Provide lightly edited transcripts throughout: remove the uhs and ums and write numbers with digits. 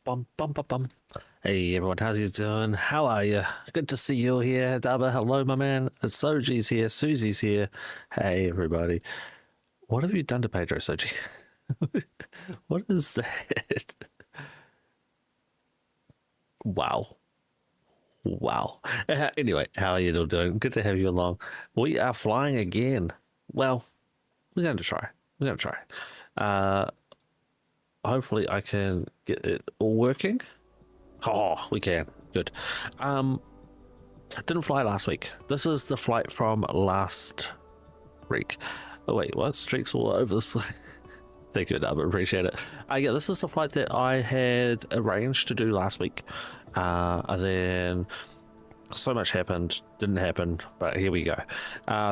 bum, bum, bum, bum. Hey everyone, how's you doing? How are you? Good to see you here, Daba. Hello, my man. It's Soji's here. Susie's here. Hey everybody. What have you done to Pedro, Soji? What is that? Wow. Wow. Anyway, how are you all doing? Good to have you along. We are flying again. Well, we're going to try. We're going to try. Hopefully I can get it all working. Oh, we can. Good. Didn't fly last week. This is the flight from last week. Oh wait, what? Streaks all over the slide. Thank you, Dub. Appreciate it. Yeah, this is the flight that I had arranged to do last week. And then so much happened, didn't happen, but here we go.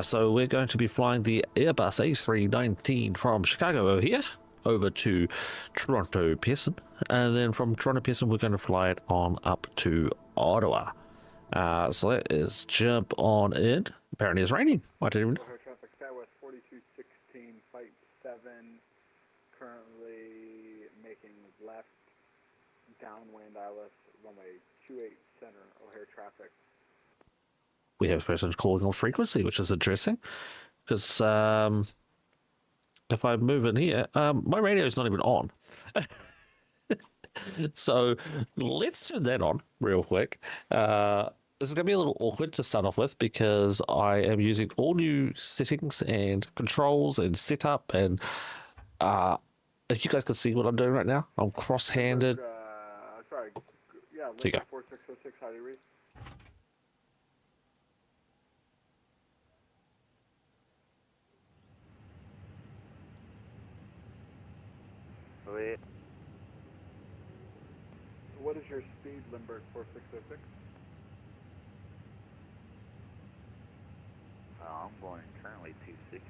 So we're going to be flying the Airbus A319 from Chicago over here over to Toronto Pearson, and then from Toronto Pearson we're going to fly it on up to Ottawa. So let us jump on in. Apparently it's raining. I didn't even know. Traffic Skywest 4216, Flight 7, currently making left, downwind ILS, runway 28 center, O'Hare traffic. We have a person calling on frequency, which is interesting, because if I move in here, my radio is not even on. So let's turn that on real quick. This is going to be a little awkward to start off with because I am using all new settings and controls and setup. And if you guys can see what I'm doing right now, I'm cross-handed. Sorry, yeah, there you go. 4606, how do you read? Wait. What is your speed, Lindbergh 4606? I'm going currently 260.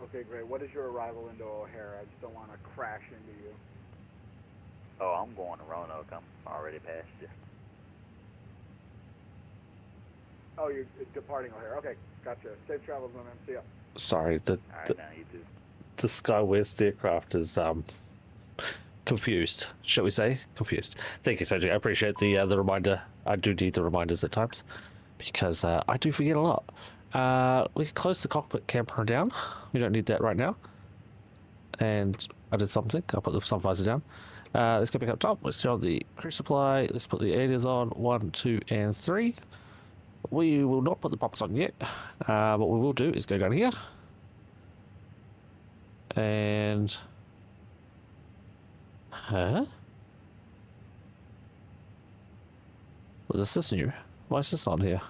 Okay, great. What is your arrival into O'Hare? I just don't want to crash into you. Oh, I'm going to Roanoke. I'm already past you. Oh, you're departing O'Hare. Okay, gotcha. Safe travels, my man. See ya. Sorry, All right, now you too. the CYYZ aircraft is confused, shall we say? Confused. Thank you, Sergio. I appreciate the reminder. I do need the reminders at times because I do forget a lot. We can close the cockpit camera down. We don't need that right now. And I did something. I'll put the sun visor down. Let's go back up top. Let's turn on the crew supply. Let's put the ADAs on. 1, 2, and 3. We will not put the pops on yet. What we will do is go down here. And... Huh? Well, this is new. Why is this on here?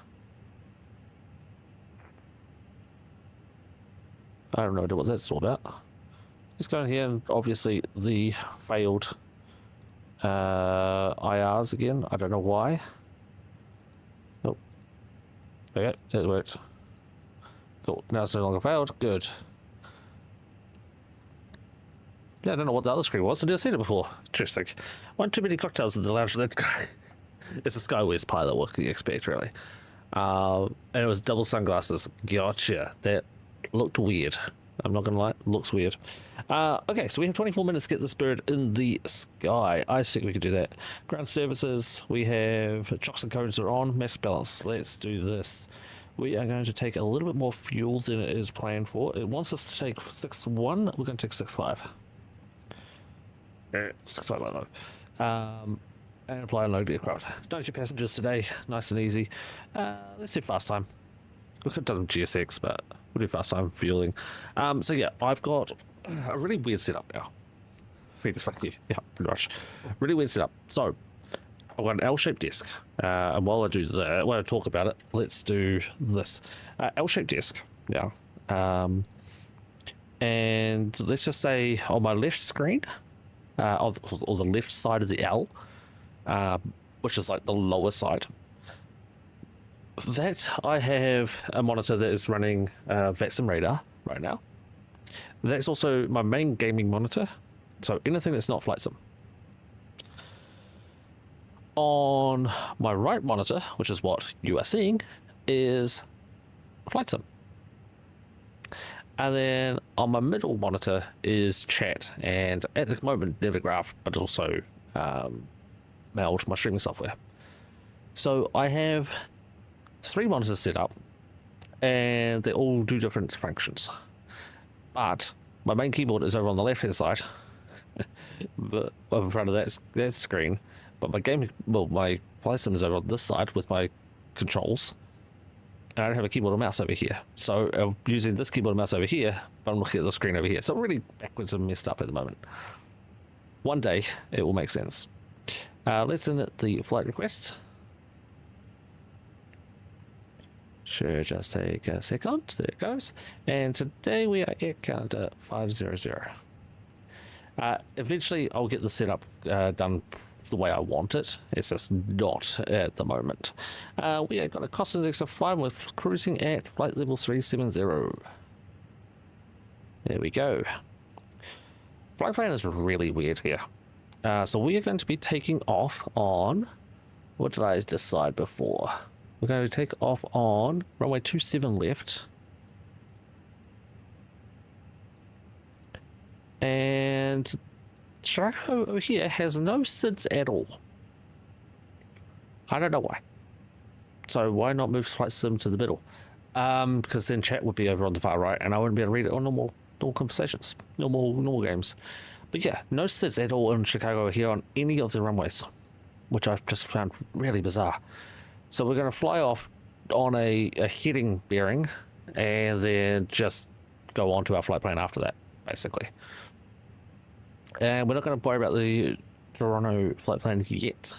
I have no idea what that's all about. Let's go in here and obviously the failed IRs again. I don't know why. Nope. Okay, it worked. Cool. Now it's no longer failed. Good. Yeah, I don't know what the other screen was. I've never seen it before. Interesting. One too many cocktails in the lounge. That guy. It's a CYYZ pilot. What can you expect, really? And it was double sunglasses. Gotcha. That looked weird. I'm not gonna lie. It looks weird. Okay, so we have 24 minutes to get this bird in the sky. I think we could do that. Ground services. We have chocks and cones are on. Mass balance. Let's do this. We are going to take a little bit more fuel than it is planned for. It wants us to take 6.1. We're going to take 6.5. 6.5. And apply unload the aircraft. 92 passengers today. Nice and easy. Let's do fast time. We could have done GSX, but we'll do fast time fueling. So yeah, I've got a really weird setup now. Just like you. Yeah, pretty much. Really weird setup. So I've got an L-shaped desk. And while I do that, while I talk about it, let's do this. L-shaped desk. Yeah. And let's just say on my left screen, or the left side of the L, which is like the lower side, that I have a monitor that is running Vatsim radar right now. That's also my main gaming monitor, so anything that's not flight sim. On my right monitor, which is what you are seeing, is flight sim. And then on my middle monitor is chat, and at the moment Nevergraph, but also mail to my streaming software. So I have 3 monitors set up, and they all do different functions. But my main keyboard is over on the left-hand side, but over in front of that screen. But my flight sim is over on this side with my controls. And I don't have a keyboard and mouse over here. So I'm using this keyboard and mouse over here, but I'm looking at the screen over here. So I'm really backwards and messed up at the moment. One day it will make sense. Let's init the flight request. Sure, just take a second. There it goes. And today we are Air Canada 500. Eventually I'll get the setup done the way I want it. It's just not at the moment. We have got a cost index of 5 with cruising at flight level 370. There we go. Flight plan is really weird here. So we are going to be taking off on, what did I decide before? We're going to take off on runway 27 left. And Chicago over here has no SIDS at all. I don't know why. So why not move flight sim to the middle? Because then chat would be over on the far right, and I wouldn't be able to read it on normal conversations, normal games. But yeah, no SIDS at all in Chicago here on any of the runways, which I've just found really bizarre. So we're going to fly off on a heading bearing, and then just go on to our flight plan after that, basically. And we're not going to worry about the Toronto flight plan yet.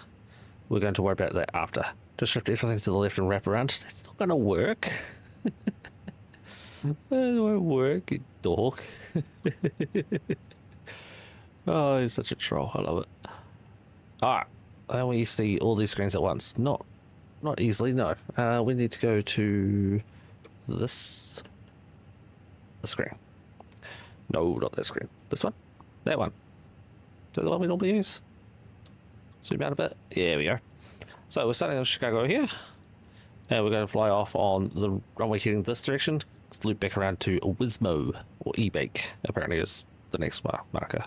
We're going to worry about that after. Just shift everything to the left and wrap around. It's not going to work. It won't work, you dog. Oh, he's such a troll. I love it. Alright. Then we see all these screens at once. Not easily, no. We need to go to the screen. No, not that screen. This one? That one. Is that the one we normally use? Zoom out a bit. Yeah, we are. So we're starting in Chicago here. And we're going to fly off on the runway heading this direction. Loop back around to Wismo, or E-Bake, apparently is the next marker.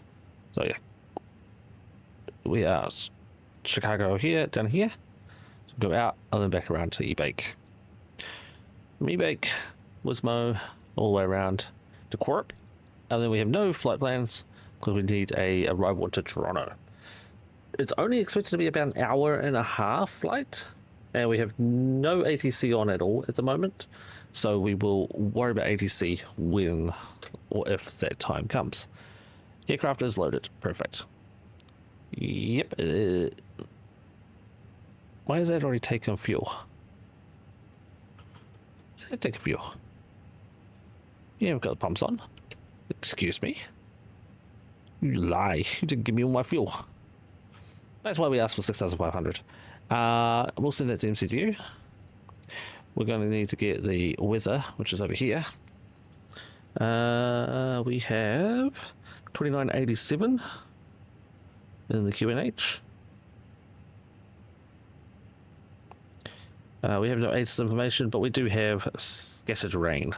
So yeah. We are Chicago here, down here. So go out and then back around to E-Bake. From E-Bake, Wismo, all the way around to KORD. And then we have no flight plans because we need a arrival to Toronto. It's only expected to be about an hour and a half flight, and we have no ATC on at all at the moment. So we will worry about ATC when or if that time comes. Aircraft is loaded. Perfect. Yep. Why is that already taking fuel? Take fuel. You haven't got the pumps on. Excuse me. You lie. You didn't give me all my fuel. That's why we asked for 6,500. We'll send that to MCDU. We're going to need to get the weather, which is over here. We have 2987 in the QNH. We have no ATIS information, but we do have scattered rain.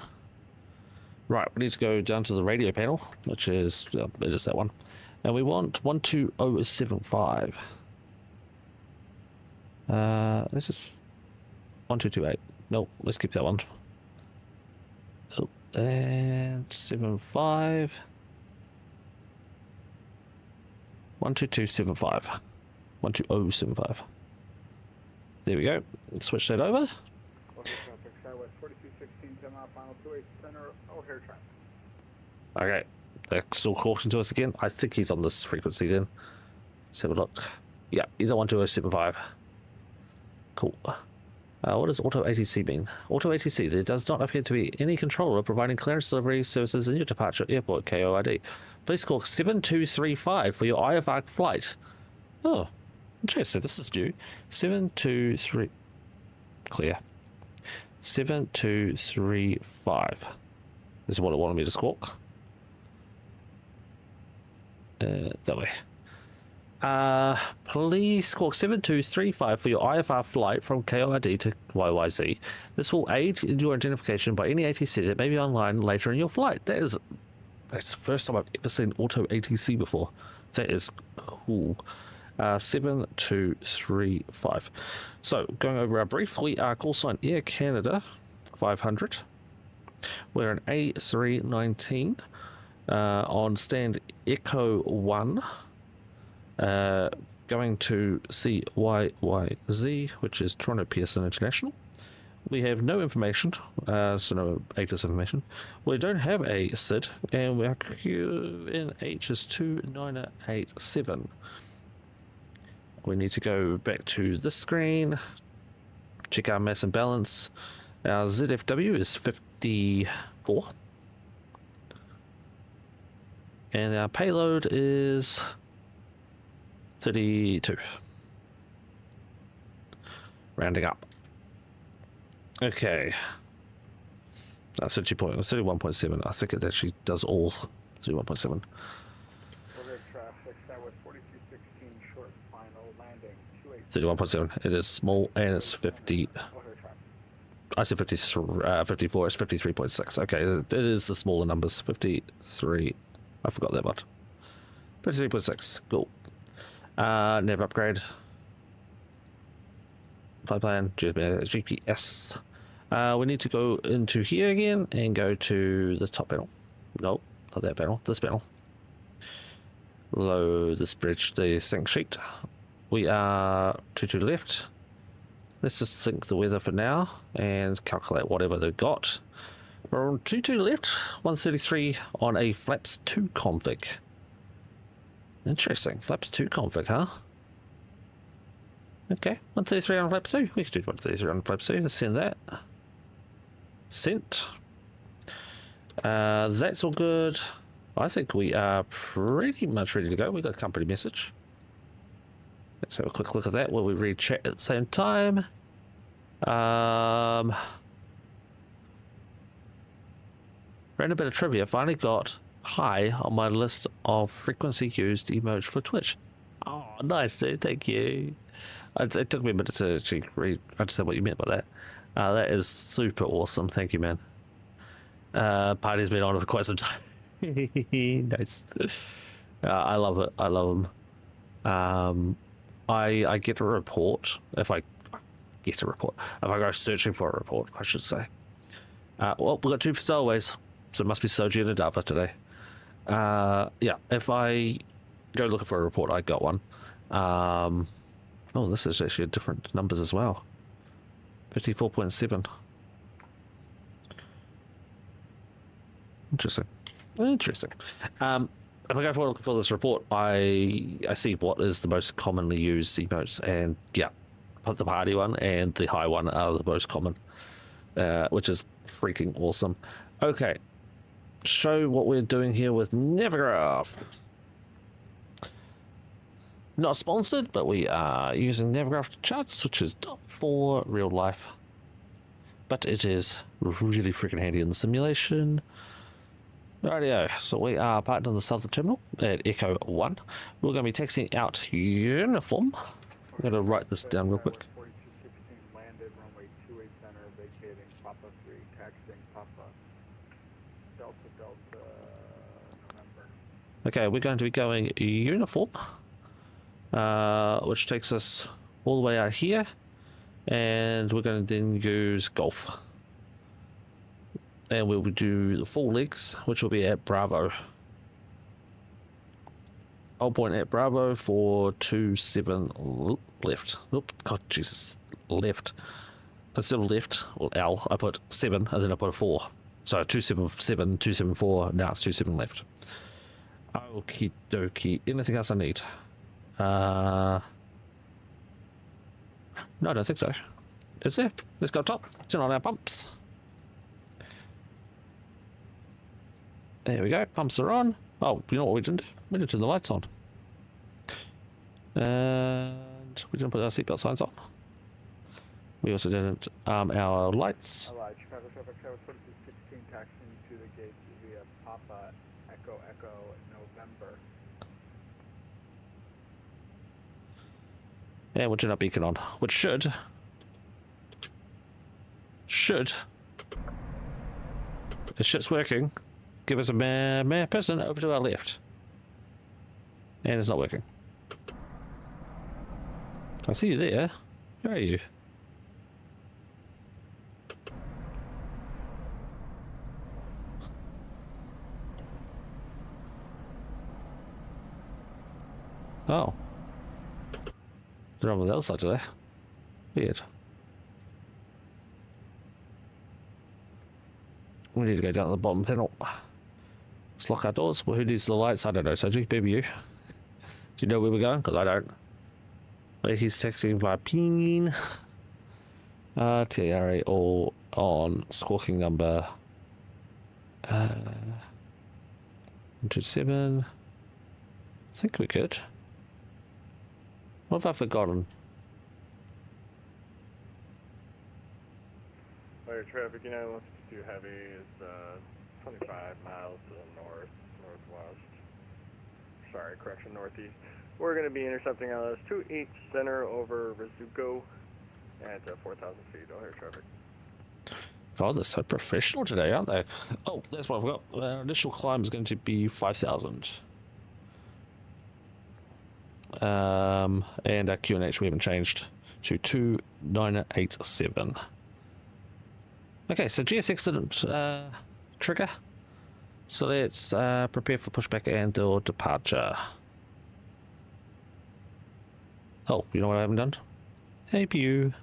Right, we need to go down to the radio panel, which is, it is that one. And we want 12075. Let's just 1228. No, let's keep that one. Oh, and 75. 12275. 12075. There we go. Let's switch that over. Okay, traffic, Southwest 4216, 10 mile final 28 center, O'Hare traffic. Okay, they're still talking to us again. I think he's on this frequency then. Let's have a look. Yeah, he's at 12075. Cool. What does auto ATC mean? Auto ATC, there does not appear to be any controller providing clearance delivery services in your departure airport, KORD. Please call 7235 for your IFR flight. Oh, interesting. This is due. 723. Clear. 7235. This is what it wanted me to squawk. That way. Please score 7235 for your IFR flight from KORD to CYYZ. This will aid in your identification by any ATC that may be online later in your flight. That's the first time I've ever seen auto ATC before. That is cool. 7235. So, going over our brief, we are call sign Air Canada 500. We're an A319 on stand Echo 1. Going to CYYZ, which is Toronto Pearson International. We have no information, so no ATIS information. We don't have a SID, and our QNH is 2987. We need to go back to this screen, check our mass and balance. Our ZFW is 54. And our payload is 32. Rounding up. Okay. 31.7. I think it actually does all 31.7. Order traffic, that was 4216 short final landing, 31.7. It is small and it's 50. Order traffic. I said 54. It's 53.6. Okay, it is the smaller numbers. 53. I forgot that one. 53.6. Cool. Nav upgrade. Flight plan. GPS. We need to go into here again and go to the top panel. Nope, not that panel. This panel. Below this bridge, the sync sheet. We are to left. Let's just sync the weather for now and calculate whatever they've got. We're on 22 left, 133 on a flaps 2 config. Interesting, flaps 2 config, huh? Okay, 133 on flaps 2. We can do 133 on flaps 2. Let's send that. Sent. That's all good. I think we are pretty much ready to go. We got a company message. Let's have a quick look at that while we read chat at the same time. Ran a bit of trivia. Finally got high on my list of frequency used emoji for Twitch. Oh, nice, dude. Thank you. It took me a minute to actually understand what you meant by that. That is super awesome. Thank you, man. Party's been on for quite some time. Nice. I love it. I love them. I get a report if I get a report. If I go searching for a report, I should say. Well, we got 2 stowaways, so it must be Soji and Adava today. Yeah, if I go looking for a report, I got one. Oh, this is actually different numbers as well. 54.7. Interesting. Interesting. If I go for looking for this report, I see what is the most commonly used emotes, and yeah, the party one and the high one are the most common, which is freaking awesome. Okay, show what we're doing here with Navigraph. Not sponsored, but we are using Navigraph charts, which is not for real life, but it is really freaking handy in the simulation. Rightio, so we are parked in the southern terminal at Echo 1. We're going to be taxiing out uniform. I'm going to write this down real quick. 4216 landed, runway 28 center, vacating Papa 3, taxiing Papa Delta November. Okay, we're going to be going uniform, which takes us all the way out here, and we're going to then use Golf. And we'll do the 4 legs, which will be at Bravo. I'll point at Bravo for 27 left. Oop, God, Jesus, left. Instead of left, or L, I put 7, and then I put a 4. So 277, 274, now it's 27 left. Okie dokie. Anything else I need? No, I don't think so. Is there? Let's go top. Turn on our pumps. There we go, pumps are on. Oh, you know what we didn't do? We didn't turn the lights on. And we didn't put our seatbelt signs on. We also didn't arm our lights. Alright, Chicago traffic, Tower 4216, taxiing to the gate via Papa Echo November. And we'll turn our beacon on, which should, if shit's working, give us a mere person over to our left. And it's not working. I see you there. Where are you? Oh. They're on the other side today. Weird. We need to go down to the bottom panel. Let's lock our doors. Well, who needs the lights? I don't know, Soji. Maybe you. Do you know where we're going? Because I don't. He's texting via ping. TRA all on. Squawking number 127. I think we could. What have I forgotten? Fire traffic, United 152 Heavy is 25 miles to the northwest. Sorry, correction, northeast. We're going to be intercepting S02E04 center over Rizuko at 4,000 feet. O'Hare traffic. God, they're so professional today, aren't they? Oh, that's what I forgot. Our initial climb is going to be 5,000. And our QNH we haven't changed to 2987. Okay, so GSX didn't trigger. So let's prepare for pushback and or departure. Oh, you know what I haven't done? APU.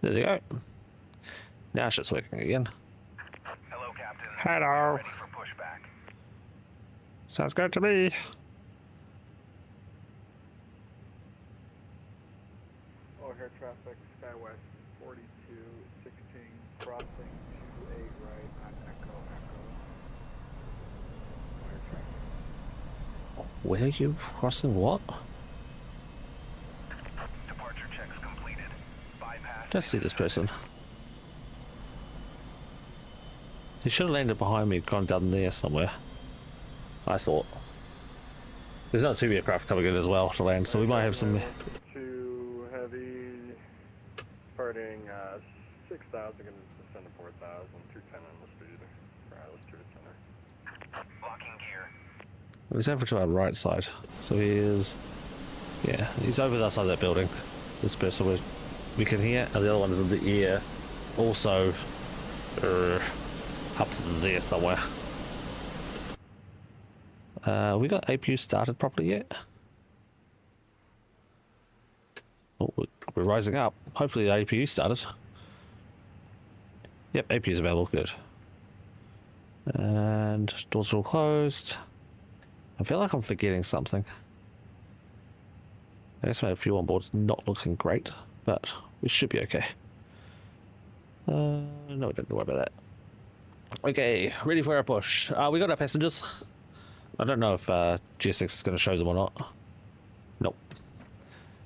There you go. Now shit's working again. Hello, Captain. Hello. Ready for pushback. Sounds good to me. O'Hare traffic, SkyWest 4216, crossing 28 right on Echo. O'Hare traffic. Where are you crossing what? Departure checks completed. Bypass. Just see this person. He should have landed behind me, gone down there somewhere. I thought. There's another 2 aircraft coming in as well to land, so we might have some. 2 Heavy, departing 6,000, going to descend to 4,000, 210 on the speed. Let's do it center. Locking gear. He's over to our right side, so he is. Yeah, he's over that side of that building. This person we can hear, and the other one is in the air, also up there somewhere. We got APU started properly yet? Oh, we're rising up. Hopefully the APU started. Yep, APU is available. Good. And doors are all closed. I feel like I'm forgetting something. I guess my fuel on board's not looking great, but we should be okay. No, we don't have to worry about that. Okay, ready for our push. We got our passengers. I don't know if GSX is going to show them or not. Nope.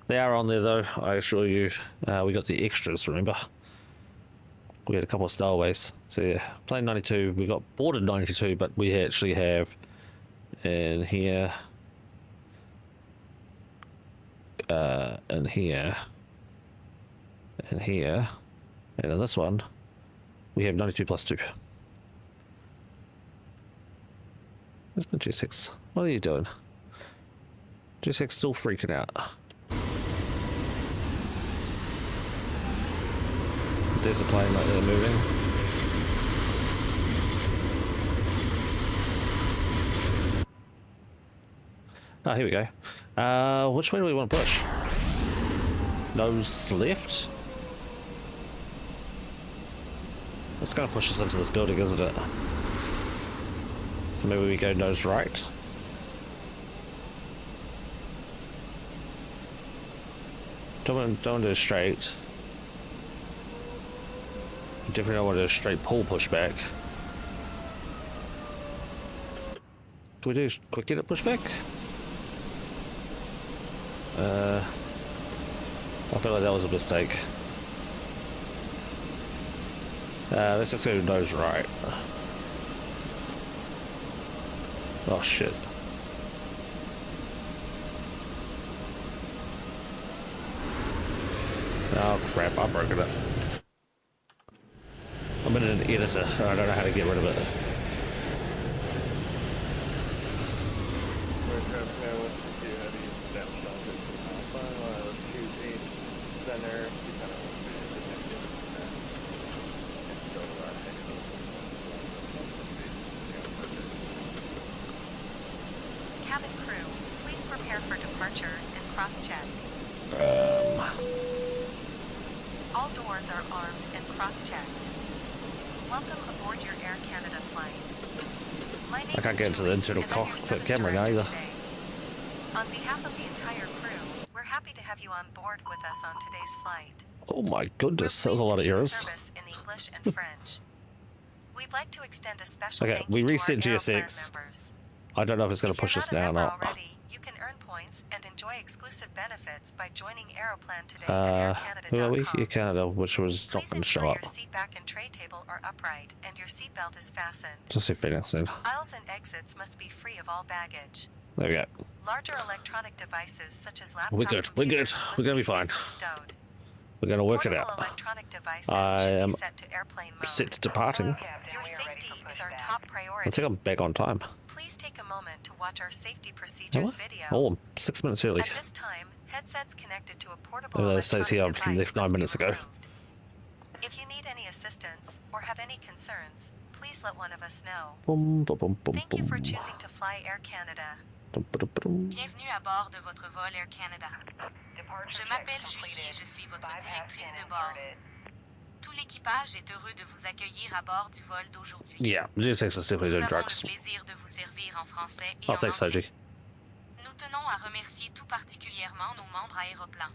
They are on there though, I assure you. We got the extras, remember? We had a couple of stowaways. So yeah, plane 92, we got boarded 92, but we actually have in here, and here, and here, and in this one, we have 92 plus 2. Where's my G6? What are you doing? G6 still freaking out. There's a plane right there moving. Ah, here we go. Which way do we want to push? Nose left? It's going to push us into this building, isn't it? So maybe we go nose right. Don't do a straight. Definitely don't want to do a straight pull pushback. Can we do a quick get it pushback? I feel like that was a mistake. Let's just go nose right. Oh shit. Oh crap, I broke it. I'm in an editor, I don't know how to get rid of it. We're traffic now with the heavy down south at Alpha, let's choose 8 center, keep that on Cabin crew, please prepare for departure and cross-check. All doors are armed and cross-checked. Welcome aboard your Air Canada flight. My name I can't is get into the Julie, internal and I'm your cockpit service camera director either. today. On behalf of the entire crew, we're happy to have you on board with us on today's flight. Oh my We're goodness, that was a pleased lot to of be of errors. service in English and We'd like to extend a special Okay, thank we you to reset our GSX. Aeroplan members. I don't know if it's going If to push you're us not a now or member not. already, you can earn points and enjoy exclusive benefits by joining Aeroplan today at Who are we? aircanada.com. Air Canada, which was not Please going to show ensure up. your seat back and tray table are upright and your seatbelt is fastened. Just see Phoenix then. Aisles and exits must be free of all baggage. There we go. Larger electronic devices such as laptop We're good, we're good. computers We're gonna be must fine. safely stowed. We're going to work it Portable out. electronic devices I should am be set to airplane mode. Set to departing. Your safety is our top I priority. think I'm back on time. Please take a moment to watch our safety procedures video. Oh, I'm 6 minutes early. At this time, headsets connected to a portable It electronic says here I device left 9 must be minutes ago. removed. If you need any assistance or have any concerns, please let one of us know. Boom, boom, boom, boom, Thank you for boom. choosing to fly Air Canada. Dum, ba, dum, ba, dum. Bienvenue à bord de votre vol Air Canada. Je m'appelle Julie et je suis votre directrice de bord. Tout l'équipage est heureux de vous accueillir à bord du vol d'aujourd'hui. Yeah, GSX is definitely Nous doing avons drugs. le plaisir de vous servir en français et Oh, en thanks, anglais. Soji. Nous tenons à remercier tout particulièrement nos membres Aéroplan.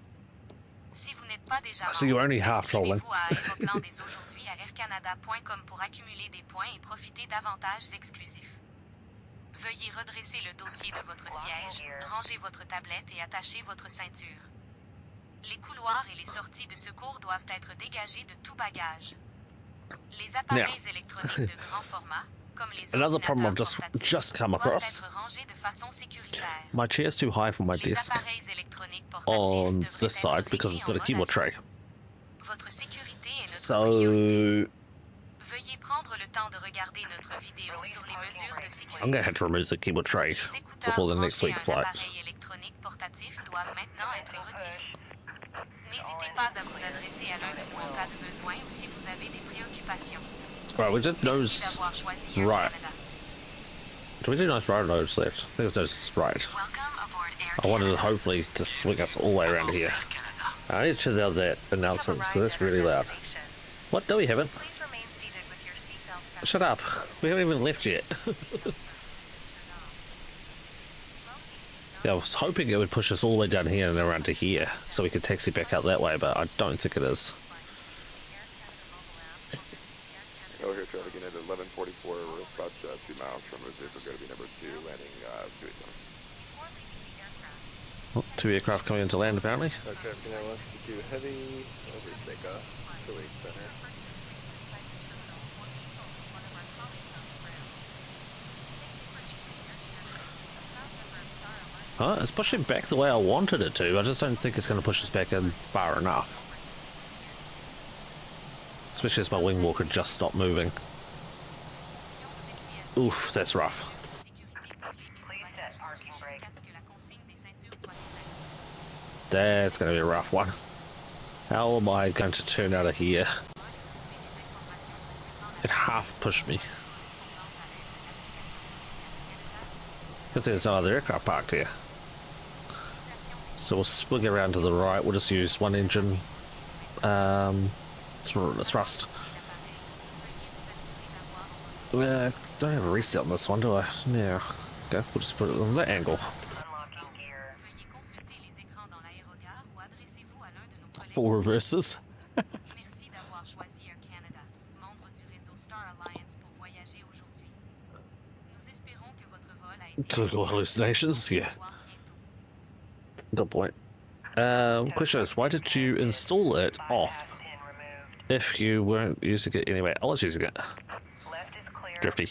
Si vous n'êtes pas déjà So you're membre, only half trolling. inscrivez-vous à Aéroplan dès aujourd'hui à aircanada.com pour accumuler des points et profiter d'avantages exclusifs. Veuillez redresser le dossier de votre siège, ranger votre tablette et attacher votre ceinture. Les couloirs et les sorties de secours doivent être dégagés de tout bagage. Les appareils électroniques de grand format, comme les Another problem I've ordinateurs portatifs, just come doivent across. être rangés de façon sécuritaire. My chair's too high for my Les desk appareils électroniques portatifs on devraient this side être because it's got a réglés en keyboard mode tray. avion. Votre sécurité est notre priorité. So Veuillez prendre le temps de regarder notre vidéo sur les mesures de sécurité. I'm going to have to remove the keyboard tray Les écouteurs before the next branchés week à un flight. appareil électronique portatif doivent maintenant être retirés. N'hésitez pas à vous adresser à l'un de nous en cas de besoin ou si vous avez des préoccupations. Right, we did Merci nose d'avoir choisi Air right. Canada. Do we do nose right or nose left? I think it's nose right. Welcome aboard Air I wanted Canada. hopefully to swing us all the way around here. I need to check out that announcement because that's really loud. What? No, we haven't. Please remain seated with your seatbelt fastened. Shut up. We haven't even left yet. Yeah, I was hoping it would push us all the way down here and around to here so we could taxi back out that way, but I don't think it is. Go here, traffic unit at 1144. We're about 2 miles from Reserve. We're going to be number 2, landing 281. Oh, 2 aircraft coming into land apparently. Okay, you know, let's do heavy, overtake us, Kuwait Center. It's pushing back the way I wanted it to. I just don't think it's going to push us back in far enough. Especially as my wing walker just stopped moving. Oof, that's rough. That's going to be a rough one. How am I going to turn out of here? It half pushed me. Good thing there's no other aircraft parked here. So we'll swing around to the right. We'll just use one engine thrust. Don't have a reset on this one, do I? Yeah. Okay, we'll just put it on that angle. Veuillez consulter les écrans dans l'aérogare ou adressez-vous à l'un de nos collègues. Full reverses. Merci d'avoir choisi Air Canada, membre du réseau Star Alliance pour voyager aujourd'hui. Nous espérons que votre vol a été Google hallucinations, yeah. Au revoir bientôt. Good point. Question is, why did you install it off if you weren't using it anyway? I was using it. Drifty.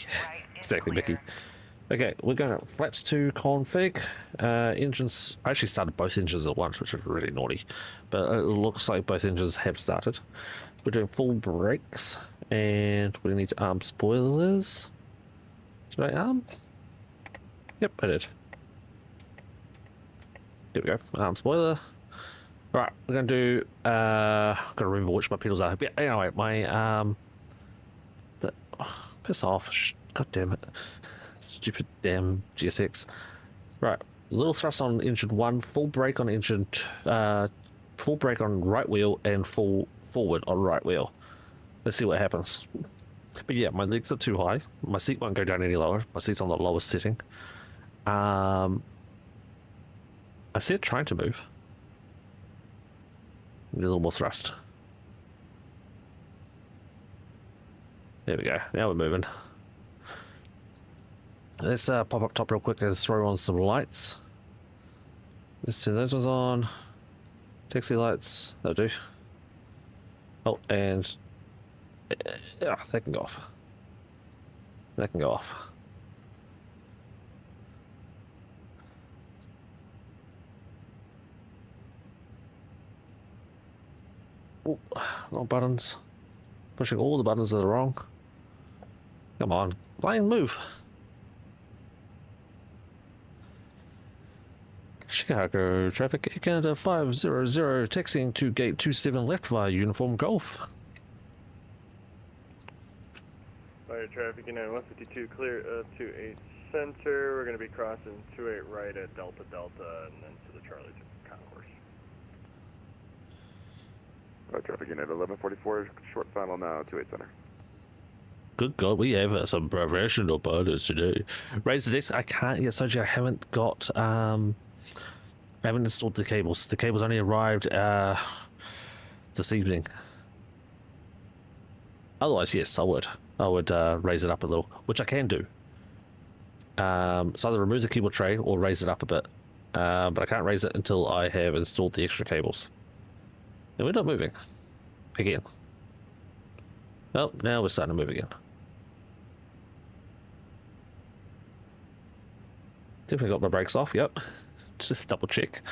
Exactly, Mickey. Okay, we're going to flaps to config. Engines. I actually started both engines at once, which is really naughty. But it looks like both engines have started. We're doing full brakes. And we need to arm spoilers. Did I arm? Yep, I did. There we go. Arm spoiler. Right, we're gonna do. Gotta remember which my pedals are. But anyway, my piss off! God damn it! Stupid damn GSX. Right, little thrust on engine 1, full brake on engine, full brake on right wheel, and full forward on right wheel. Let's see what happens. But yeah, my legs are too high. My seat won't go down any lower. My seat's on the lowest setting. I see it trying to move. Need a little more thrust. There we go. Now we're moving. Let's pop up top real quick and throw on some lights. Let's turn those ones on. Taxi lights. That'll do. Oh, and yeah, that can go off. That can go off. Oh, no buttons. Pushing all the buttons that are wrong. Come on, plane, move. Chicago traffic, Air Canada 500, taxiing to gate 27 left via Uniform Golf. Fire traffic, United 152 clear of 28 center. We're going to be crossing 28 right at Delta Delta and then to the Charlie Concourse. Traffic unit 1144, short final now, 28 center. Good God, we have some professional pilots today. Raise the disc. I can't get Soji. I haven't got I haven't installed the cables. The cables only arrived this evening. Otherwise, yes, I would raise it up a little, which I can do. So either remove the cable tray or raise it up a bit, but I can't raise it until I have installed the extra cables. And we're not moving again. Oh, now we're starting to move again. Definitely got my brakes off. Yep. Just double check.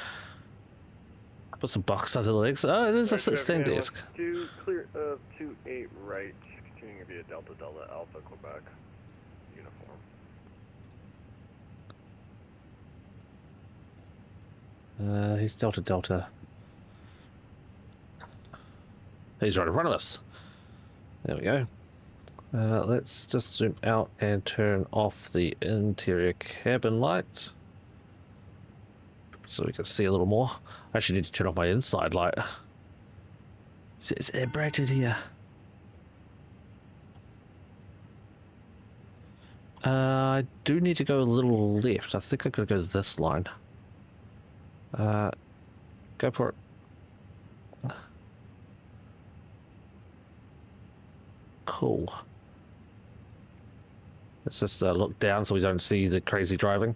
Put some box under the legs. Oh, it is a sit-stand desk. Clear of 28 right, continuing to be a Delta Delta Alpha Quebec uniform. He's Delta Delta. He's right in front of us. There we go. Let's just zoom out and turn off the interior cabin light so we can see a little more. I actually need to turn off my inside light. It's air brighted here. I do need to go a little left. I think I could go this line. Go for it. Cool. Let's just look down so we don't see the crazy driving.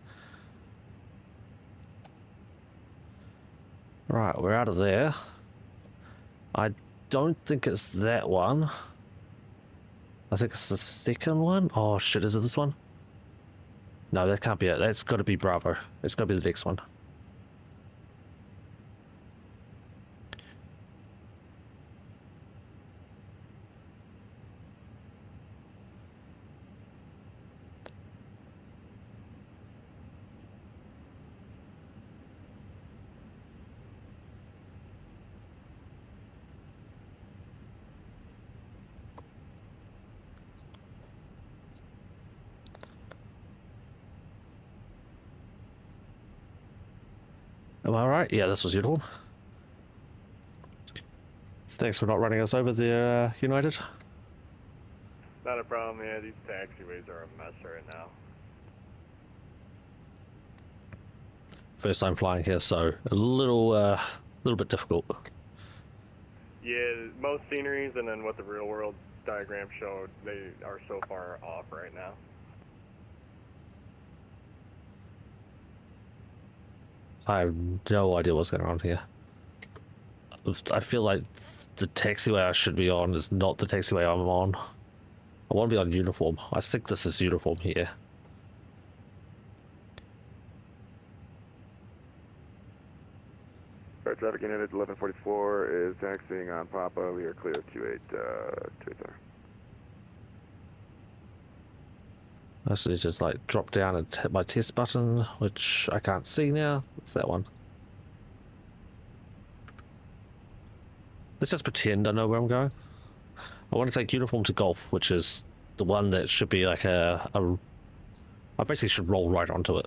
Right, we're out of there. I don't think it's that one. I think it's the second one. Oh shit, is it this one? No, that can't be it. That's got to be Bravo. It's got to be the next one. Am I right? Yeah, this was uniform. Thanks for not running us over there, United. Not a problem, yeah, these taxiways are a mess right now. First time flying here, so a little bit difficult. Yeah, most sceneries and then what the real world diagram showed, they are so far off right now. I have no idea what's going on here. I feel like the taxiway I should be on is not the taxiway I'm on. I want to be on uniform. I think this is uniform here. Alright, traffic unit 1144 is taxiing on Papa. We are clear of 28 I just need to just like drop down and hit my test button, which I can't see now. What's that one? Let's just pretend I know where I'm going. I want to take uniform to golf, which is the one that should be like I basically should roll right onto it.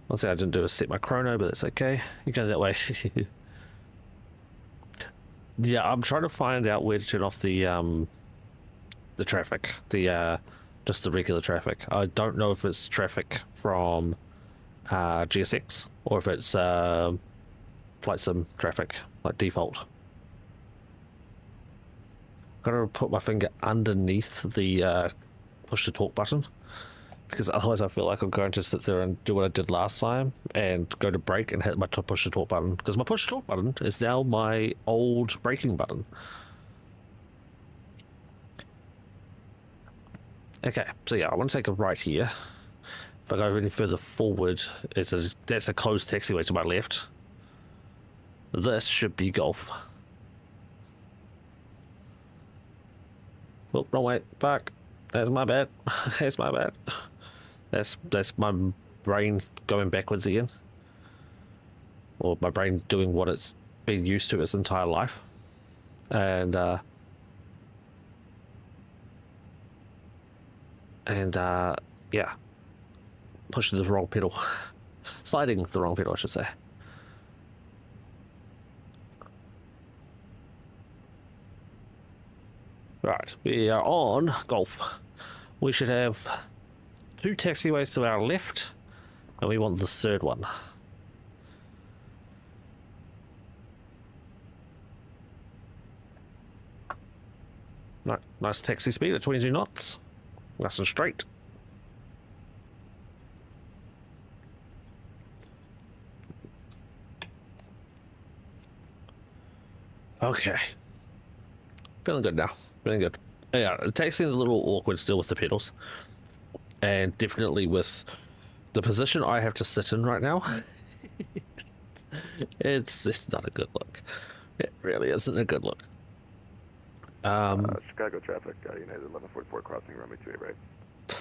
One thing I didn't do is set my chrono, but that's okay. You go that way. Yeah, I'm trying to find out where to turn off the traffic, just the regular traffic. I don't know if it's traffic from GSX or if it's flight sim traffic, like default. Gotta put my finger underneath the push to talk button, because otherwise I feel like I'm going to sit there and do what I did last time and go to brake and hit my push to talk button, because my push to talk button is now my old braking button. Okay, so yeah, I want to take a right here. If I go any further forward, that's a closed taxiway to my left. This should be golf. Oh, wrong way. Fuck. That's my bad. That's my bad. That's my brain going backwards again. Or my brain doing what it's been used to its entire life. And yeah. Pushing the wrong pedal. Sliding the wrong pedal, I should say. Right, we are on golf. We should have 2 taxiways to our left, and we want the third one. Right, nice taxi speed at 22 knots. Nice and straight. Okay. Feeling good now. Feeling good. Yeah, the taxi is a little awkward still with the pedals. And definitely with the position I have to sit in right now. It's just not a good look. It really isn't a good look. Chicago traffic, United 1144 crossing runway 28 right.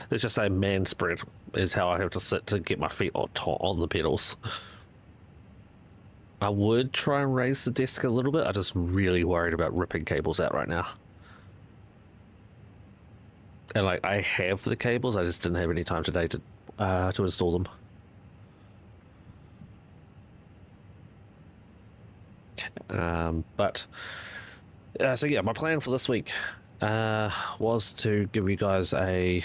Let's just say man spread is how I have to sit to get my feet on the pedals. I would try and raise the desk a little bit. I'm just really worried about ripping cables out right now. And like, I have the cables, I just didn't have any time today to install them. So yeah, my plan for this week was to give you guys a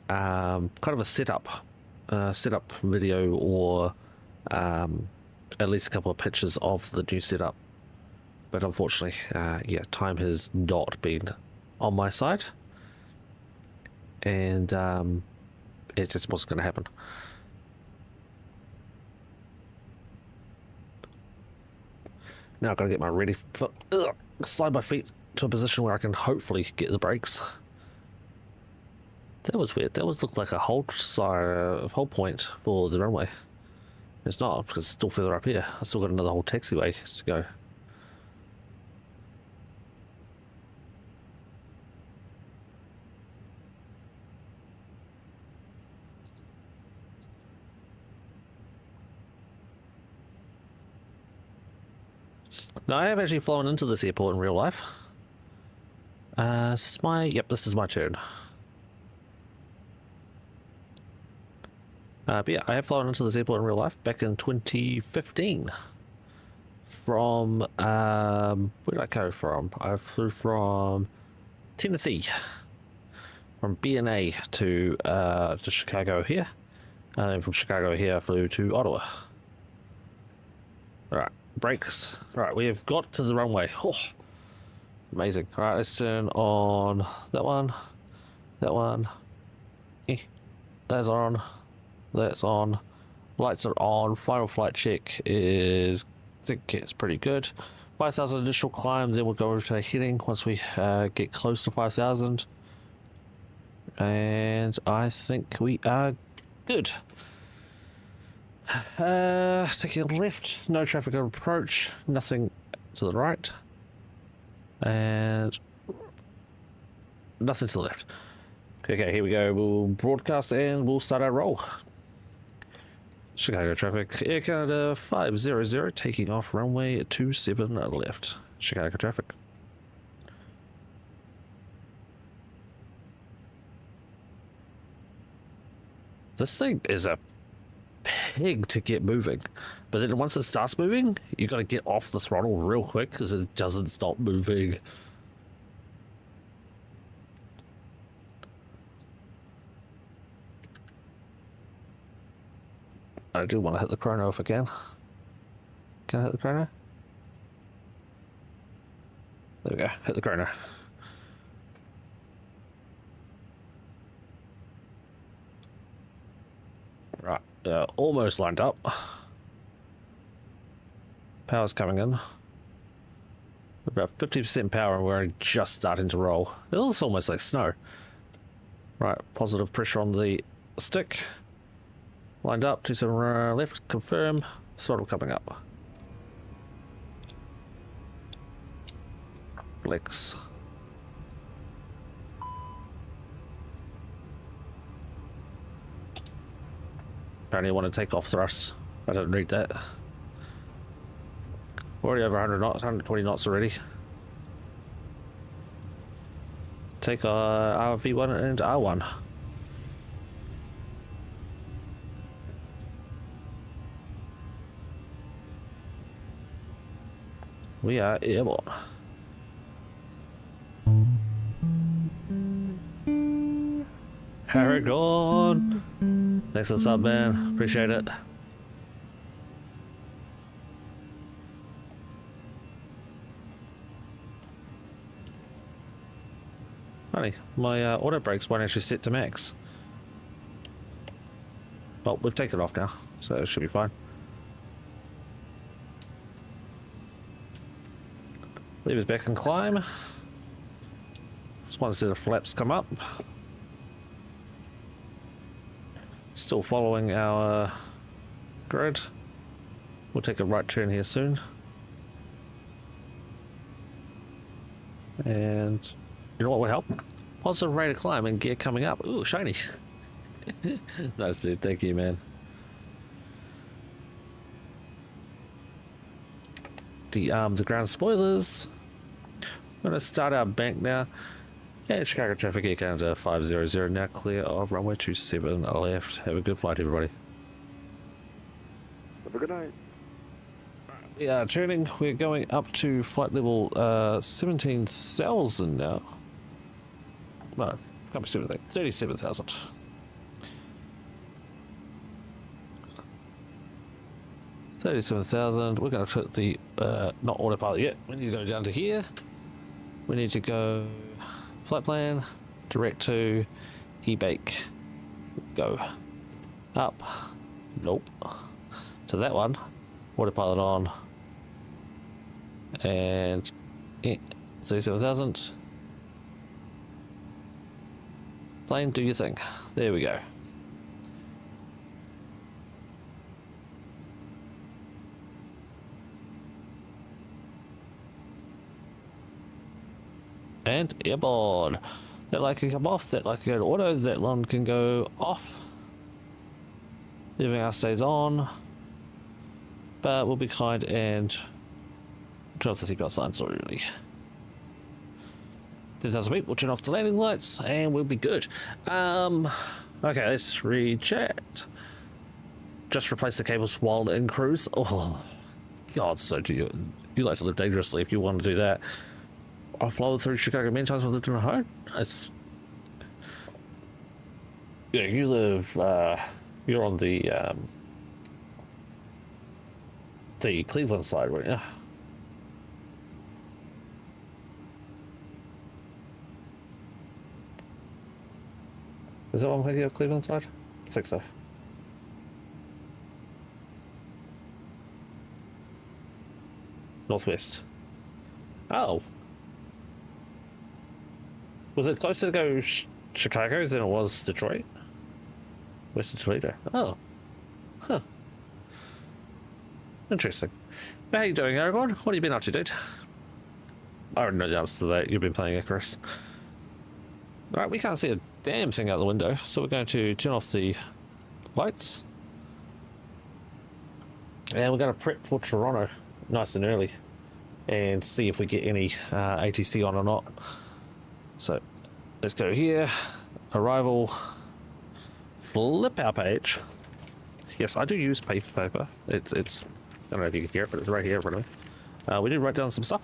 kind of a setup video, or at least a couple of pictures of the new setup. But unfortunately, yeah, time has not been on my side, and it just wasn't going to happen. Now I've got to get my ready foot, slide my feet to a position where I can hopefully get the brakes. That was weird. That looked like a hold point for the runway. It's not, because it's still further up here. I still got another whole taxiway to go. Now, I have actually flown into this airport in real life. This is my turn. But yeah, I have flown into this airport in real life back in 2015. From, where did I go from? I flew from Tennessee. From BNA to Chicago here. And then from Chicago here, I flew to Ottawa. Alright, brakes. Alright, we have got to the runway. Oh, amazing. Alright, let's turn on that one. That one. That's on. That's on. Lights are on. Final flight check is, I think it's pretty good. 5,000 initial climb, then we'll go over to our heading once we get close to 5,000. And I think we are good. Taking a left, no traffic on approach, nothing to the right. And nothing to the left. Okay, here we go. We'll broadcast and we'll start our roll. Chicago traffic, Air Canada 500, taking off runway 27 left. Chicago traffic. This thing is a pig to get moving, but then once it starts moving, you got to get off the throttle real quick because it doesn't stop moving. I do want to hit the chrono if I can. Can I hit the chrono? There we go, hit the chrono. Right, almost lined up. Power's coming in. About 50% power and we're just starting to roll. It looks almost like snow. Right, positive pressure on the stick. Lined up, 27 left, confirm, throttle coming up. Flex. Apparently I want to take off thrust. I don't need that. Already over 100 knots, 120 knots already. Take RV1 and R1. We are airborne. Paragon. Thanks for the sub, man. Appreciate it. Funny, my auto brakes won't actually set to max. Well, we've taken it off now, so it should be fine. Levers back and climb. Just one set of flaps come up. Still following our grid. We'll take a right turn here soon. And you know what will help? Positive rate of climb and gear coming up. Ooh, shiny. Nice, dude. Thank you, man. De-arm the ground spoilers. We're going to start our bank now. Yeah, Chicago traffic, Air Canada 500, now clear of runway 27 left. Have a good flight, everybody. Have a good night. We are turning. We're going up to flight level 17,000 now. No, can't be 17, 37,000. We're going to put the not autopilot yet. We need to go down to here. We need to go flight plan, direct to e-bake. Go up. Nope. To that one. Autopilot on. And 37,000. Plane, do your thing. There we go. And airborne. That light can come off, that light can go to auto, that one can go off. Everything else stays on. But we'll be kind and turn off the seatbelt signs already. 10,000 feet, we'll turn off the landing lights and we'll be good. Okay, let's recheck. Just replace the cables while in cruise. Oh, God, so do you like to live dangerously if you want to do that. I've flown through Chicago many times when I lived in a home. It's, yeah, you live, you're on the Cleveland side, weren't you? Is that what I'm thinking of, Cleveland side? I think so. Northwest. Oh. Was it closer to go Chicago than it was Detroit? West of Toledo. Oh. Huh. Interesting. How you doing, Aragorn? What have you been up to, dude? I already know the answer to that. You've been playing Icarus. Alright, we can't see a damn thing out the window, so we're going to turn off the lights. And we're going to prep for Toronto nice and early and see if we get any ATC on or not. So let's go here, arrival, flip our page. Yes, I do use paper. It's I don't know if you can hear it, but it's right here in front of me. We did write down some stuff.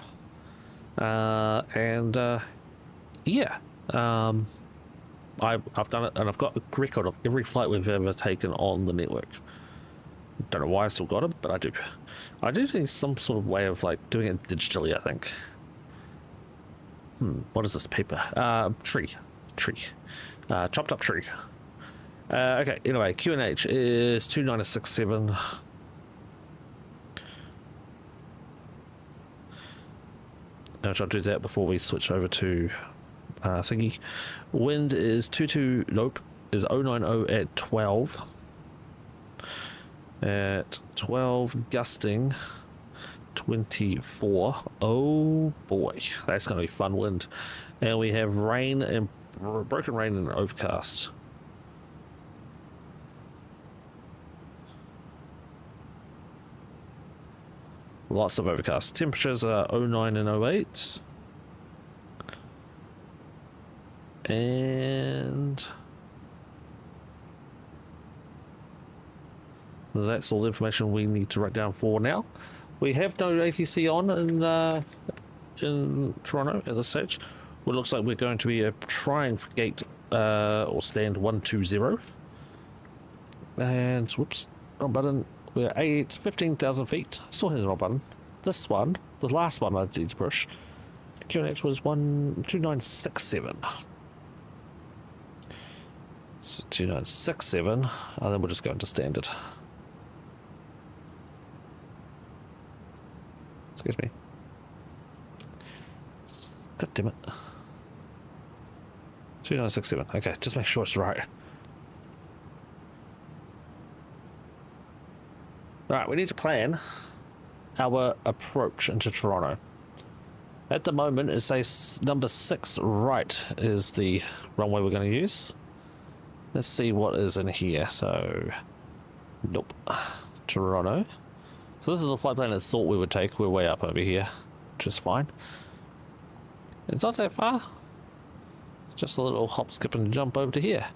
Yeah. I've done it, and I've got a record of every flight we've ever taken on the network. Don't know why I've still got them, but I do. I do think some sort of way of like doing it digitally, I think. What is this paper? Tree. Chopped up tree. Okay, anyway, QNH is 2967. I'll try to do that before we switch over to thingy. Wind is 090 at 12. At 12, gusting 24. Oh boy, that's going to be fun wind. And we have rain and broken rain and overcast. Lots of overcast. Temperatures are 09 and 08. And that's all the information we need to write down for now. We have no ATC on in Toronto at this stage. Well, it looks like we're going to be trying for gate or stand 120. And whoops, wrong button. We're at 15,000 feet. Still hitting the wrong button. This one, the last one I did push, QNH was 2967. So 2967, and then we'll just go into standard. Excuse me. God damn it. 2967. Okay, just make sure it's right. Alright, we need to plan our approach into Toronto. At the moment, it says number 6 right is the runway we're going to use. Let's see what is in here. So, nope. Toronto. So this is the flight plan I thought we would take. We're way up over here, which is fine. It's not that far. Just a little hop, skip, and jump over to here.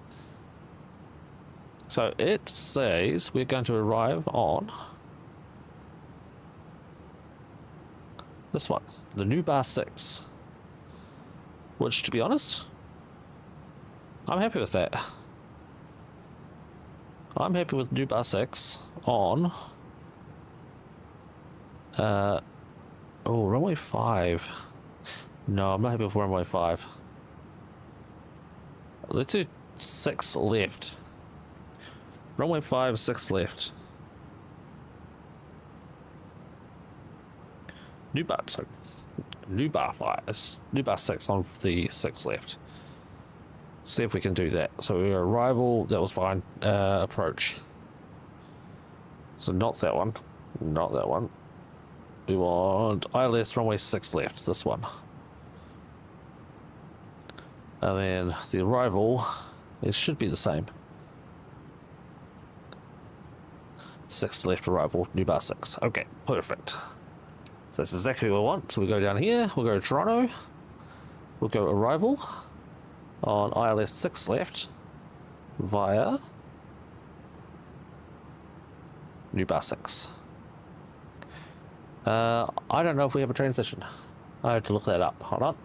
So it says we're going to arrive on this one, the new bar 6. Which, to be honest, I'm happy with that. I'm happy with new bar 6 on runway 5. No, I'm not happy with runway 5. Let's do 6 left. Runway 5, 6 left. New bar 5, new bar 6 on the 6 left. See if we can do that. So we arrival, that was fine. Approach. So not that one. Not that one. We want ILS runway 6 left, this one. And then the arrival, it should be the same. 6 left arrival, new bar 6. Okay, perfect. So that's exactly what we want. So we go down here, we'll go to Toronto, we'll go arrival on ILS 6 left via new bar 6. I don't know if we have a transition. I have to look that up. Hold on.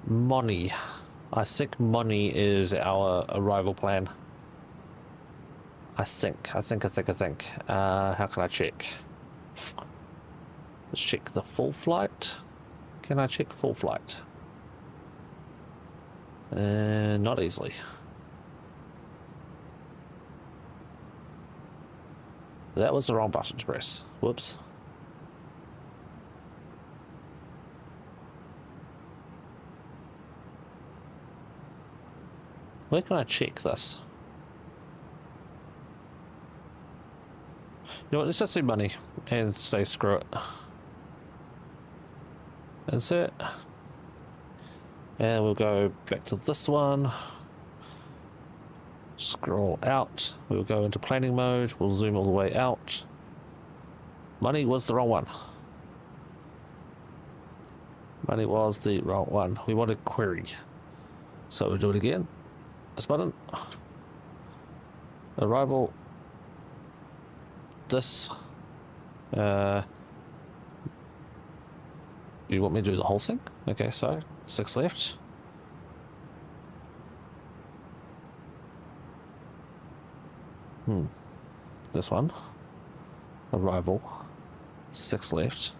Money. I think money is our arrival plan. I think. How can I check? Let's check the full flight. Can I check full flight? Not easily. That was the wrong button to press. Whoops. Where can I check this? You know what, let's just do money and say screw it. Insert. And we'll go back to this one. Scroll out. We'll go into planning mode. We'll zoom all the way out. Money was the wrong one. Money was the wrong one. We wanted query. So we'll do it again. This button. Arrival. This. You want me to do the whole thing? Okay, so 6 left. This one. Arrival. 6 left.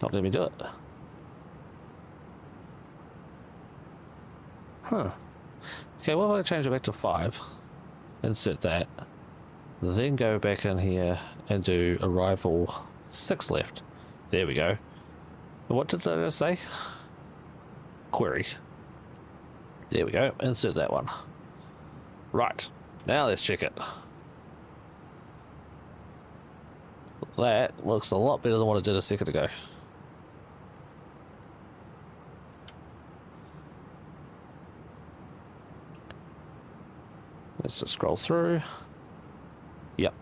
Not let me do it. Huh. Okay, well, I'm going to change it back to 5. Insert that. Then go back in here and do arrival 6 left. There we go. What did I just say? Query. There we go. Insert that one. Right. Now let's check it. That looks a lot better than what it did a second ago. Let's just scroll through. Yep.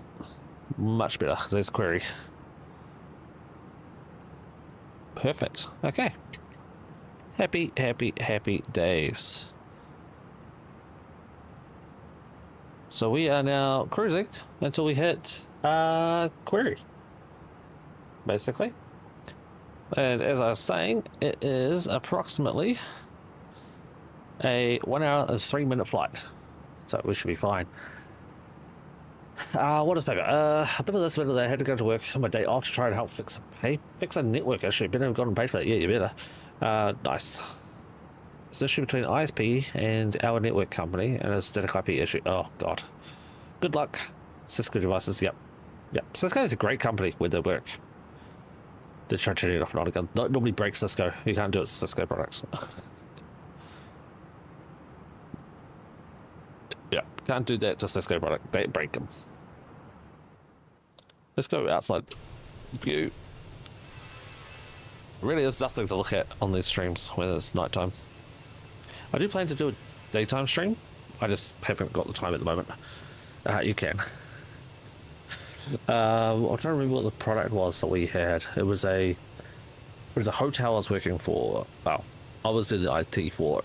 Much better. There's query. Perfect. Okay. Happy, happy, happy days. So we are now cruising until we hit query, basically. And as I was saying, it is approximately a 1 hour and 3 minute flight. So we should be fine. What is paper? A bit of this, a bit of that. I had to go to work on my day off to try and help fix a network issue. Better have gone and paid for that. Yeah, you better. Nice. It's an issue between ISP and our network company, and a static IP issue. Oh god. Good luck. Cisco devices. Yep. Cisco is a great company with their work. They try to turn it off and on again. Nobody breaks Cisco. You can't do it with Cisco products. Yeah, can't do that to Cisco product. They break them. Let's go outside view. Really, there's nothing to look at on these streams when it's nighttime. I do plan to do a daytime stream. I just haven't got the time at the moment. You can. I'm trying to remember what the product was that we had. It was a hotel I was working for. Well, I was doing the IT for it.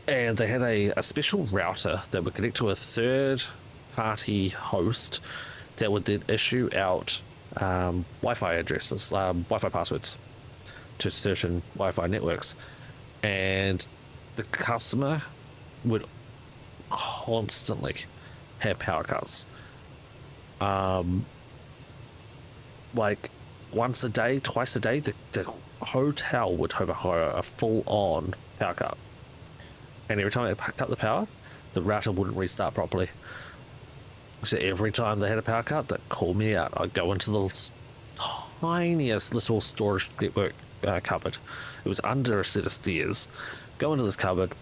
And they had a special router that would connect to a third-party host that would then issue out Wi-Fi addresses, Wi-Fi passwords to certain Wi-Fi networks. And the customer would constantly have power cuts. Like once a day, twice a day, the hotel would have a full-on power cut. And every time they cut the power, the router wouldn't restart properly. So every time they had a power cut, they'd call me out. I'd go into the tiniest little storage network cupboard. It was under a set of stairs. Go into this cupboard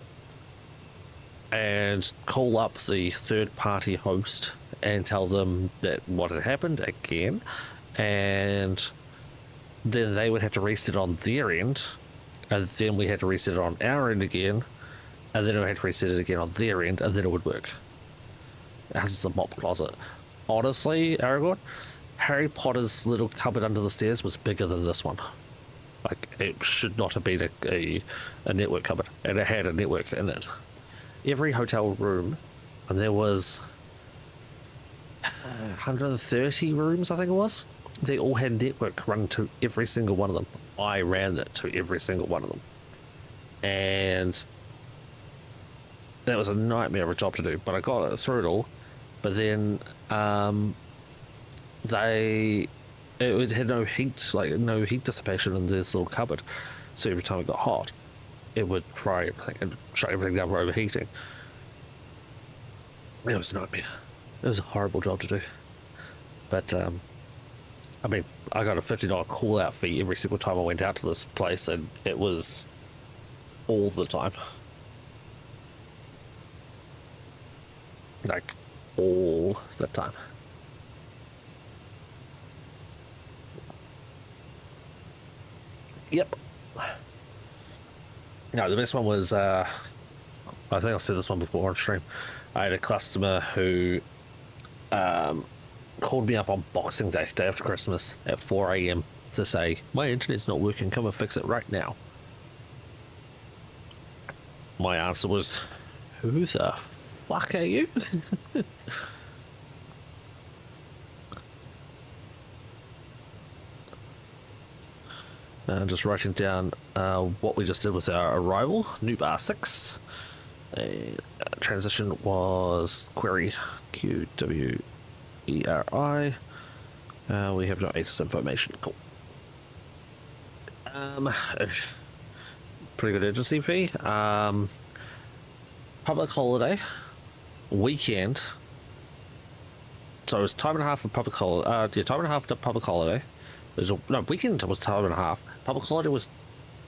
and call up the third-party host and tell them that what had happened again. And then they would have to reset on their end. And then we had to reset it on our end again. And then we had to reset it again on their end, and then it would work. It has a mop closet. Honestly, Aragorn, Harry Potter's little cupboard under the stairs was bigger than this one. Like, it should not have been a network cupboard, and it had a network in it. Every hotel room, and there was 130 rooms, I think it was. They all had network run to every single one of them. I ran it to every single one of them. And that was a nightmare of a job to do, but I got it through it all. But then it had no heat, like no heat dissipation in this little cupboard. So every time it got hot, it would fry everything and shut everything down for overheating. It was a nightmare. It was a horrible job to do. But I mean, I got a $50 call out fee every single time I went out to this place, and it was all the time. Like, all the time. Yep. No, the best one was, I think I've said this one before on stream. I had a customer who called me up on Boxing Day, day after Christmas, at 4 a.m. to say, my internet's not working, come and fix it right now. My answer was, who the fuck are you? Just writing down what we just did with our arrival, new bar 6. Transition was query QWERI. We have no ATIS information. Cool. Pretty good agency fee. Public holiday, weekend. So it was time and a half for public holiday. Yeah, time and a half to public holiday. No, weekend was time and a half. Public holiday was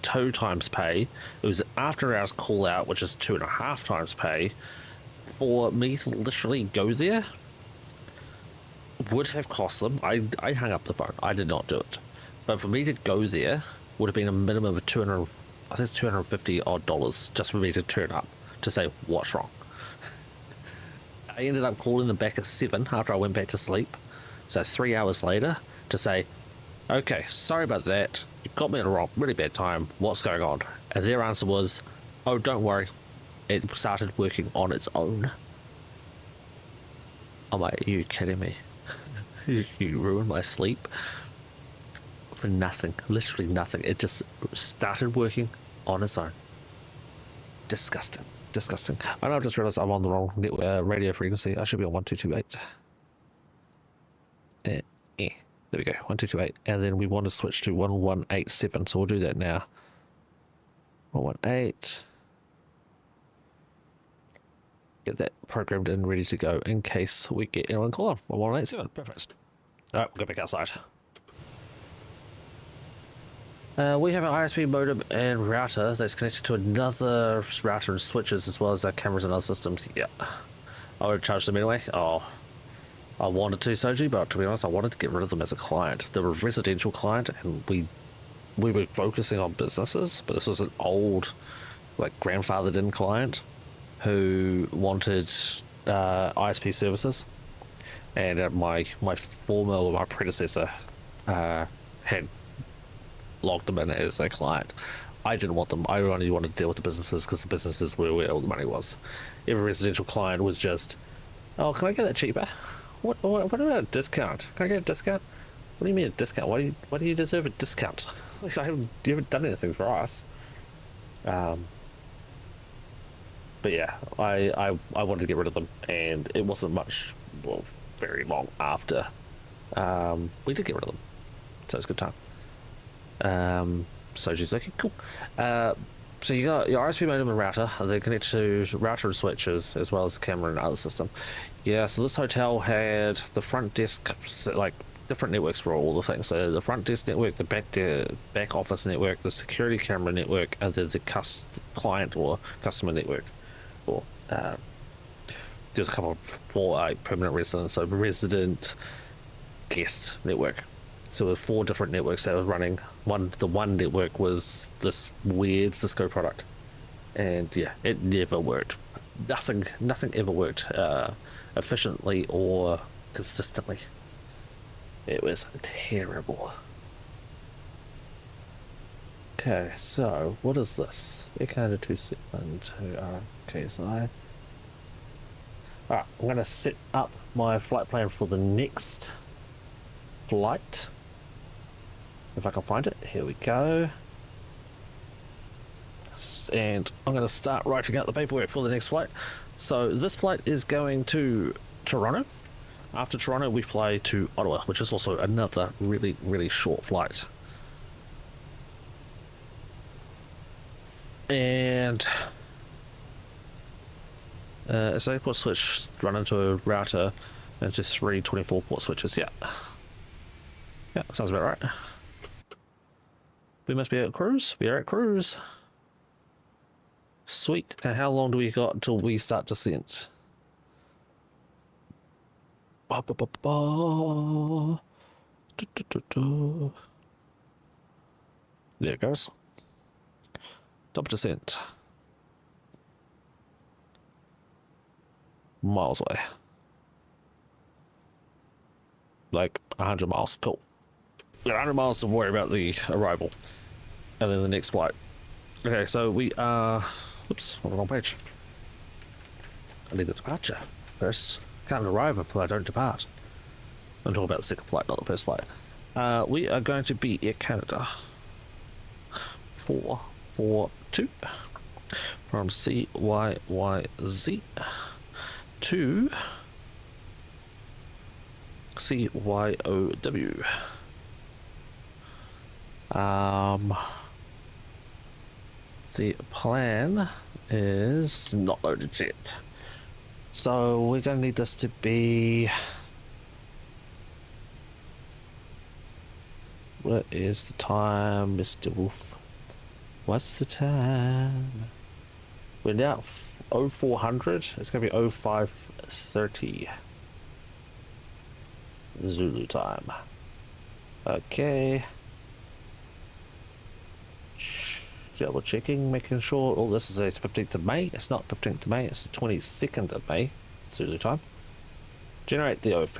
2 times pay. It was after hours call out, which is 2.5 times pay. For me to literally go there would have cost them. I hung up the phone. I did not do it. But for me to go there would have been a minimum of 200. I think it's $250 odd just for me to turn up to say what's wrong. I ended up calling them back at 7 after I went back to sleep. So 3 hours later to say, okay, sorry about that. You got me at a wrong, really bad time. What's going on? And their answer was, oh, don't worry. It started working on its own. I'm like, are you kidding me? You ruined my sleep for nothing. Literally nothing. It just started working on its own. Disgusting. Disgusting. I know, I just realized I'm on the wrong radio frequency. I should be on 1228. There we go, 1228. And then we want to switch to 1187, so we'll do that now. 118. Get that programmed and ready to go in case we get anyone call on. 1187, perfect. Alright, we'll go back outside. We have an ISP modem and router that's connected to another router and switches, as well as our cameras and other systems. Yeah, I would charge them anyway. Oh, I wanted to, Soji, but to be honest, I wanted to get rid of them as a client. They were a residential client, and we were focusing on businesses, but this was an old, like, grandfathered in client who wanted ISP services, and my predecessor had logged them in as a client. I didn't want them. I only wanted to deal with the businesses because the businesses were where all the money was. Every residential client was just, oh, can I get that cheaper? What about a discount? Can I get a discount? What do you mean a discount? Why do you deserve a discount? Like, you haven't done anything for us. But yeah, I wanted to get rid of them, and it wasn't very long after we did get rid of them. So it's a good time. So she's like, cool. So you got your ISP modem and router. They connect to router and switches, as well as the camera and other system. Yeah, so this hotel had the front desk, like, different networks for all the things. So the front desk network, the back office network, the security camera network, and then the client or customer network. Or there's a couple for permanent residents. So resident guest network. So there were 4 different networks that was running. The one network was this weird Cisco product, and yeah, it never worked. Nothing ever worked efficiently or consistently. It was terrible. Okay, so what is this? Canada 272 KSI. Alright, I'm gonna set up my flight plan for the next flight. If I can find it, here we go. And I'm going to start writing out the paperwork for the next flight. So this flight is going to Toronto. After Toronto, we fly to Ottawa, which is also another really, really short flight. And so I put switch, run into a router. And just 3 24 port switches, yeah. Yeah, sounds about right. We must be at cruise. We are at cruise. Sweet. And how long do we got until we start descent? Ba, ba, ba, ba. Du, du, du, du. There it goes. Double descent. Miles away. Like 100 miles. Cool. 100 miles to worry about the arrival. And then the next flight. Okay, so we are... Oops, on the wrong page. I need the departure first. Can't arrive if I don't depart. I'm talking about the second flight, not the first flight. We are going to be Air Canada 442 from CYYZ to CYOW. The plan is not loaded yet. So we're going to need this to be... What is the time, Mr. Wolf? What's the time? We're now 0400. It's going to be 0530. Zulu time. Okay. Double checking, making sure all this is 15th of May. It's not 15th of May, it's the 22nd of May. Zulu time. Generate the OP.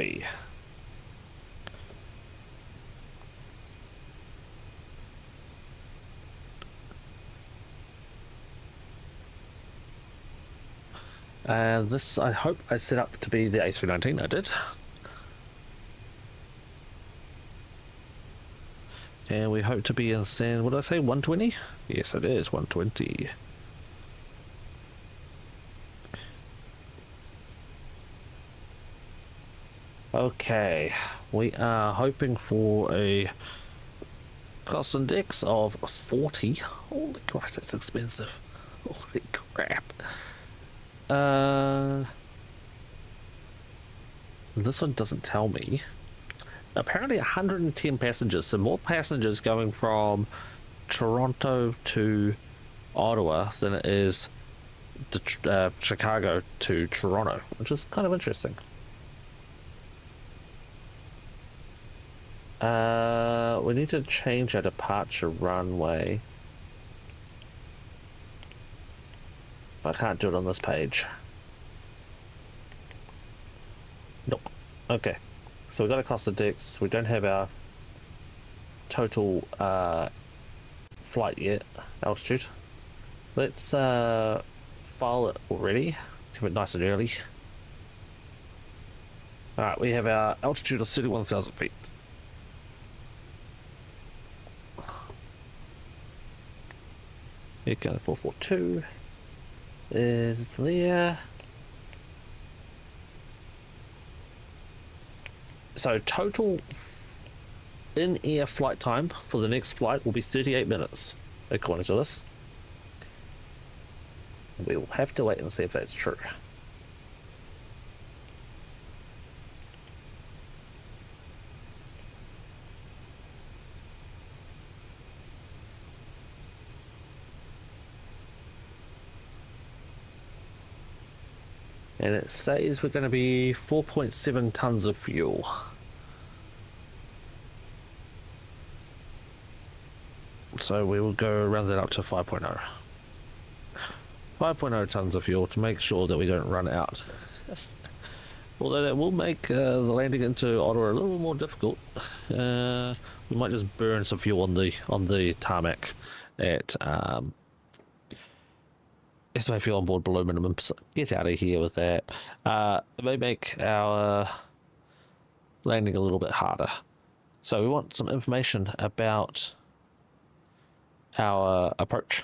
And this, I hope I set up to be the A319. I did. And we hope to be in stand, what did I say, 120? Yes, it is 120. Okay, we are hoping for a cost index of 40. Holy Christ, that's expensive. Holy crap. This one doesn't tell me. Apparently 110 passengers, so more passengers going from Toronto to Ottawa than it is Chicago to Toronto, which is kind of interesting. We need to change our departure runway. But I can't do it on this page. Nope. Okay. So we've got a cost index. We don't have our total flight yet, altitude. Let's file it already. Keep it nice and early. Alright, we have our altitude of 31,000 feet. Echo 442 is there. So total in-air flight time for the next flight will be 38 minutes, according to this. We will have to wait and see if that's true. And it says we're going to be 4.7 tons of fuel. So we will go round that up to 5.0. 5.0 tons of fuel to make sure that we don't run out. Although that will make the landing into Ottawa a little more difficult. We might just burn some fuel on the tarmac at estimate fuel on board below minimum. So get out of here with that. It may make our landing a little bit harder. So we want some information about our approach.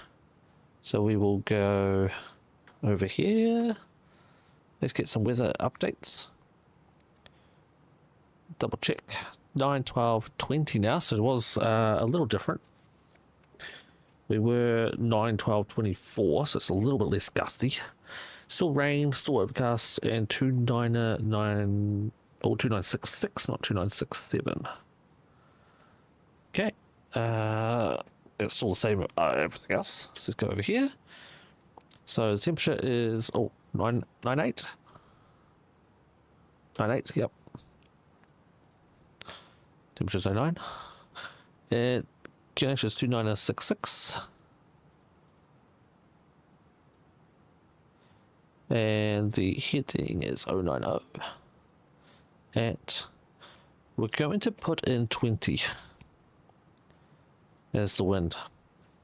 So we will go over here. Let's get some weather updates. Double check. 9, 12, 20 now, so it was a little different. We were 9, 12, 24, so it's a little bit less gusty. Still rain, still overcast, and 299 Oh, 2966, not 2967. Okay. It's still the same everything else. Let's just go over here. So the temperature is 98. 98, yep. Temperature's 09. QNH is 2966. And the heating is 090. And we're going to put in 20. There's the wind.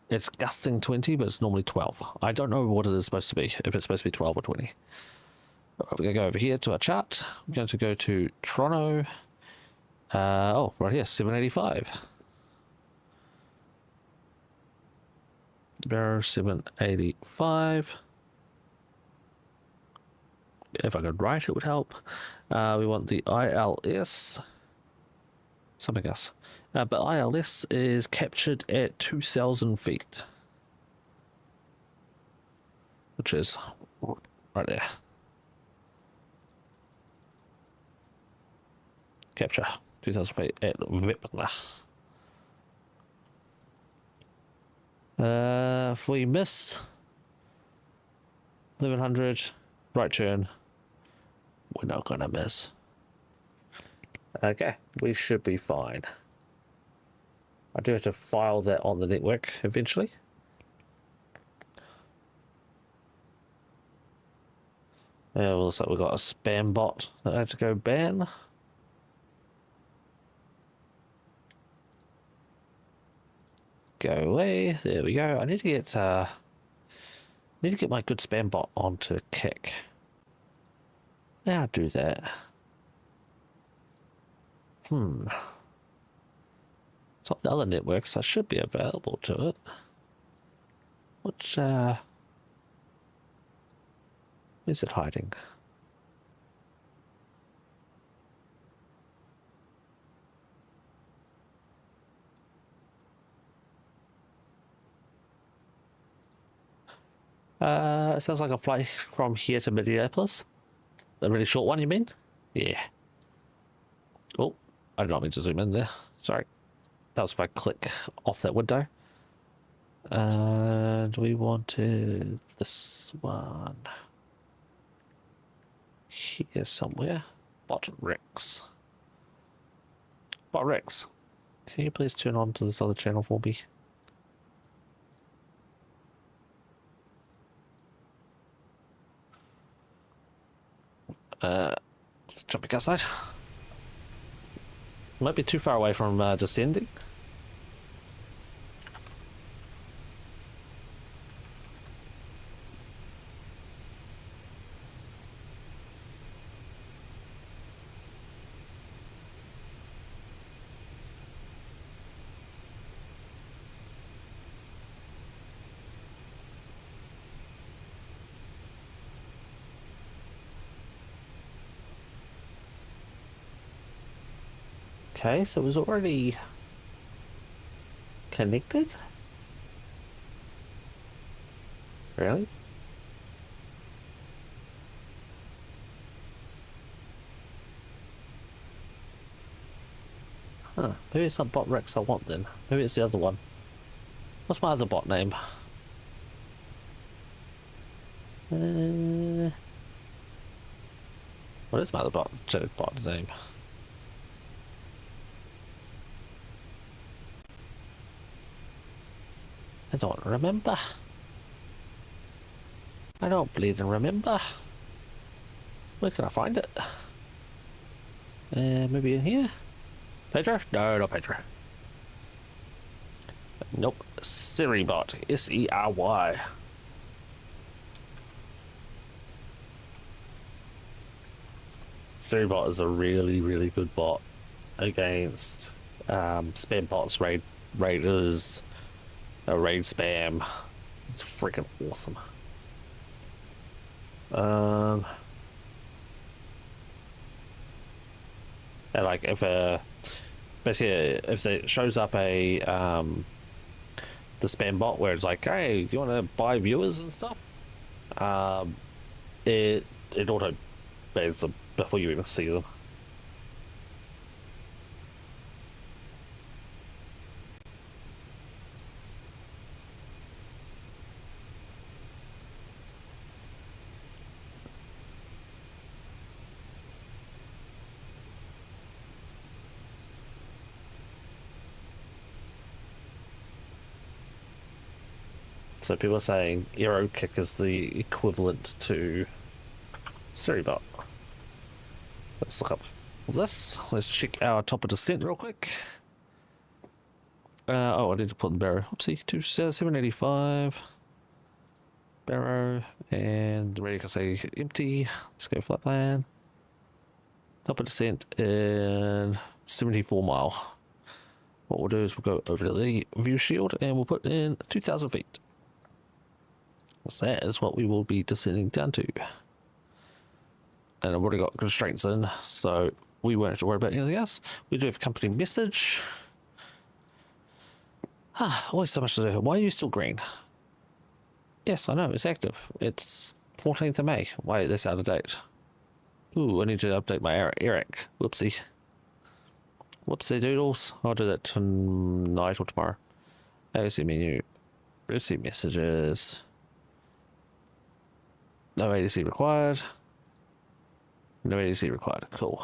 It's gusting 20, but it's normally 12. I don't know what it is supposed to be, if it's supposed to be 12 or 20. We're going to go over here to our chart. We're going to go to Toronto. Right here, 785. Barrow 785. If I could write, it would help. We want the ILS. Something else. But ILS is captured at 2,000 feet. Which is right there. Capture 2,000 feet at Vipna. If we miss 1100, right turn, we're not gonna miss. Okay, we should be fine. I do have to file that on the network eventually. Looks like we've got a spam bot that I have to go ban. Go away. There we go. I need to get my good spam bot onto Kick. Now I'll do that. It's on the other networks. I should be available to it. Which is it hiding? It sounds like a flight from here to Minneapolis. The really short one, you mean? Yeah. Oh, I did not mean to zoom in there. Sorry. That was if I click off that window. And we wanted this one here somewhere. Bot Rex. Bot Rex, can you please turn on to this other channel for me? Jumping outside. Might be too far away from descending. Okay, so it was already connected? Really? Huh, maybe it's not Bot Rex I want then. Maybe it's the other one. What's my other bot name? What is my other bot name? I don't remember. I don't bleeding remember. Where can I find it? Maybe in here? Pedro? No, not Pedro. Nope. Serybot. S-E-R-Y. Serybot is a really, really good bot against spam bots, raiders, raid spam. It's freaking awesome. And like if basically if it shows up a the spam bot where it's like, hey, do you want to buy viewers and stuff? It auto bans them before you even see them. So people are saying Aero Kick is the equivalent to Suribot. Let's look up this. Let's check our top of descent real quick. Oh, I need to put in barrow. Oopsie, 785. Barrow, and ready to say empty. Let's go flat plan. Top of descent in 74 mile. What we'll do is we'll go over to the view shield and we'll put in 2,000 feet. So that is what we will be descending down to. And I've already got constraints in, so we won't have to worry about anything else. We do have a company message. Always so much to do. Why are you still green? Yes, I know, it's active. It's 14th of May. Wait, that's out of date. Ooh, I need to update my Eric. Whoopsie. Whoopsie doodles. I'll do that tonight or tomorrow. AOC menu. Receive messages. No ADC required. No ADC required. Cool.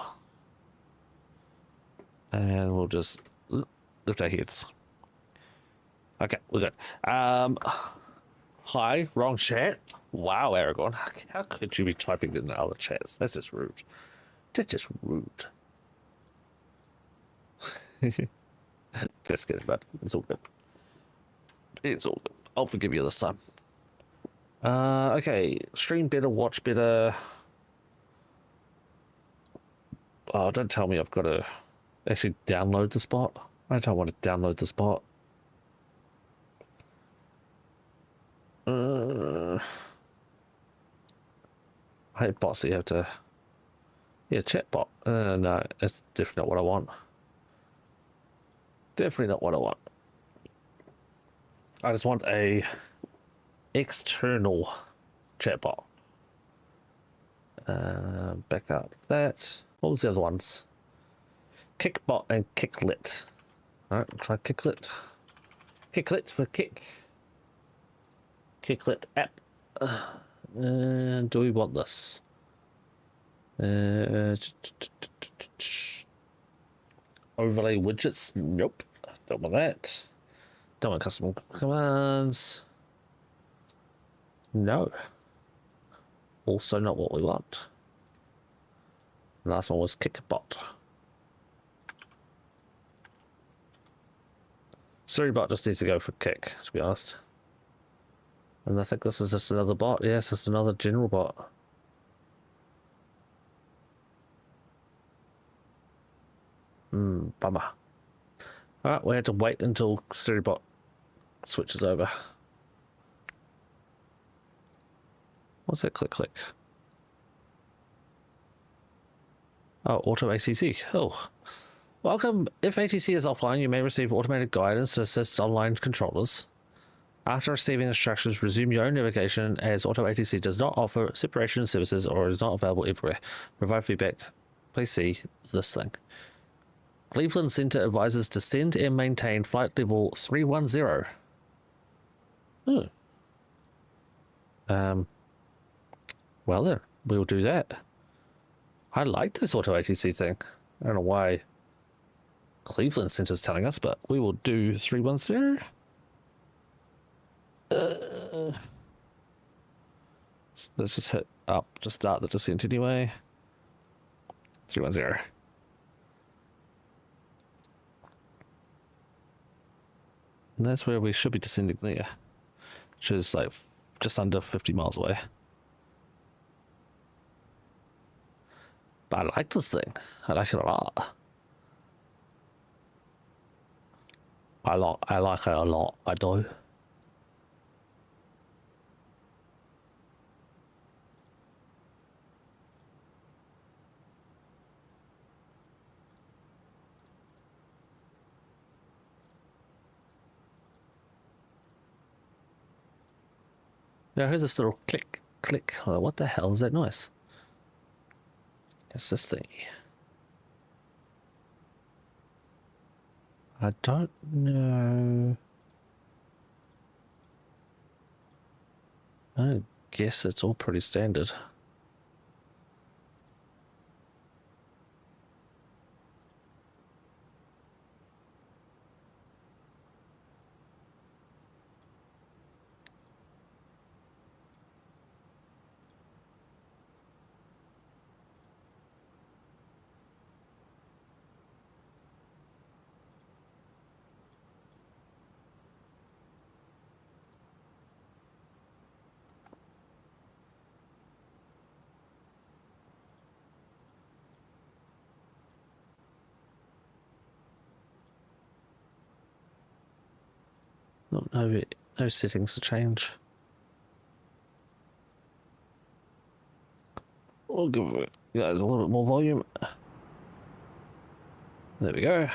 And we'll just lift our heads. Okay, we're good. Hi, wrong chat. Wow, Aragorn. How could you be typing in the other chats? That's just rude. That's just rude. Just kidding, but it's all good. It's all good. I'll forgive you this time. Okay. Stream better, watch better. Oh, don't tell me I've got to actually download the spot. I don't want to download the spot. Hey, bots, you have to. Yeah, chat bot. No, it's definitely not what I want. Definitely not what I want. I just want a external chatbot. Back up that. What was the other ones? Kickbot and Kicklit. Alright, we'll try Kicklit. Kicklit for kick. Kicklit app. Do we want this? Overlay widgets? Nope. Don't want that. Don't want custom commands. No. Also not what we want. The last one was Kickbot. Suribot just needs to go for kick, to be honest. And I think this is just another bot. Yes, it's another general bot. Bummer. Alright, we have to wait until Suribot switches over. What's that click? Oh, auto ACC. Oh. Welcome. If ATC is offline, you may receive automated guidance to assist online controllers. After receiving instructions, resume your own navigation as Auto ATC does not offer separation services or is not available everywhere. Provide feedback. Please see this thing. Cleveland Center advises to send and maintain flight level 310. Well then, we'll do that. I like this Auto ATC thing. I don't know why Cleveland Center's telling us, but we will do 310. Let's just hit up to start the descent anyway. 310. And that's where we should be descending there, which is like just under 50 miles away. But I like this thing. I like it a lot. I like it a lot. I do. Now I heard this little click, click. Oh, what the hell is that noise? It's this thing. I don't know. I guess it's all pretty standard. No settings to change. We'll give you guys a little bit more volume. There we go.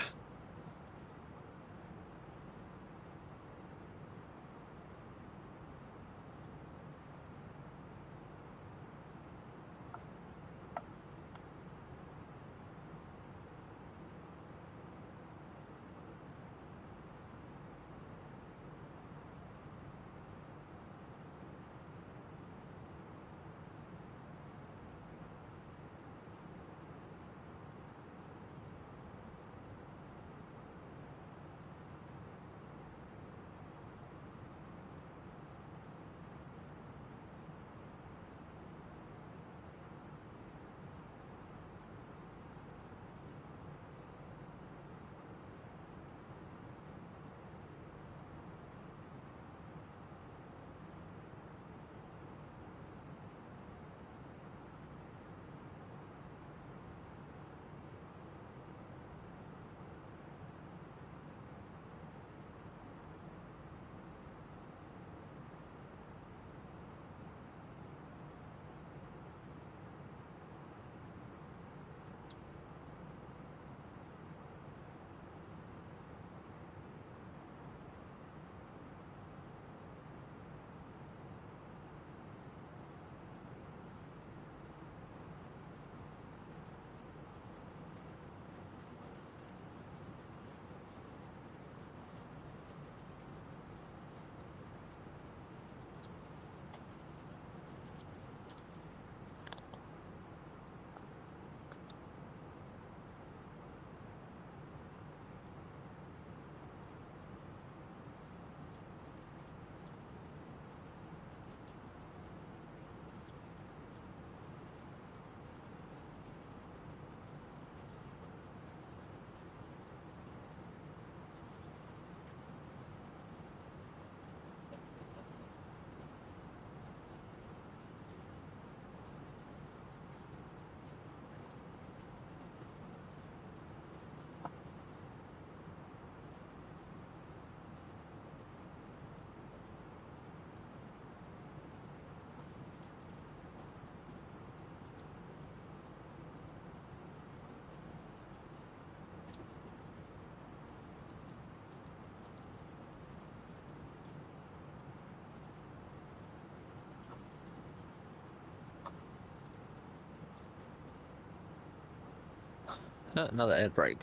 Another ad break.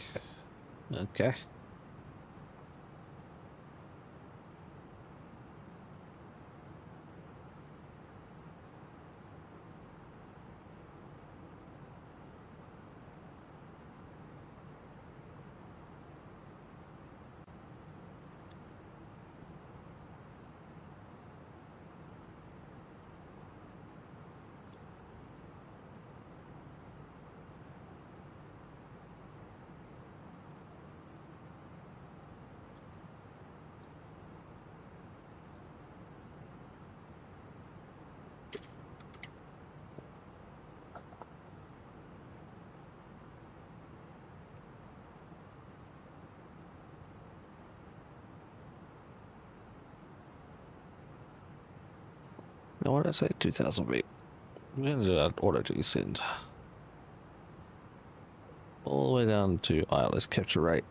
Okay. Now, what did I say? 2,000 feet. We're going to do that auto descend. All the way down to ILS capture rate.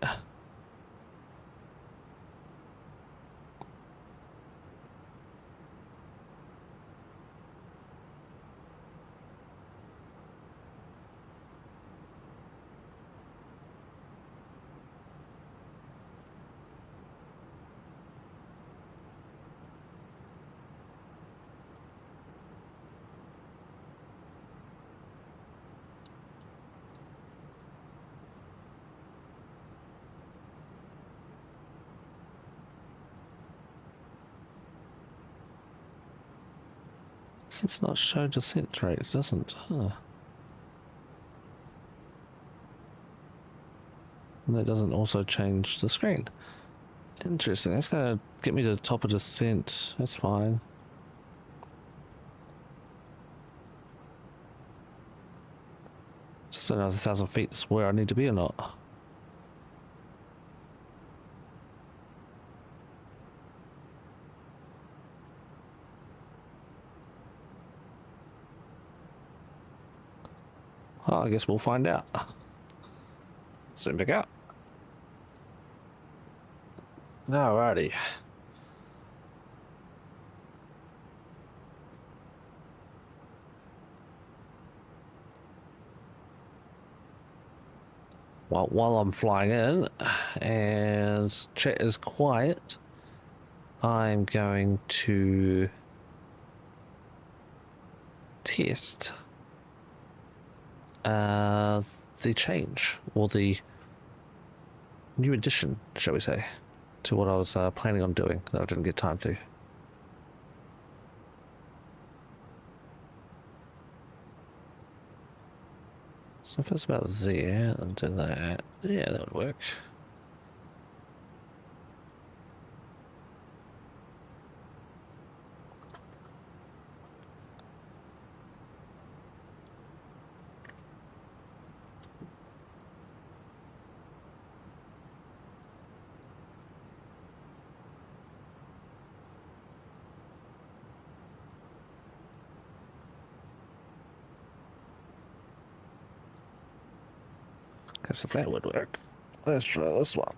It's not show descent rate, it doesn't, huh? And that doesn't also change the screen. Interesting, that's gonna get me to the top of descent, that's fine. Just another 1,000 feet is where I need to be or not. Well, I guess we'll find out. Soon pick out. Alrighty. Well, while I'm flying in and chat is quiet, I'm going to test the change, or the new addition, shall we say, to what I was planning on doing that I didn't get time to. So if it's about there and do that, yeah, that would work. Guess if that would work. Let's try this one.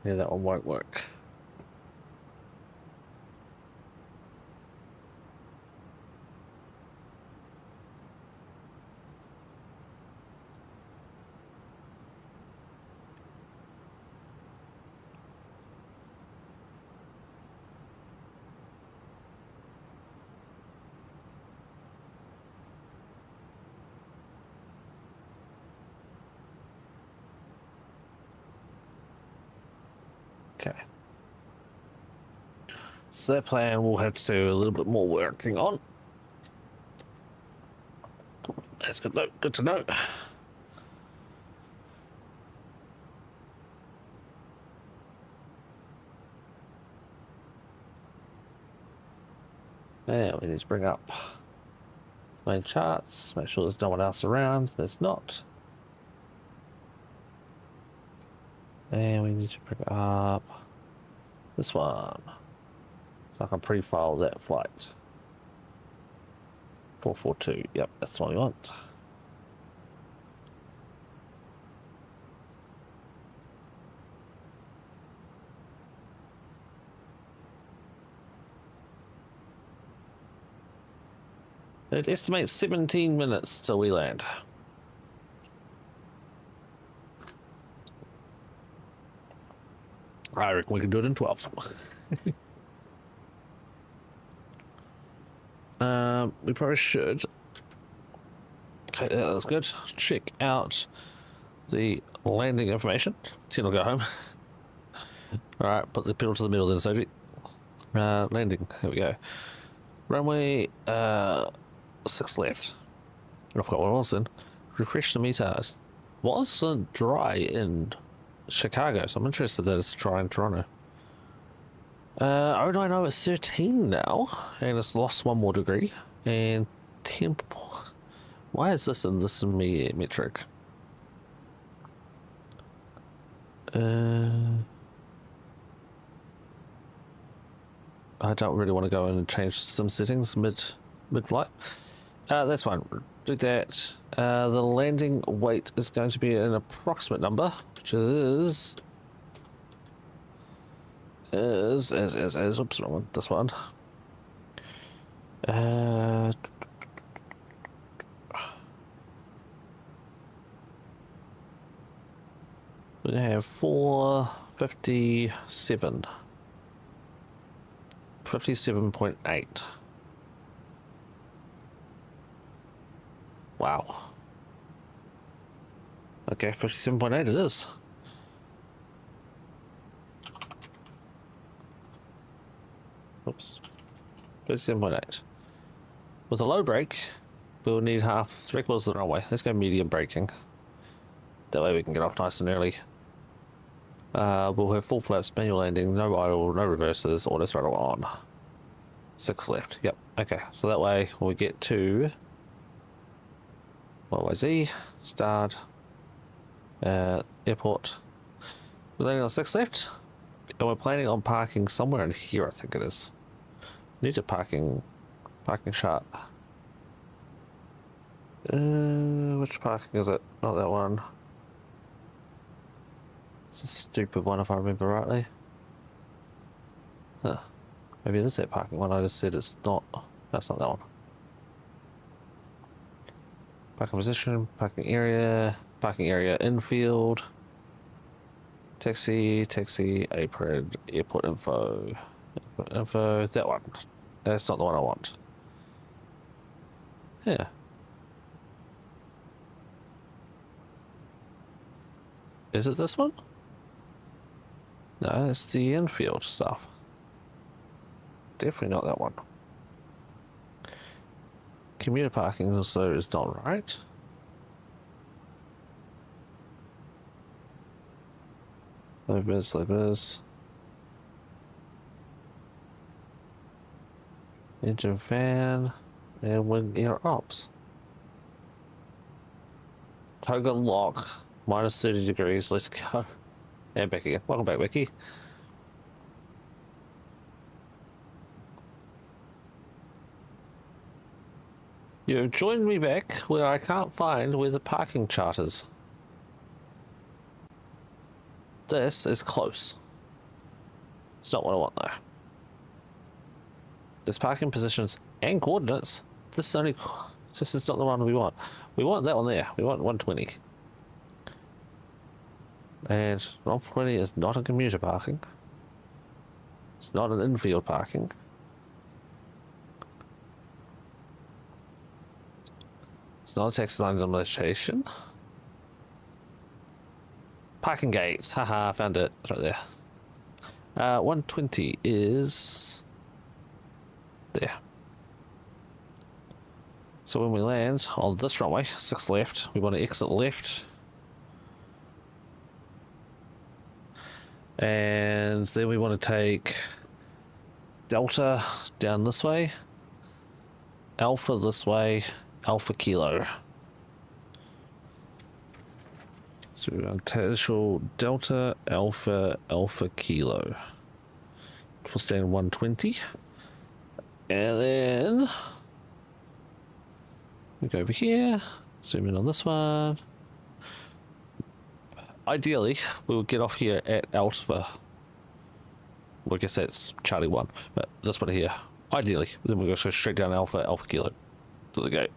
Yeah, that one won't work. Okay. So that plan we'll have to do a little bit more working on. That's good. Good to know. Yeah, we need to bring up main charts. Make sure there's no one else around. There's not. And we need to bring up this one. So I can pre-file that flight. 442. Yep, that's the one we want. It estimates 17 minutes till we land. I reckon we can do it in 12. We probably should. Okay, that's good. Check out the landing information. Then I'll go home. Alright, put the pedal to the middle then, Soji. Landing, here we go. Runway 6 left. I forgot what it was then. Refresh the meter. It wasn't dry in Chicago, so I'm interested that it's dry in Toronto. 090 is 13 now, and it's lost 1 more degree. And 10. Why is this in this metric? I don't really want to go in and change some settings mid-flight. That's fine. Do that. The landing weight is going to be an approximate number, which is whoops, wrong one. This one. We have 457. 57.8. Wow. Okay, 57.8 it is. Oops. 57.8. With a low brake, we'll need half, 3/4 of the runway. Let's go medium braking. That way we can get off nice and early. We'll have full flaps, manual landing, no idle, no reverses, auto throttle on. 6 left. Yep. Okay. So that way when we get to CYYZ, start, airport. We're landing on 6 left, and we're planning on parking somewhere in here. I think it is. Need a parking chart. Which parking is it? Not that one. It's a stupid one if I remember rightly. Huh. Maybe it is that parking one. I just said it's not. That's not that one. Parking position, parking area infield. Taxi, apron, airport info. That one. That's not the one I want. Yeah. Is it this one? No, it's the infield stuff. Definitely not that one. Commuter parking also is not right. Low biz. Engine fan and wing air ops. Token lock. Minus 30 degrees. Let's go. And back again. Welcome back, Vicky. You've joined me back where I can't find where the parking chart is. This is close. It's not what I want though. There's parking positions and coordinates. This is not the one we want. We want that one there. We want 120. And 120 is not a commuter parking. It's not an infield parking. It's not a taxi line delimitation. Parking gates. Haha, found it. It's right there. 120 is there. So when we land on this runway, 6 left, we want to exit left. And then we want to take Delta down this way, Alpha this way, Alpha Kilo. So we're going to Delta, Alpha, Alpha Kilo. We'll stand 120. And then we go over here, zoom in on this one. Ideally, we will get off here at Alpha. Well, I guess that's Charlie 1, but this one here. Ideally, then we'll go straight down Alpha Kilo to the gate.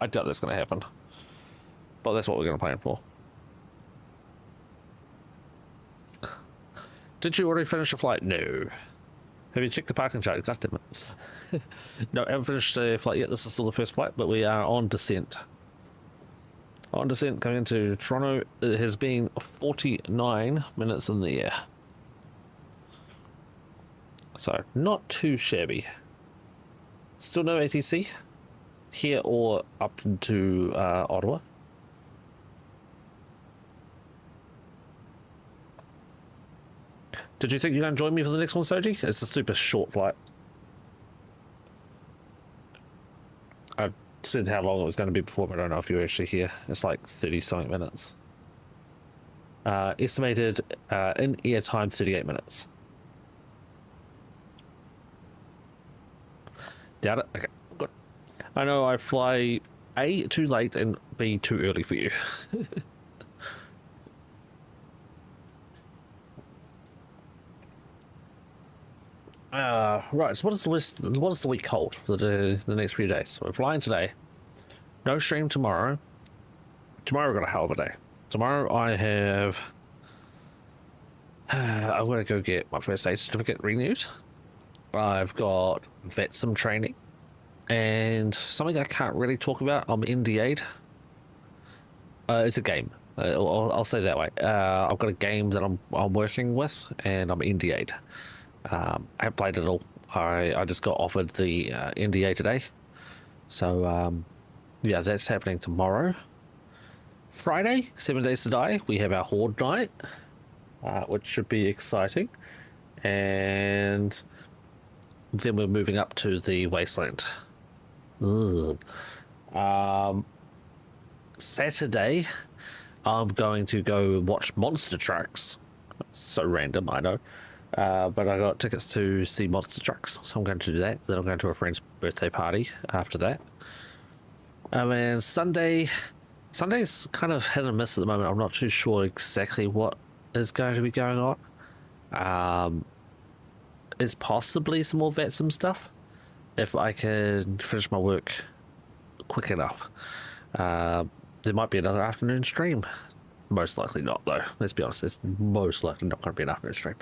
I doubt that's going to happen, but that's what we're going to plan for. Did you already finish the flight? No. Have you checked the parking chart? God damn it. No, I haven't finished the flight yet. This is still the first flight, but we are on descent. On descent coming into Toronto. It has been 49 minutes in the air. So, not too shabby. Still no ATC here or up to Ottawa. Did you think you're going to join me for the next one, Soji? It's a super short flight. I said how long it was going to be before, but I don't know if you were actually here. It's like 30-something minutes. Estimated in-air time, 38 minutes. Doubt it? Okay, good. I know I fly A, too late, and B, too early for you. Right, so what does the week hold for the next few days? So we're flying today. No stream tomorrow. Tomorrow we've got a hell of a day. Tomorrow I have... I'm going to go get my first aid certificate renewed. I've got Vatsim training. And something I can't really talk about, I'm NDA'd. It's a game. I'll say that way. I've got a game that I'm working with, and I'm NDA'd. I haven't played it all. I just got offered the NDA today. So, yeah, that's happening tomorrow. Friday, 7 Days to Die, we have our Horde night, which should be exciting. And then we're moving up to the Wasteland. Ugh. Saturday, I'm going to go watch monster trucks. So random, I know. But I got tickets to see monster trucks, so I'm going to do that. Then I'm going to a friend's birthday party after that. And Sunday's kind of hit and miss at the moment. I'm not too sure exactly what is going to be going on. It's possibly some more Vatsim stuff, if I can finish my work quick enough. There might be another afternoon stream. Most likely not, though. Let's be honest, it's most likely not going to be an afternoon stream.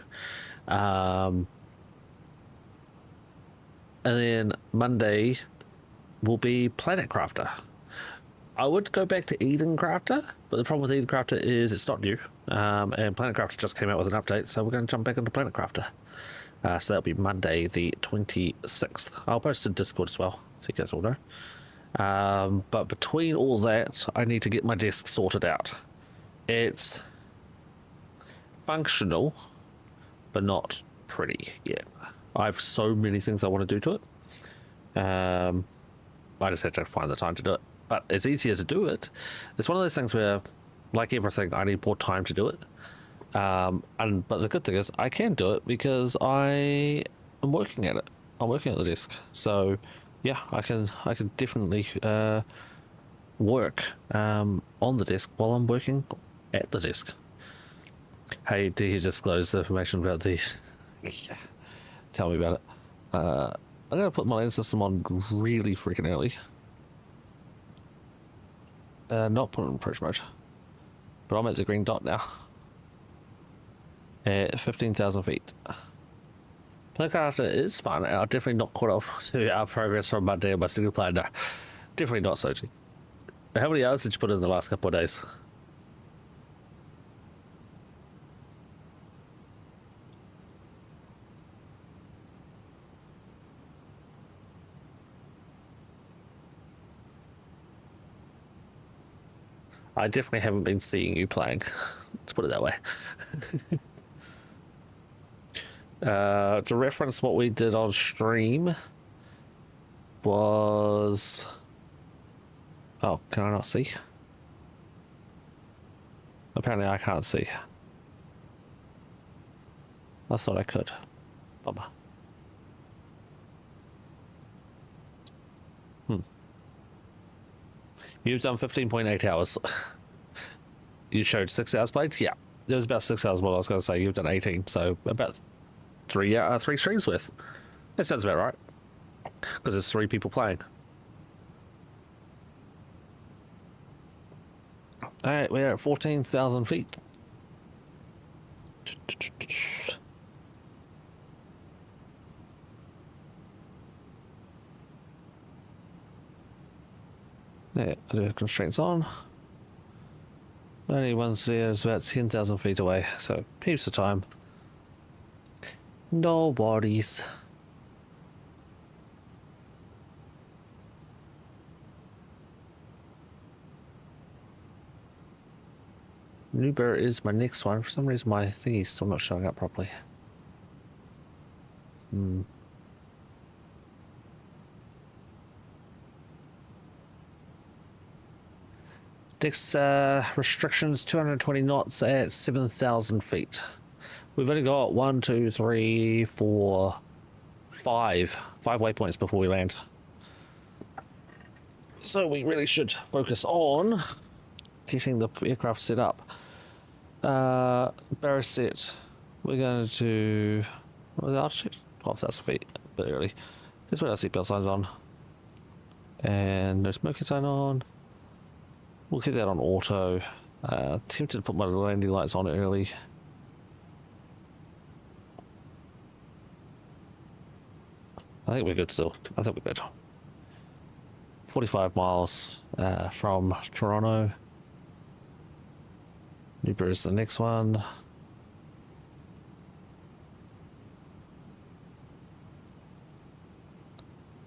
And then Monday will be Planet Crafter. I would go back to Eden Crafter, but the problem with Eden Crafter is it's not new. And Planet Crafter just came out with an update, so we're going to jump back into Planet Crafter. So that'll be Monday the 26th. I'll post to Discord as well, so you guys all know. But between all that, I need to get my desk sorted out. It's functional, but not pretty yet. I have so many things I want to do to it. I just have to find the time to do it. But it's easier to do it. It's one of those things where, like everything, I need more time to do it. But the good thing is I can do it because I am working at it. I'm working at the desk. So yeah, I can definitely work on the desk while I'm working at the desk. Hey, do you disclose the information about the... Yeah. Tell me about it. I'm going to put my lens system on really freaking early. Not put it in approach mode. But I'm at the green dot now. At 15,000 feet. Planet Crafter is fun. I'm definitely not caught up to our progress from Monday on my single player. No, definitely not, Soji. How many hours did you put in the last couple of days? I definitely haven't been seeing you playing. Let's put it that way. To reference what we did on stream was... Oh, can I not see? Apparently I can't see. I thought I could. Bummer. You've done 15.8 hours. You showed 6 hours played? Yeah. It was about 6 hours more. I was going to say you've done 18, so about three streams worth. That sounds about right. Because there's 3 people playing. Alright, we're at 14,000 feet. Yeah, I do have constraints on. Only one there is about 10,000 feet away, so heaps of time. No worries. Newber is my next one. For some reason my thingy's still not showing up properly. Next restrictions 220 knots at 7,000 feet. We've only got 1, 2, 3, 4, 5 waypoints before we land. So we really should focus on getting the aircraft set up. Barrow set. We're going to... What was the altitude? 12,000 feet. A bit early. Let's put our seatbelt signs on. And no smoking sign on. We'll keep that on auto. Tempted to put my landing lights on early. I think we're good still. I think we're good. 45 miles from Toronto. Newbury is the next one.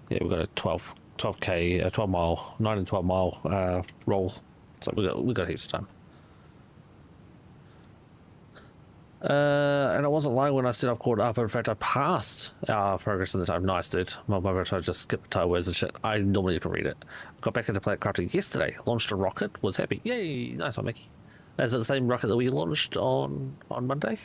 Yeah, we've got a 12k, 12 mile, 9 and 12 mile roll. So we got heaps of time. And I wasn't lying when I said I've caught up. In fact, I passed our progress in the time. Nice, dude. My motor just skipped tyres and shit. I normally can read it. Got back into plate crafting yesterday. Launched a rocket. Was happy. Yay! Nice one, Mickey. Is it the same rocket that we launched on Monday?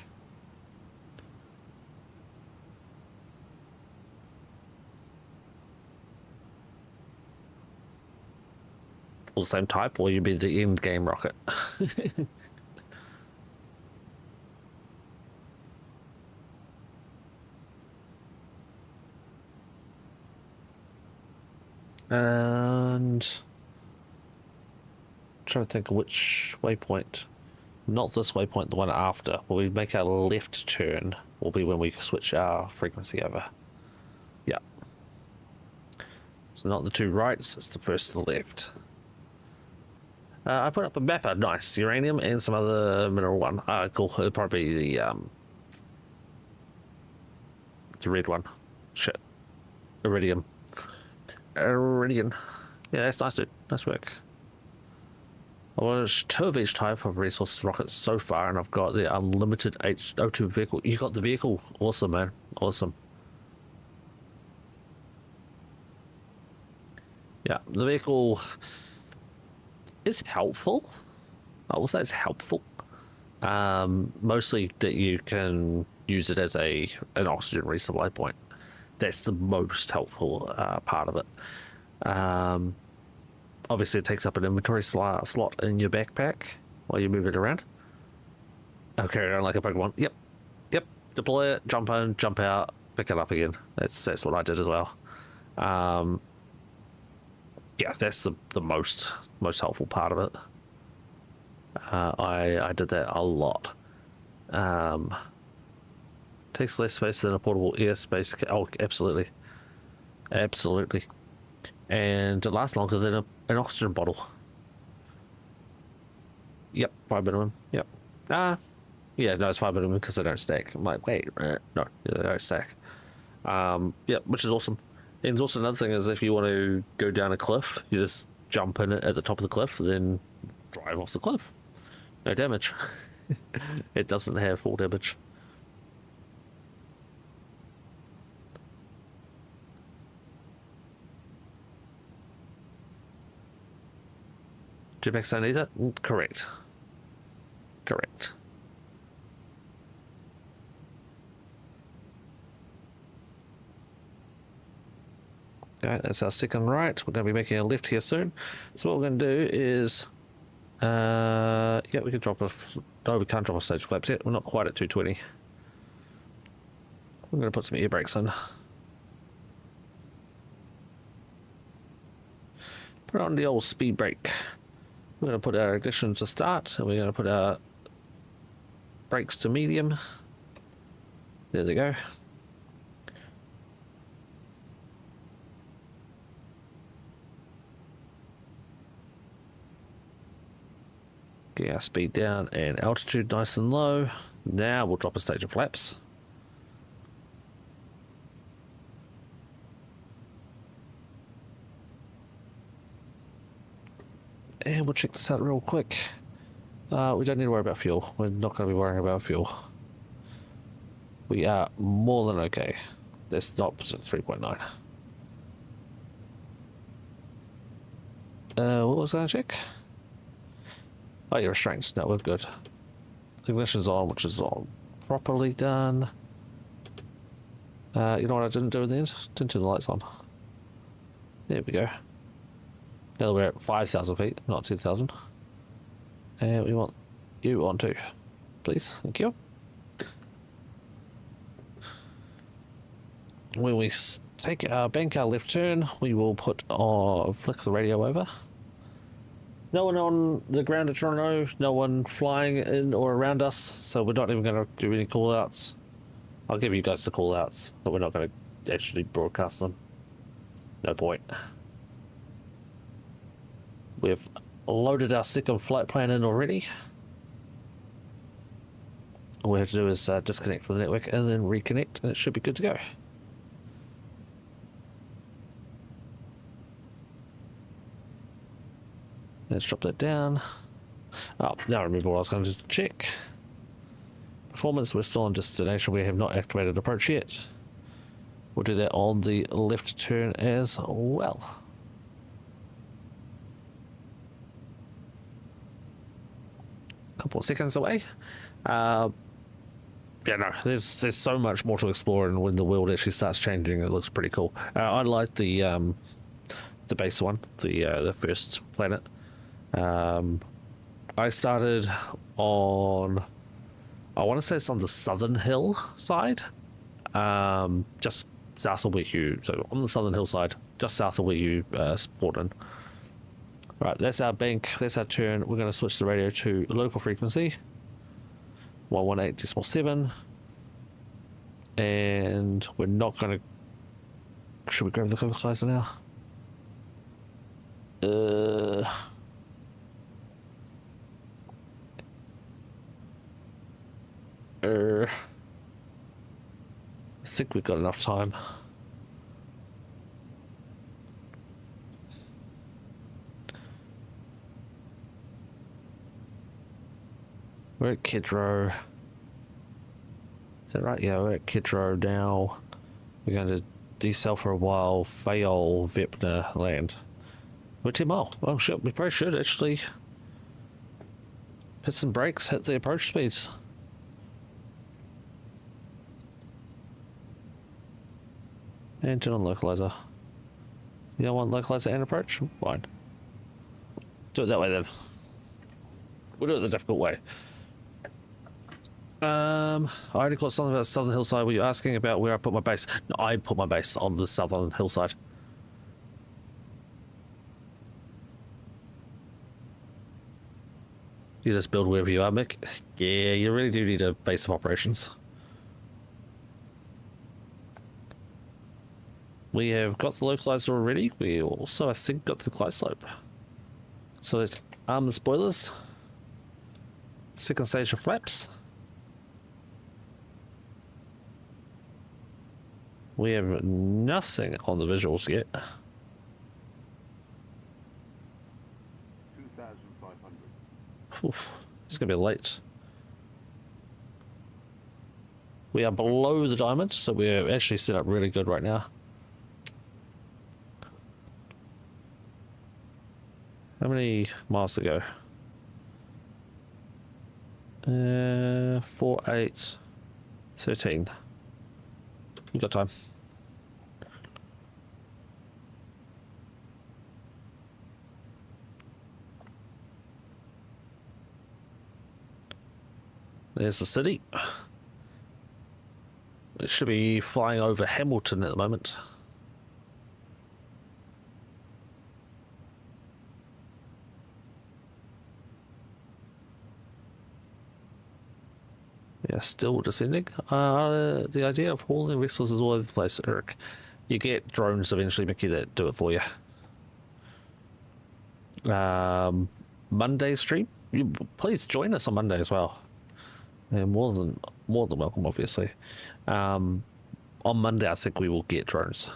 Or the same type, or you be the end game rocket? And trying to think of which waypoint. Not this waypoint, the one after. When we make our left turn, will be when we switch our frequency over. Yeah. So not the two rights, it's the first to the left. I put up a mapper, nice. Uranium and some other mineral one. Cool. It'll probably be the red one. Shit. Iridium. Iridium. Yeah, that's nice, dude. Nice work. I've launched 2 of each type of resource rockets so far, and I've got the unlimited H02 vehicle. You got the vehicle. Awesome, man. Awesome. Yeah, the vehicle is helpful. I will say it's helpful. Mostly that you can use it as an oxygen resupply point. That's the most helpful part of it. Obviously, it takes up an inventory slot in your backpack while you move it around. I'll carry it on like a Pokemon. Yep. Deploy it, jump in, jump out, pick it up again. That's what I did as well. Yeah, that's the most helpful part of it. I did that a lot. Takes less space than a portable airspace. Oh, absolutely. And it lasts longer than an oxygen bottle. Yep, 5 minimum. Yep. Yeah, no, it's 5 minimum because they don't stack. I'm like, wait, no, they don't stack. Yep, which is awesome. And also another thing is if you want to go down a cliff, you just jump in it at the top of the cliff, then drive off the cliff. No damage. It doesn't have full damage. Jetpacks don't need that? Correct. Okay, that's our second right. We're going to be making a left here soon. So what we're going to do is... yeah, we can drop off... No, we can't drop off stage flaps yet. We're not quite at 220. I'm going to put some air brakes in. Put on the old speed brake. We're going to put our ignition to start, and we're going to put our brakes to medium. There they go. Get our speed down and altitude nice and low. Now we'll drop a stage of flaps. And we'll check this out real quick. We don't need to worry about fuel. We're not going to be worrying about fuel. We are more than okay. That's not 3.9. What was I going to check? Oh, your restraints. No, we're good. Ignition's on, which is all properly done. You know what I didn't do in the end? Didn't turn the lights on. There we go. Now we're at 5,000 feet, not 10,000. And we want you on 2. Please, thank you. When we take our bank our left turn, we will flick the radio over. No one on the ground at Toronto, no one flying in or around us, so we're not even going to do any call-outs. I'll give you guys the call-outs, but we're not going to actually broadcast them. No point. We've loaded our second flight plan in already. All we have to do is disconnect from the network and then reconnect, and it should be good to go. Let's drop that down. Oh, now I remember what I was going to check. Performance, we're still on destination. We have not activated approach yet. We'll do that on the left turn as well. Couple of seconds away. Yeah, no, there's so much more to explore, and when the world actually starts changing, it looks pretty cool. I like the base one, the first planet. I started on, I want to say it's on the southern hill side, just south of where you, so on the southern hillside, just south of where you spawned in. Right, that's our bank, that's our turn. We're going to switch the radio to local frequency, 118.7, and we're not going to, should we grab the localizer now? I think we've got enough time. We're at Kidrow. Is that right? Yeah, we're at Kidrow now. We're going to decel for a while, Fayol, Vepner land. We're 10 mile. Oh shit, we probably should actually hit some brakes, hit the approach speeds. And turn on localizer. You don't want localizer and approach? Fine. Do it that way then. We'll do it the difficult way. I already caught something about the southern hillside. Were you asking about where I put my base? No, I put my base on the southern hillside. You just build wherever you are, Mick. Yeah, you really do need a base of operations. We have got the localizer already. We also, I think, got the glide slope. So let's arm the spoilers. Second stage of flaps. We have nothing on the visuals yet. 2,500. Oof, it's going to be late. We are below the diamond, so we're actually set up really good right now. How many miles to go? 4, 8, 13. You got time. There's the city. It should be flying over Hamilton at the moment. Yeah, still descending. The idea of hauling resources all over the place, Eric. You get drones eventually, Mickey, that do it for you. Monday stream. You please join us on Monday as well. And more than welcome, obviously. On Monday, I think we will get drones.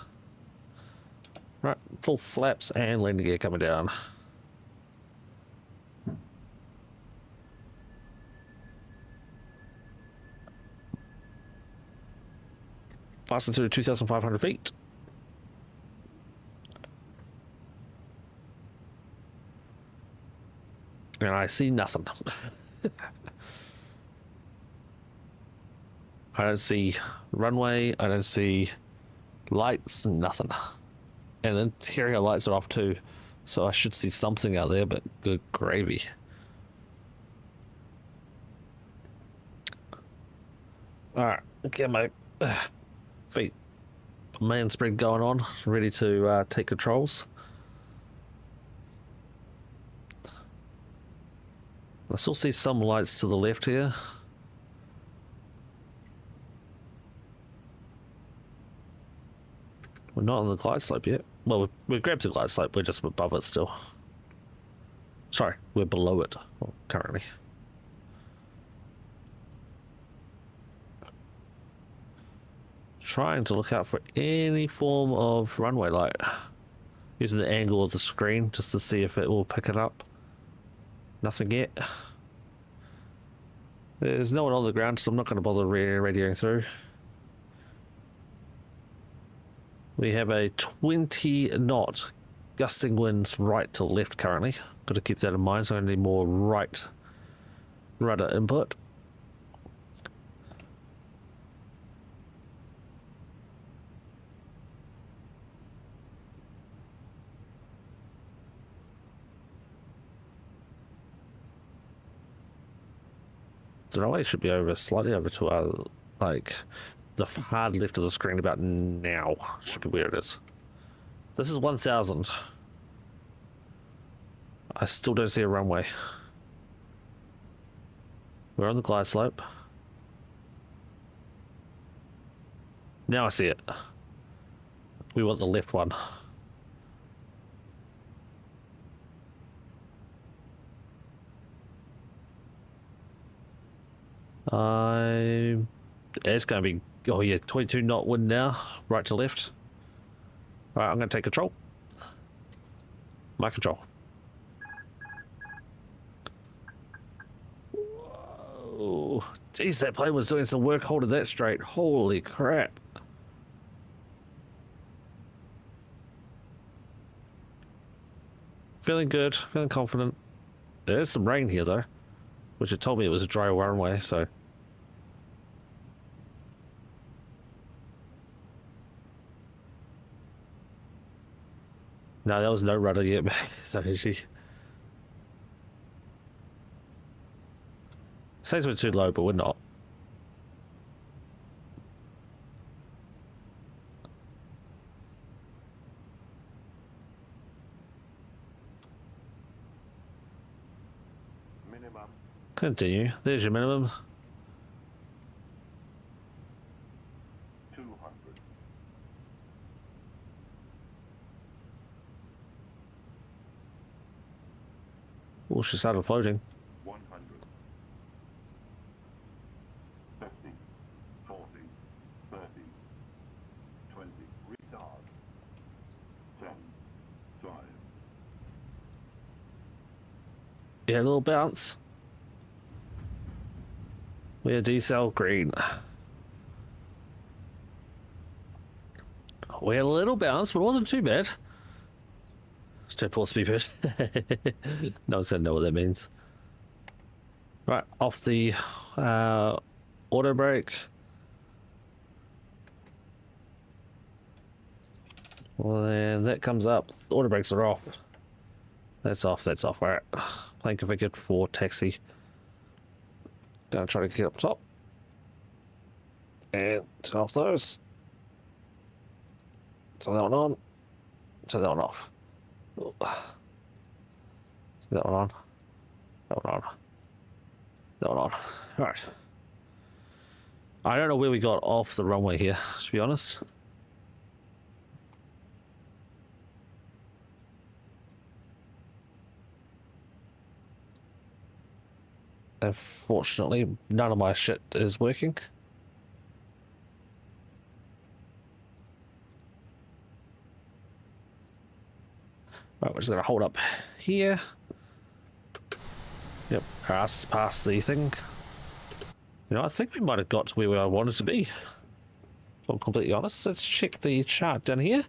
Right, full flaps and landing gear coming down. Passing through 2,500 feet. And I see nothing. I don't see runway, I don't see lights, nothing. And then interior lights are off too. So I should see something out there, but good gravy. Alright, get my feet man spread going on, ready to take controls. I still see some lights to the left here. We're not on the glide slope yet. Well, we grabbed the glide slope, we're just above it still. Sorry, we're below it currently. Trying to look out for any form of runway light. Using the angle of the screen just to see if it will pick it up. Nothing yet. There's no one on the ground, so I'm not going to bother radioing through. We have a 20 knot gusting winds right to left currently. Got to keep that in mind, so I need more right rudder input. The runway should be over, slightly over to our, like, the hard left of the screen about now. Should be where it is. This is 1000. I still don't see a runway. We're on the glide slope. Now I see it. We want the left one. It's going to be, oh yeah, 22 knot wind now, right to left. Alright, I'm going to take control. My control. Whoa. Jeez, that plane was doing some work holding that straight. Holy crap. Feeling good, feeling confident. There's some rain here though, which it told me it was a dry runway, so. No, there was no rudder yet, so she says we're too low, but we're not. Minimum. Continue. There's your minimum. 200. Oh, she started floating. 100. 50. 40. 30. 20. Retard. 10. 5. Yeah, a little bounce. We're decel green. We had a little bounce, but it wasn't too bad. Jetport speedbird. No one's gonna know what that means. Right, off the auto brake. Well, then that comes up. Auto brakes are off. That's off. That's off. All right. Plane configured for taxi. Gonna try to get up top and turn off those. Turn that one on. Turn that one off. Turn that one on. That one on. That one on. All right. I don't know where we got off the runway here, to be honest. Unfortunately, none of my shit is working. Right, we're just gonna hold up here. Yep, our ass is past the thing. You know, I think we might have got to where I wanted to be. If I'm completely honest. Let's check the chart down here.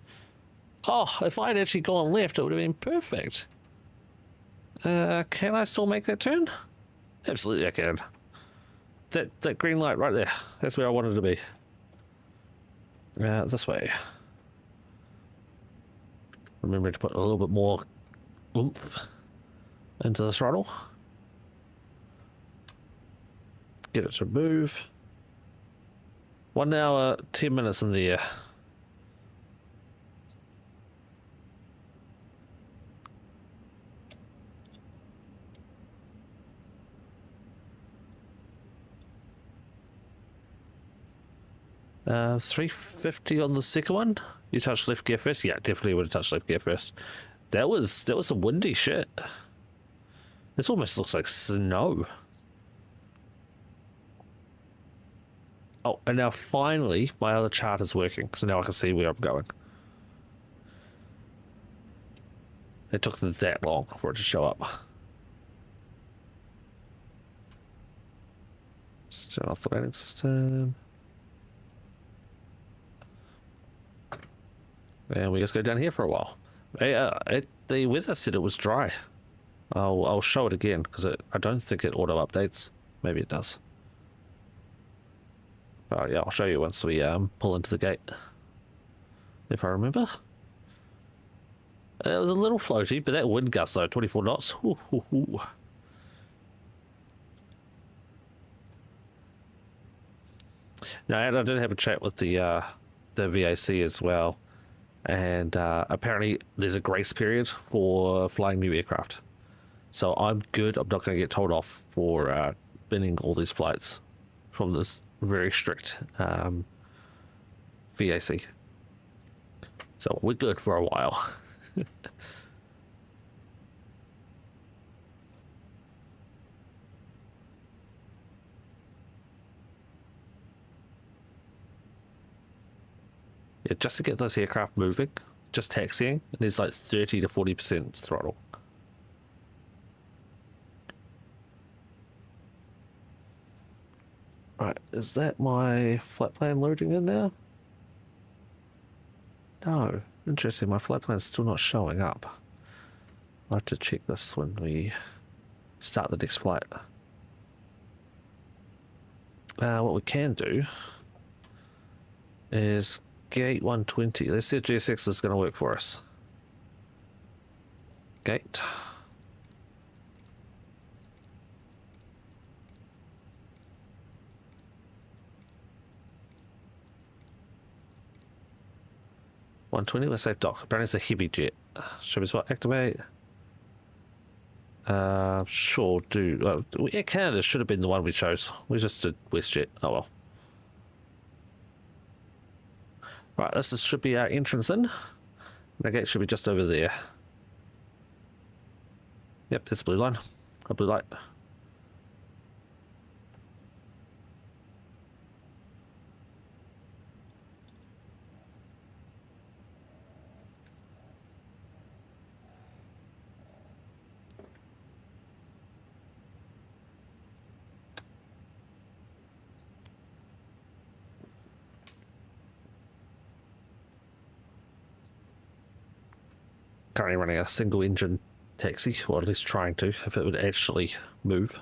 Oh, if I'd actually gone left, it would have been perfect. Can I still make that turn? Absolutely I can. That green light right there. That's where I wanted to be. This way. Remember to put a little bit more oomph into the throttle. Get it to move. 1 hour, 10 minutes in the air. Uh, 350 on the second one. You touched left gear first? Yeah, definitely would have touched left gear first. That was some windy shit. This almost looks like snow. Oh, and now finally my other chart is working, so now I can see where I'm going. It took that long for it to show up. Let's turn off the landing system. And we just go down here for a while. The weather said it was dry. I'll show it again because I don't think it auto updates. Maybe it does. But yeah, I'll show you once we pull into the gate. If I remember. It was a little floaty, but that wind gust though, 24 knots. Ooh, ooh, ooh. Now, I did have a chat with the VAC as well. And apparently there's a grace period for flying new aircraft. So I'm good. I'm not going to get told off for binning all these flights from this very strict VAC. So we're good for a while. Yeah, just to get this aircraft moving, just taxiing, it needs like 30 to 40% throttle. Right, is that my flight plan loading in now? No, interesting, my flight plan's still not showing up. I'll have to check this when we start the next flight. What we can do is Gate 120. Let's see if GSX is going to work for us. Gate. Let's say dock. Apparently it's a heavy jet. Should we swap activate? Sure, do. Air Canada should have been the one we chose. We just did WestJet. Oh well. Right, this should be our entrance in. The gate should be just over there. Yep, there's a blue line. A blue light. Currently running a single engine taxi, or at least trying to, if it would actually move.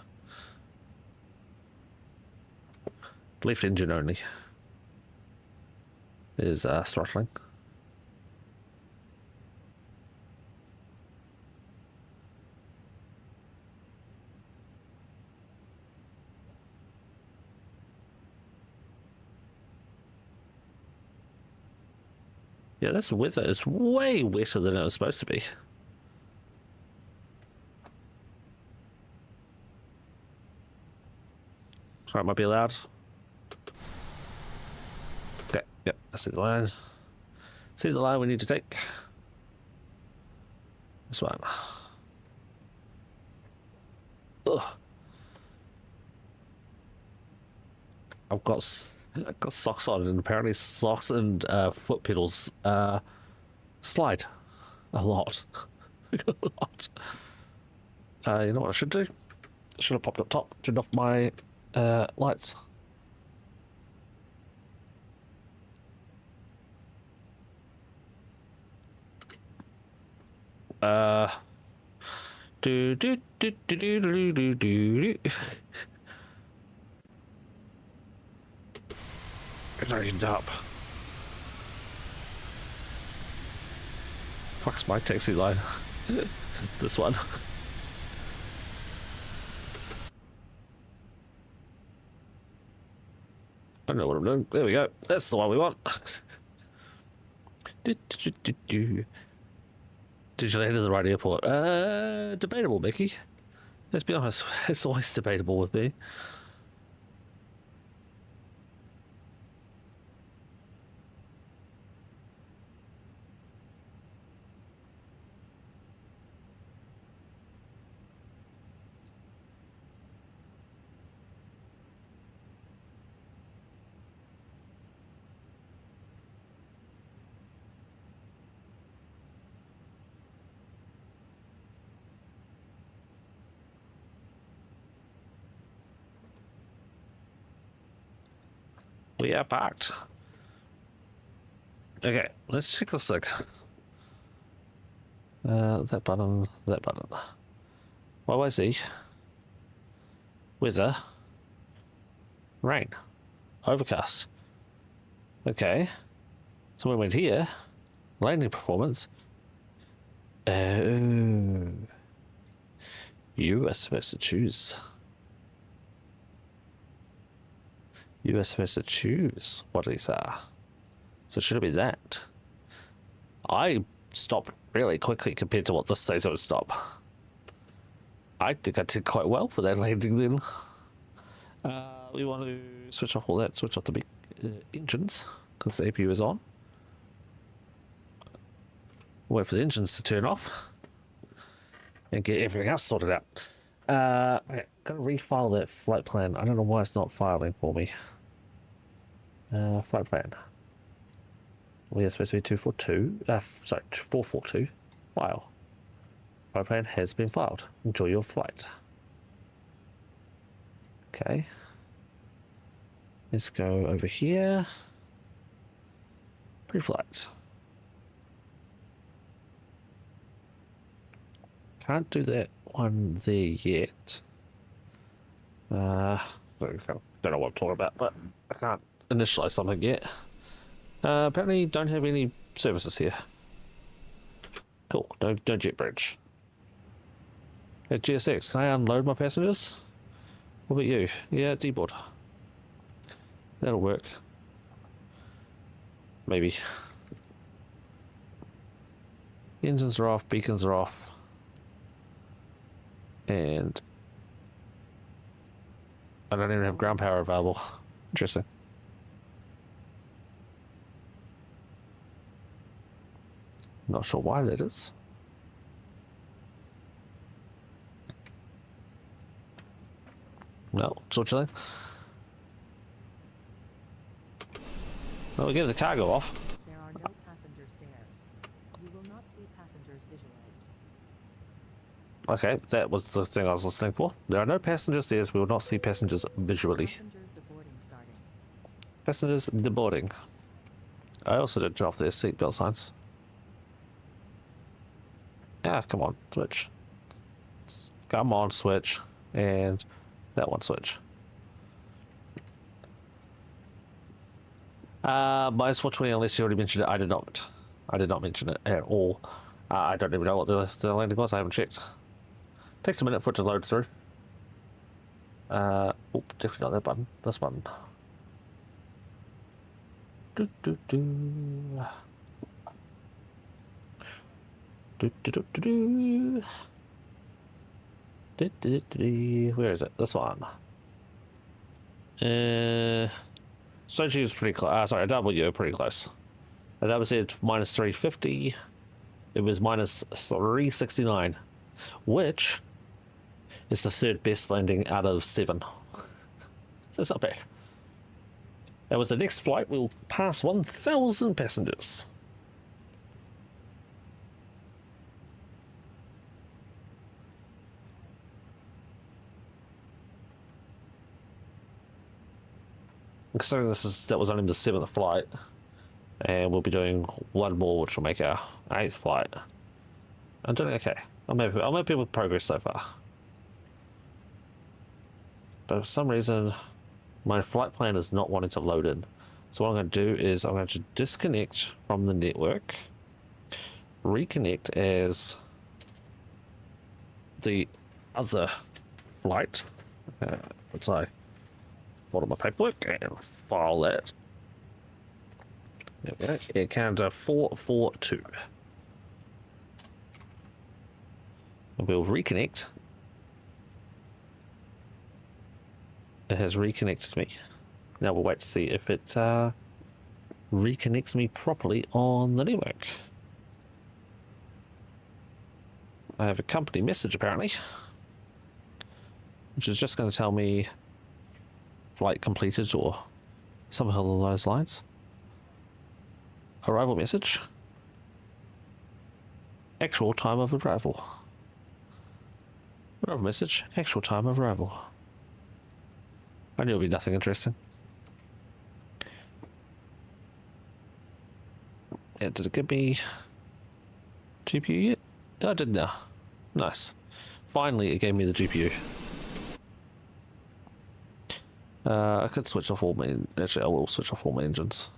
Left engine only is throttling. Yeah, this weather is way wetter than it was supposed to be. Sorry, it might be loud. Okay, yep, I see the line. See the line we need to take. This one. Ugh. I've got socks on, and apparently socks and foot pedals slide a lot. A lot. You know what I should do? I should have popped up top, turned off my lights. Do do do do do do do do. Lightened up. Fuck's my taxi line. this one. I don't know what I'm doing. There we go. That's the one we want. Did you land in the right airport? Debatable, Mickey. Let's be honest. It's always debatable with me. We are parked. Okay, let's check this thing. That button, that button. YYZ. Weather. Rain. Overcast. Okay. So we went here. Landing performance. Oh. You are supposed to choose. You are supposed to choose what these are. So should it be that? I stopped really quickly compared to what this says I would stop. I think I did quite well for that landing then. We want to switch off all that, switch off the big engines, because the APU is on. Wait for the engines to turn off. And get everything else sorted out. Okay, gotta refile that flight plan. I don't know why it's not filing for me. Flight plan. We are supposed to be 242. Sorry, 442. File. Flight plan has been filed. Enjoy your flight. Okay. Let's go over here. Pre-flight. Can't do that one there yet. Don't know what I'm talking about, but I can't initialize something yet. Apparently don't have any services here. Cool, no jet bridge. At GSX, can I unload my passengers? What about you? Yeah, D-board. That'll work. Maybe. Engines are off, beacons are off. And I don't even have ground power available. Interesting. Not sure why that is. Well, unfortunately. Well, we give the cargo off. There are no passenger stairs. You will not see passengers visually. Okay, that was the thing I was listening for. There are no passengers stairs. We will not see passengers visually. Passengers deboarding starting. Passengers deboarding. I also did turn off their seatbelt signs. Ah, come on, switch. Come on, switch. And that one switch. Minus 420, unless you already mentioned it. I did not. I did not mention it at all. I don't even know what the landing was. I haven't checked. Takes a minute for it to load through. Oh, definitely not that button. This button. Do do do. Do do do do do. Do, do, do, do. Where is it? This one. Sochi is pretty close. Sorry, a W pretty close. A W said minus 350. It was minus 369, which is the third best landing out of 7. So it's not bad. And with the next flight, we'll pass 1,000 passengers. Considering that was only the 7th flight, and we'll be doing one more, which will make our 8th flight. I'm doing okay. I'm happy with progress so far. But for some reason, my flight plan is not wanting to load in. So what I'm going to do is I'm going to disconnect from the network, reconnect as the other flight. Let's say, hold on my paperwork and file that. There we go. Air Canada 442. And we'll reconnect. It has reconnected me. Now we'll wait to see if it reconnects me properly on the network. I have a company message apparently, which is just going to tell me flight completed or something along those lines. Arrival message. Actual time of arrival. Arrival message. Actual time of arrival. I knew it would be nothing interesting. Yeah, did it give me GPU yet? No, I didn't know. Nice. Finally, it gave me the GPU. I could switch off all main. Actually, I will switch off all my engines.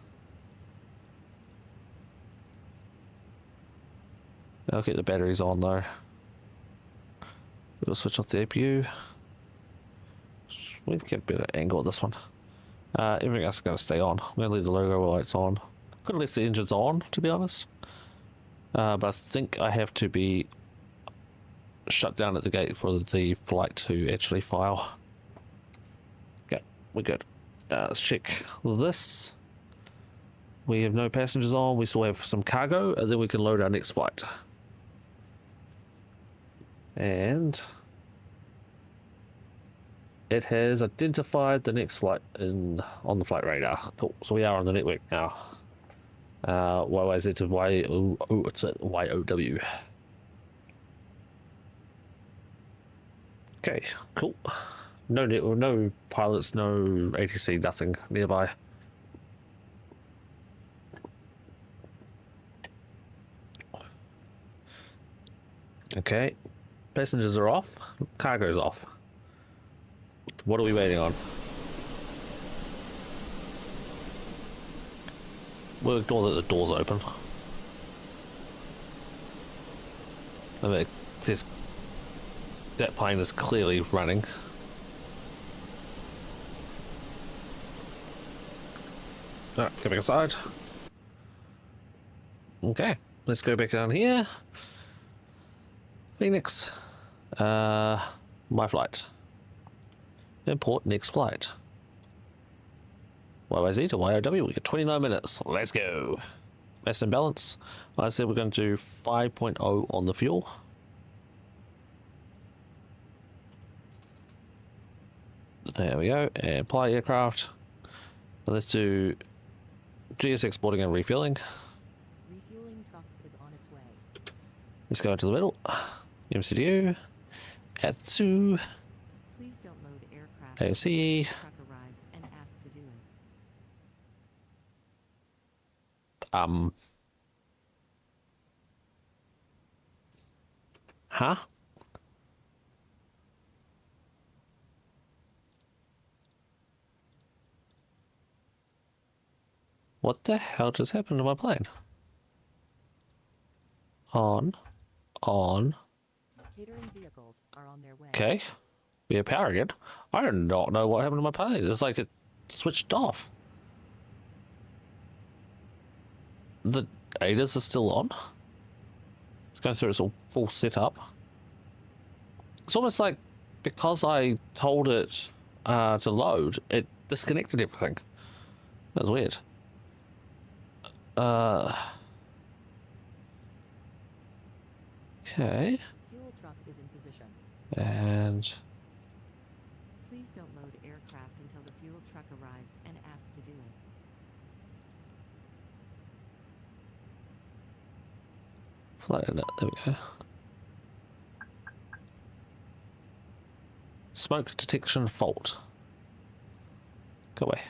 I'll get the batteries on though. We'll switch off the APU. We've kept a better angle at this one. Everything else is going to stay on. I'm going to leave the logo lights on. Could have left the engines on, to be honest. But I think I have to be shut down at the gate for the flight to actually file. Okay, we're good. Let's check this. We have no passengers on. We still have some cargo, and then we can load our next flight. And it has identified the next flight on the flight radar. Cool. So we are on the network now. CYYZ to it's a YOW. Okay, cool. No pilots, no ATC, nothing nearby. Okay, passengers are off, cargo's off. What are we waiting on? We'll ignore that the door's open. I mean, that plane is clearly running. Alright, go back inside. Okay, let's go back down here. Phoenix. My flight. Import next flight. CYYZ to YOW. We got 29 minutes. Let's go. Mass and balance. I said we're going to do 5.0 on the fuel. There we go. And apply aircraft. And let's do GS exporting and refueling. Refueling truck is on its way. Let's go into the middle. MCDU. Atsu. Please don't load aircraft. AOC. Truck arrives and asks to do it. Huh? What the hell just happened to my plane? On. Catering vehicles are on their way. Okay. We have power again. I do not know what happened to my plane. It's like it switched off. The ADAS is still on. It's going through its full setup. It's almost like because I told it to load, it disconnected everything. That was weird. Okay. Fuel truck is in position. And Please don't load aircraft until the fuel truck arrives and asks to do it. flight in it. There we go. Smoke detection fault. Go away.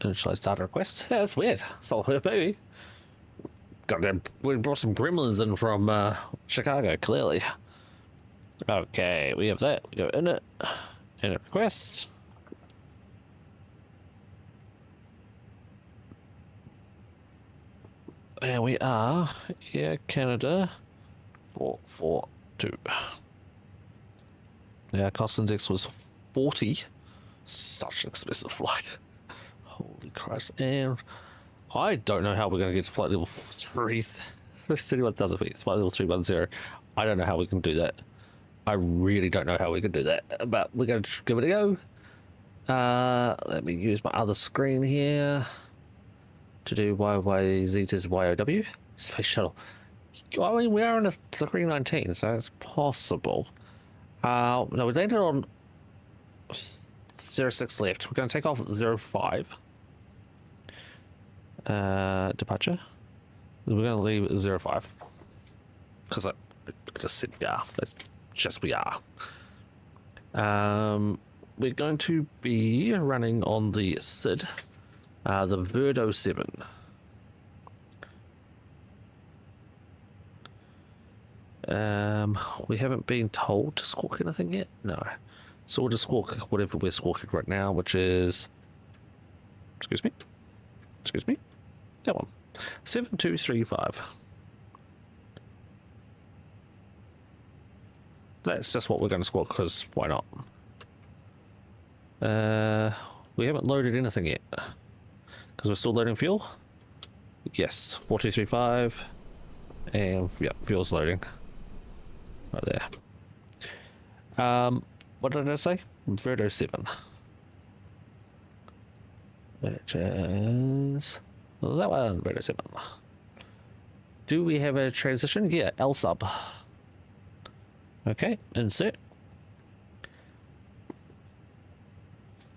Initialize data request. Yeah, that's weird. Solve her baby. Goddamn, we brought some gremlins in from Chicago, clearly. Okay, we have that. We go in it. Edit request. And we are Air Canada 442. Our cost index was 40. Such an expensive flight. Holy Christ. And I don't know how we're going to get to flight level 3. 31,000 feet. It's flight level 310. I don't know how we can do that. I really don't know how we can do that. But we're going to give it a go. Let me use my other screen here to do CYYZ to CYOW. Space Shuttle. I mean, we are on a 319, so it's possible. No, we landed on 06 left. We're going to take off at 05. Departure. We're going to leave at 05. Because I just said we are. That's just we are. We're going to be running on the SID, the Verdo 7. We haven't been told to squawk anything yet. No, so we'll just squawk whatever we're squawking right now, which is, excuse me, that one, 7235. That's just what we're going to squawk because why not? We haven't loaded anything yet because we're still loading fuel. Yes, 4235, and yeah, fuel's loading right there. What did I say? Verdo 7, which is that one. Verdo 7. Do we have a transition? Yeah, L sub. Okay, insert.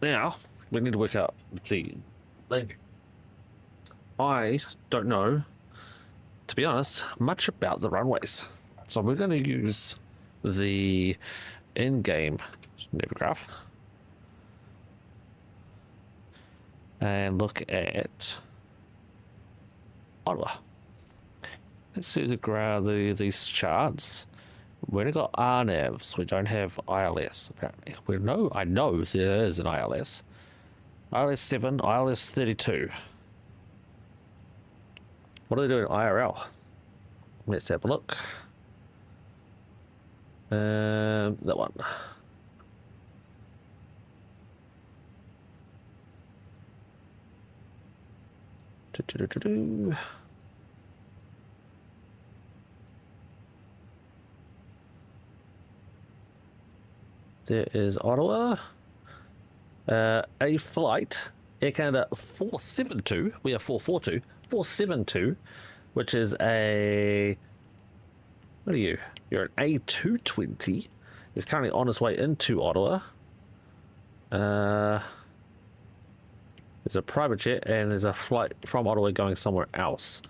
Now, we need to work out the landing. I don't know, to be honest, much about the runways. So we're going to use the in-game Navigraph and look at Ottawa. Let's see these charts. We only got RNAVs. We don't have ILS, apparently. I know there is an ILS. ILS 7, ILS 32. What are they doing in IRL? Let's have a look. That one. There is Ottawa. A flight, Air Canada 472. We are 442. 472, which is a... What are you? You're an A220. It's currently on its way into Ottawa. There's a private jet and there's a flight from Ottawa going somewhere else.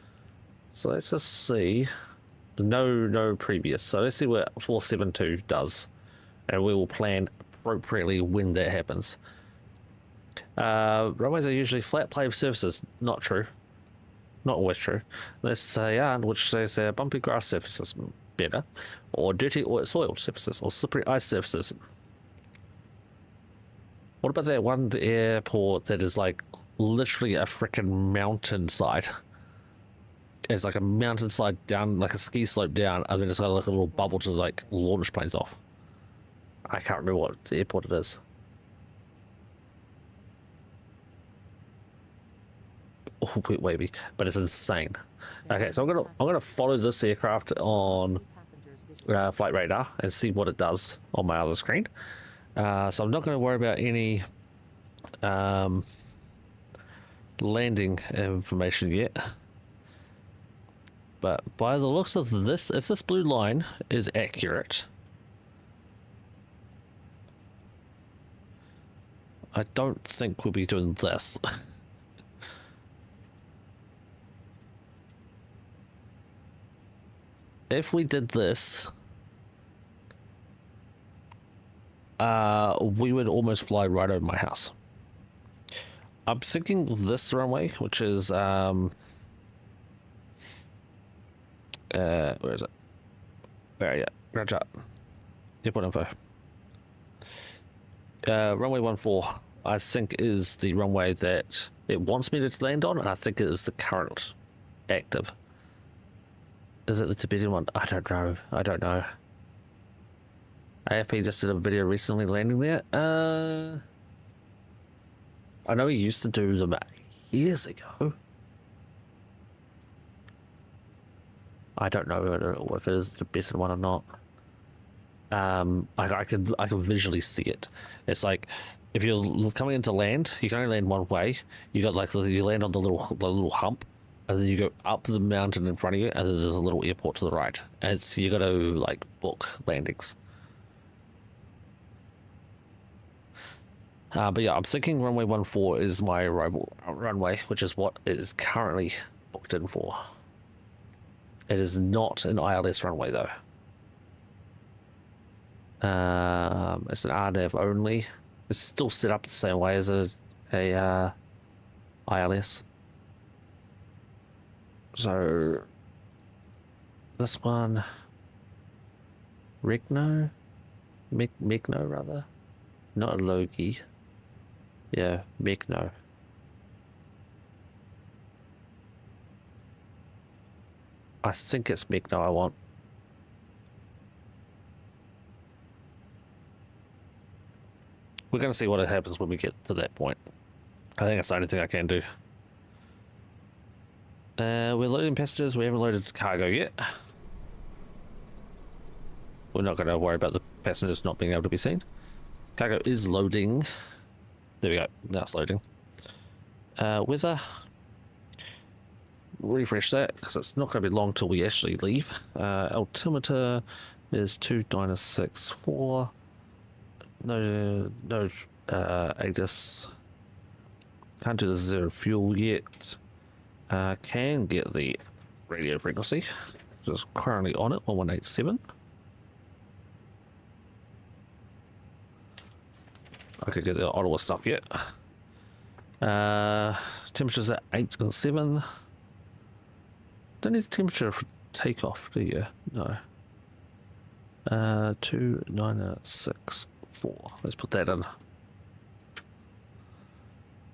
So let's just see. No previous. So let's see what 472 does. And we will plan appropriately when that happens. Runways are usually flat paved surfaces. Not true. Not always true. Let's say which says bumpy grass surfaces. Better. Or dirty or soiled surfaces. Or slippery ice surfaces. What about that one airport that is like literally a freaking mountainside? It's like a mountainside down, like a ski slope down, and then it's got like a little bubble to like launch planes off. I can't remember what the airport it is. Oh, maybe, but it's insane. Okay, so I'm gonna follow this aircraft on flight radar and see what it does on my other screen. So I'm not going to worry about any landing information yet. But by the looks of this, if this blue line is accurate, I don't think we'll be doing this. If we did this, we would almost fly right over my house. I'm thinking this runway, which is where is it? Where are you? Roger. Airport info. Runway 14, I think, is the runway that it wants me to land on, and I think it is the current active Is it the Tibetan one? I don't know. I don't know. AFP just did a video recently landing there. I know he used to do them years ago. I don't know if it is the better one or not. I can visually see it. It's like if you're coming into land, you can only land one way. You got like you land on the little hump, and then you go up the mountain in front of you, and then there's a little airport to the right. And it's you got to like book landings. But yeah, I'm thinking runway 14 is my arrival runway, which is what it is currently booked in for. It is not an ILS runway though. It's an RNAV only. It's still set up the same way as a ILS. So this one, Migno rather, not a Logi. Yeah, Migno. I think it's Migno I want. We're going to see what happens when we get to that point. I think that's the only thing I can do. We're loading passengers. We haven't loaded cargo yet. We're not going to worry about the passengers not being able to be seen. Cargo is loading. There we go. Now it's loading. Weather. Refresh that because it's not going to be long till we actually leave. Altimeter is 2964. No ATIS. Can't do the zero fuel yet. Can get the radio frequency. Just currently on it, 1187. I could get the Ottawa stuff yet. Temperatures at 8 and 7. Don't need temperature for takeoff, do you? No. 2964. Let's put that in.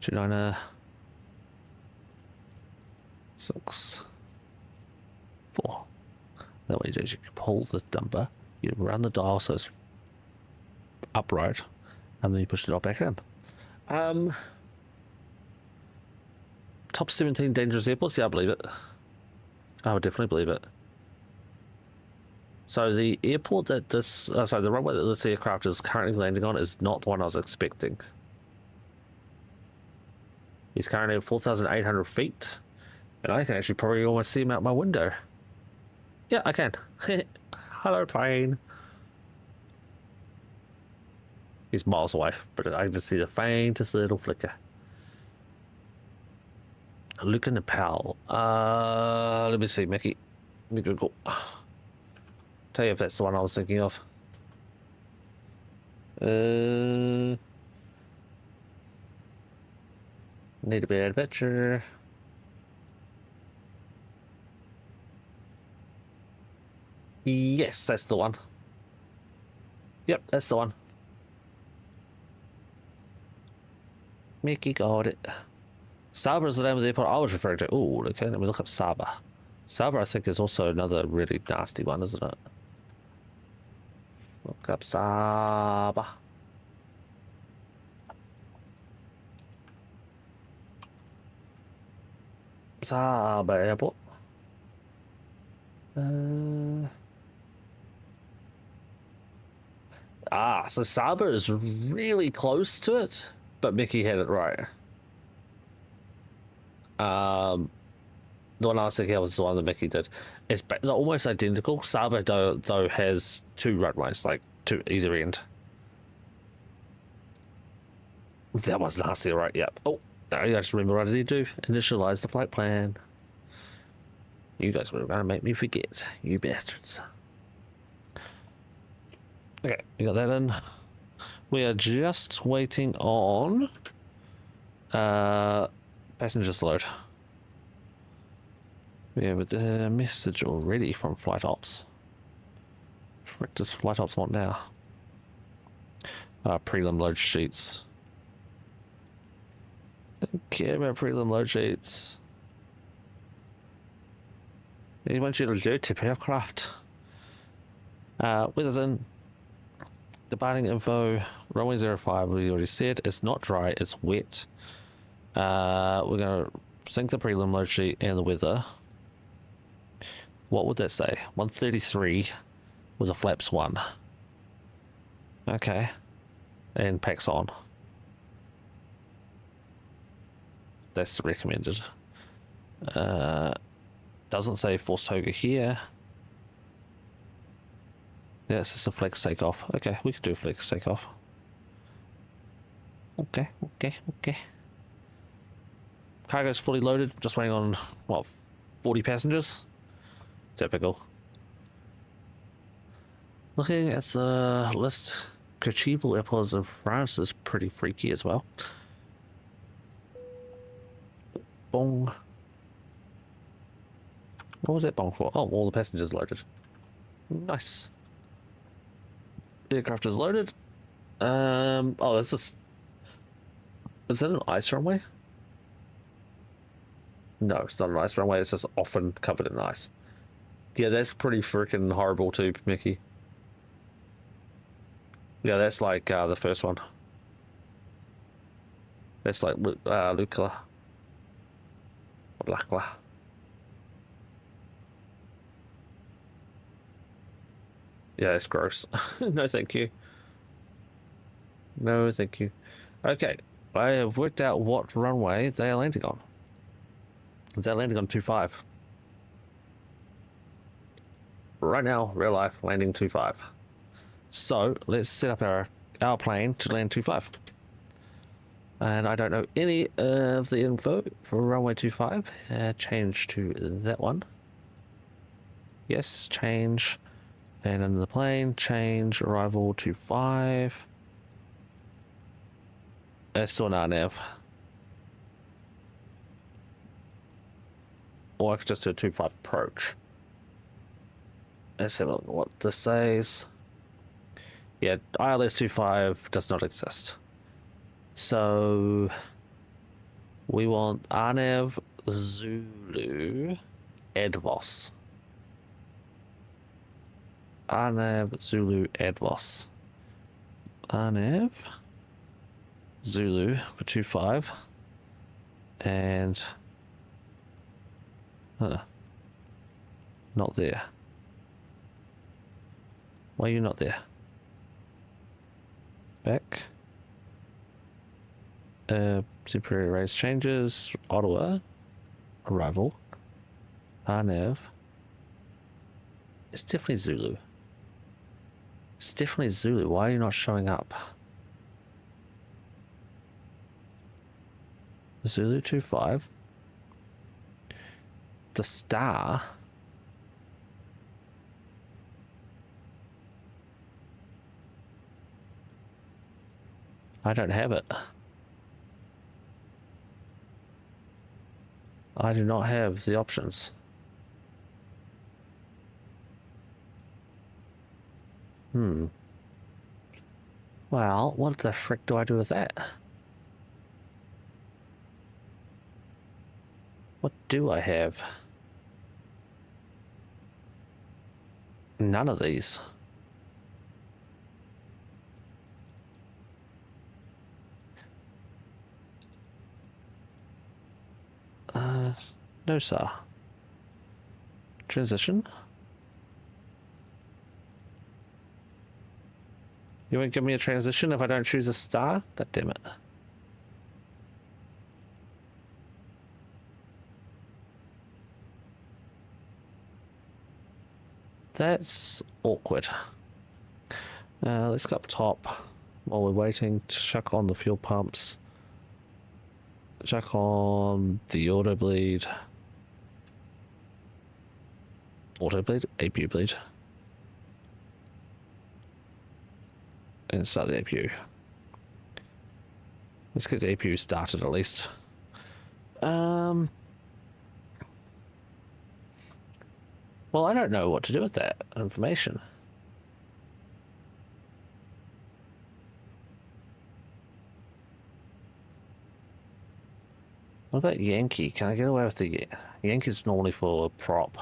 2964. That way, you can pull the number, you run the dial so it's upright, and then you push the dial back in. Top 17 dangerous airports? Yeah, I believe it. I would definitely believe it. So the airport that the runway that this aircraft is currently landing on is not the one I was expecting. He's currently at 4,800 feet, and I can actually probably almost see him out my window. Yeah, I can. Hello, plane. He's miles away, but I can just see the faintest little flicker. Look in the PAL. Let me see, Mickey. Let me Google. Tell you if that's the one I was thinking of. Need a bit of adventure. Yes, that's the one. Yep, that's the one. Mickey got it. Saba is the name of the airport I was referring to. Oh, okay, let me look up Saba. Saba, I think, is also another really nasty one, isn't it? Look up Saba. Saba Airport. So Saba is really close to it, but Mickey had it right. The one I was thinking of was the one that Mickey did. It's almost identical. Saba though has two runways, like to either end. That was nasty, right? Yep. Oh, I just remember what I did do. Initialize the flight plan. You guys were gonna make me forget, you bastards. Okay, we got that in. We are just waiting on passengers load. We have a message already from Flight Ops. What does Flight Ops want now? Prelim load sheets. Don't care about prelim load sheets. He wants you to do tip aircraft. Weather's in. Departing info. Runway 05, we already said. It's not dry, it's wet. We're going to sync the prelim load sheet and the weather. What would that say? 133 with a flaps 1. Okay. And packs on. That's recommended. Doesn't say force toga here. Yeah, it's just a flex takeoff. Okay, we could do a flex takeoff. Okay. Cargo's fully loaded, just waiting on, what, 40 passengers? Typical. Looking at the list, Cochival airports in France is pretty freaky as well. Bong. What was that bong for? Oh, all the passengers loaded. Nice. Aircraft is loaded. Oh, that's just... Is that an ice runway? No, it's not an ice runway. It's just often covered in ice. Yeah, that's pretty freaking horrible too, Mickey. Yeah, that's like the first one. That's like Lucla. Lakla. Yeah, it's gross. No, thank you. No, thank you. Okay, I have worked out what runway they are landing on. They're landing on 25. Right now, real life, landing 25. So, let's set up our plane to land 25. And I don't know any of the info for runway 25. Change to that one. Yes, change. And under the plane, change arrival to 5. Still not nav. Or I could just do a 25 approach. Let's have a look at what this says. Yeah, ILS 25 does not exist. So we want Arnev Zulu Advos. Arnev Zulu Advos. Arnev Zulu for 25. And not there. Why are you not there? Back. Temporary race changes. Ottawa. Arrival. Arnev. It's definitely Zulu. It's definitely Zulu. Why are you not showing up? Zulu 25. The star. I don't have it. I do not have the options. Well, what the frick do I do with that? What do I have? None of these. No, sir. Transition. You won't give me a transition if I don't choose a star? God damn it. That's awkward. Let's go up top while we're waiting to chuck on the fuel pumps. Chuck on the auto bleed. Auto bleed? APU bleed. And start the APU. Let's get the APU started at least. Well, I don't know what to do with that information. What about Yankee? Can I get away with the Yankee's normally for a prop?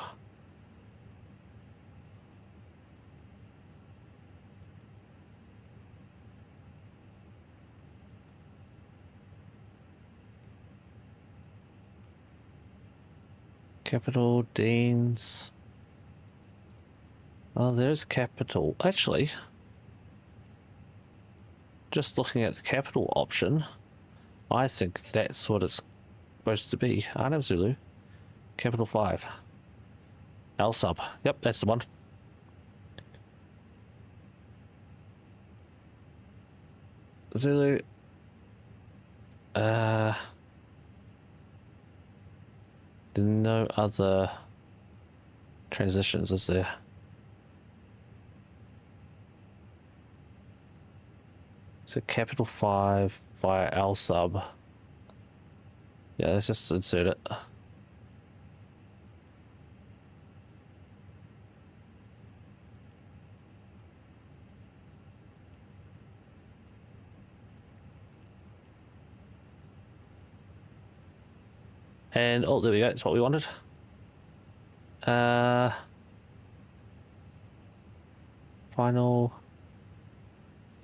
Capital, Deans. Oh, there's Capital. Actually, just looking at the Capital option, I think that's what it's supposed to be. I know Zulu. Capital 5. L sub. Yep, that's the one. Zulu. There's no other transitions, is there? So capital 5 via L sub. Yeah, let's just insert it. And oh, there we go. That's what we wanted. Final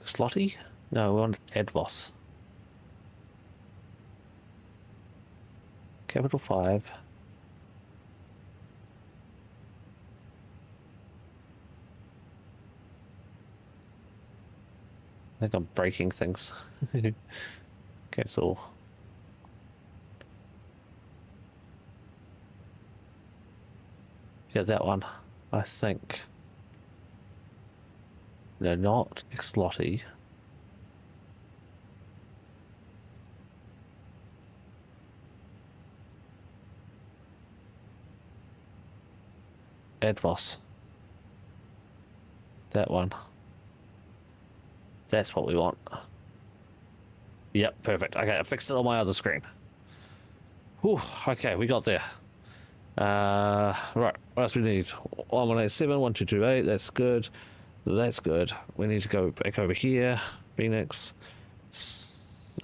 slotty? No, we want Advos. Capital 5. I think I'm breaking things. Cancel. Yeah, that one. I think. No, not Xlotty. Advos. That one. That's what we want. Yep, perfect. Okay, I fixed it on my other screen. Whew, okay, we got there. Right, what else we need? 1187, 1228, that's good. That's good. We need to go back over here. Phoenix.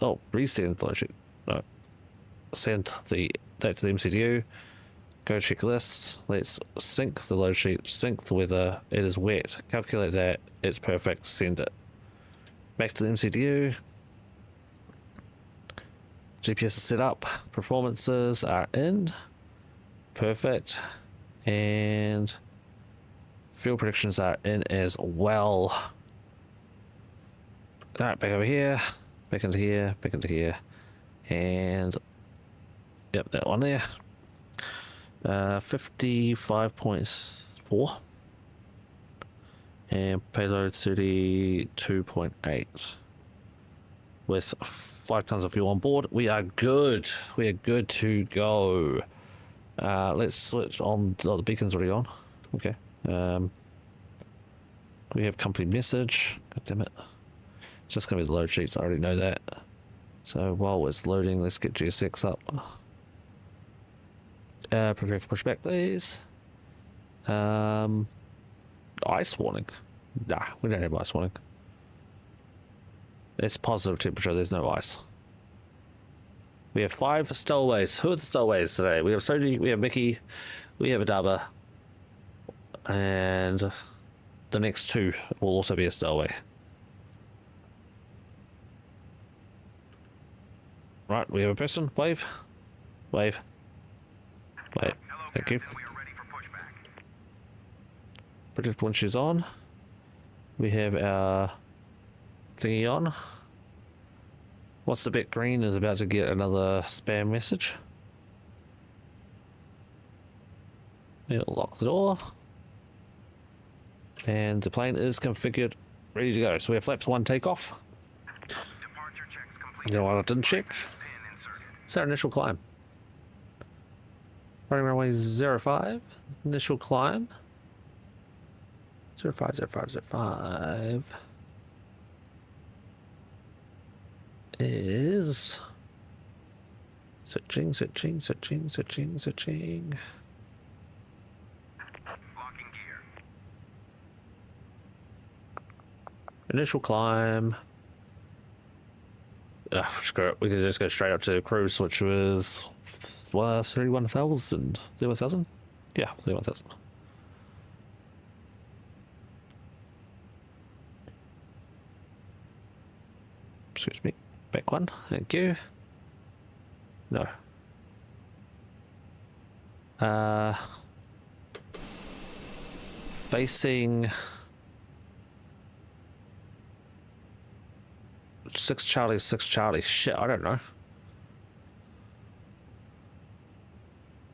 Oh, resend the load sheet. No. Send that to the MCDU. Go check this. Let's sync the load sheet, sync the weather. It is wet. Calculate that. It's perfect. Send it. Back to the MCDU. GPS is set up. Performances are in. Perfect. And fuel predictions are in as well. Alright, back over here. Back into here. Back into here. And yep, that one there. 55.4 and payload 32.8 with 5 tons of fuel on board. We are good. We are good to go. Let's switch on. Oh, the beacon's already on. Okay. We have company message. God damn it. It's just gonna be the load sheets. I already know that. So while it's loading, let's get GSX up. Prepare for pushback, please. Ice warning. Nah, we don't have ice warning. It's positive temperature, there's no ice. We have 5 stowaways. Who are the stowaways today? We have Soji, we have Mickey, we have Adaba, and the next 2 will also be a stowaway. Right, we have a person. Wave. Wave. Wait, thank you. Predict when she's on. We have our thingy on. What's the bit green is about to get another spam message. We'll lock the door. And the plane is configured, ready to go. So we have flaps 1 takeoff. You know what I didn't check? It's our initial climb. Running runway 05, initial climb. 050505 is switching. Locking gear. Initial climb. Screw it. We can just go straight up to cruise, which was 31,000. 31,000? Yeah, 31,000. Excuse me. Back 1. Thank you. No. Facing 6 Charlie, 6 Charlie. Shit, I don't know.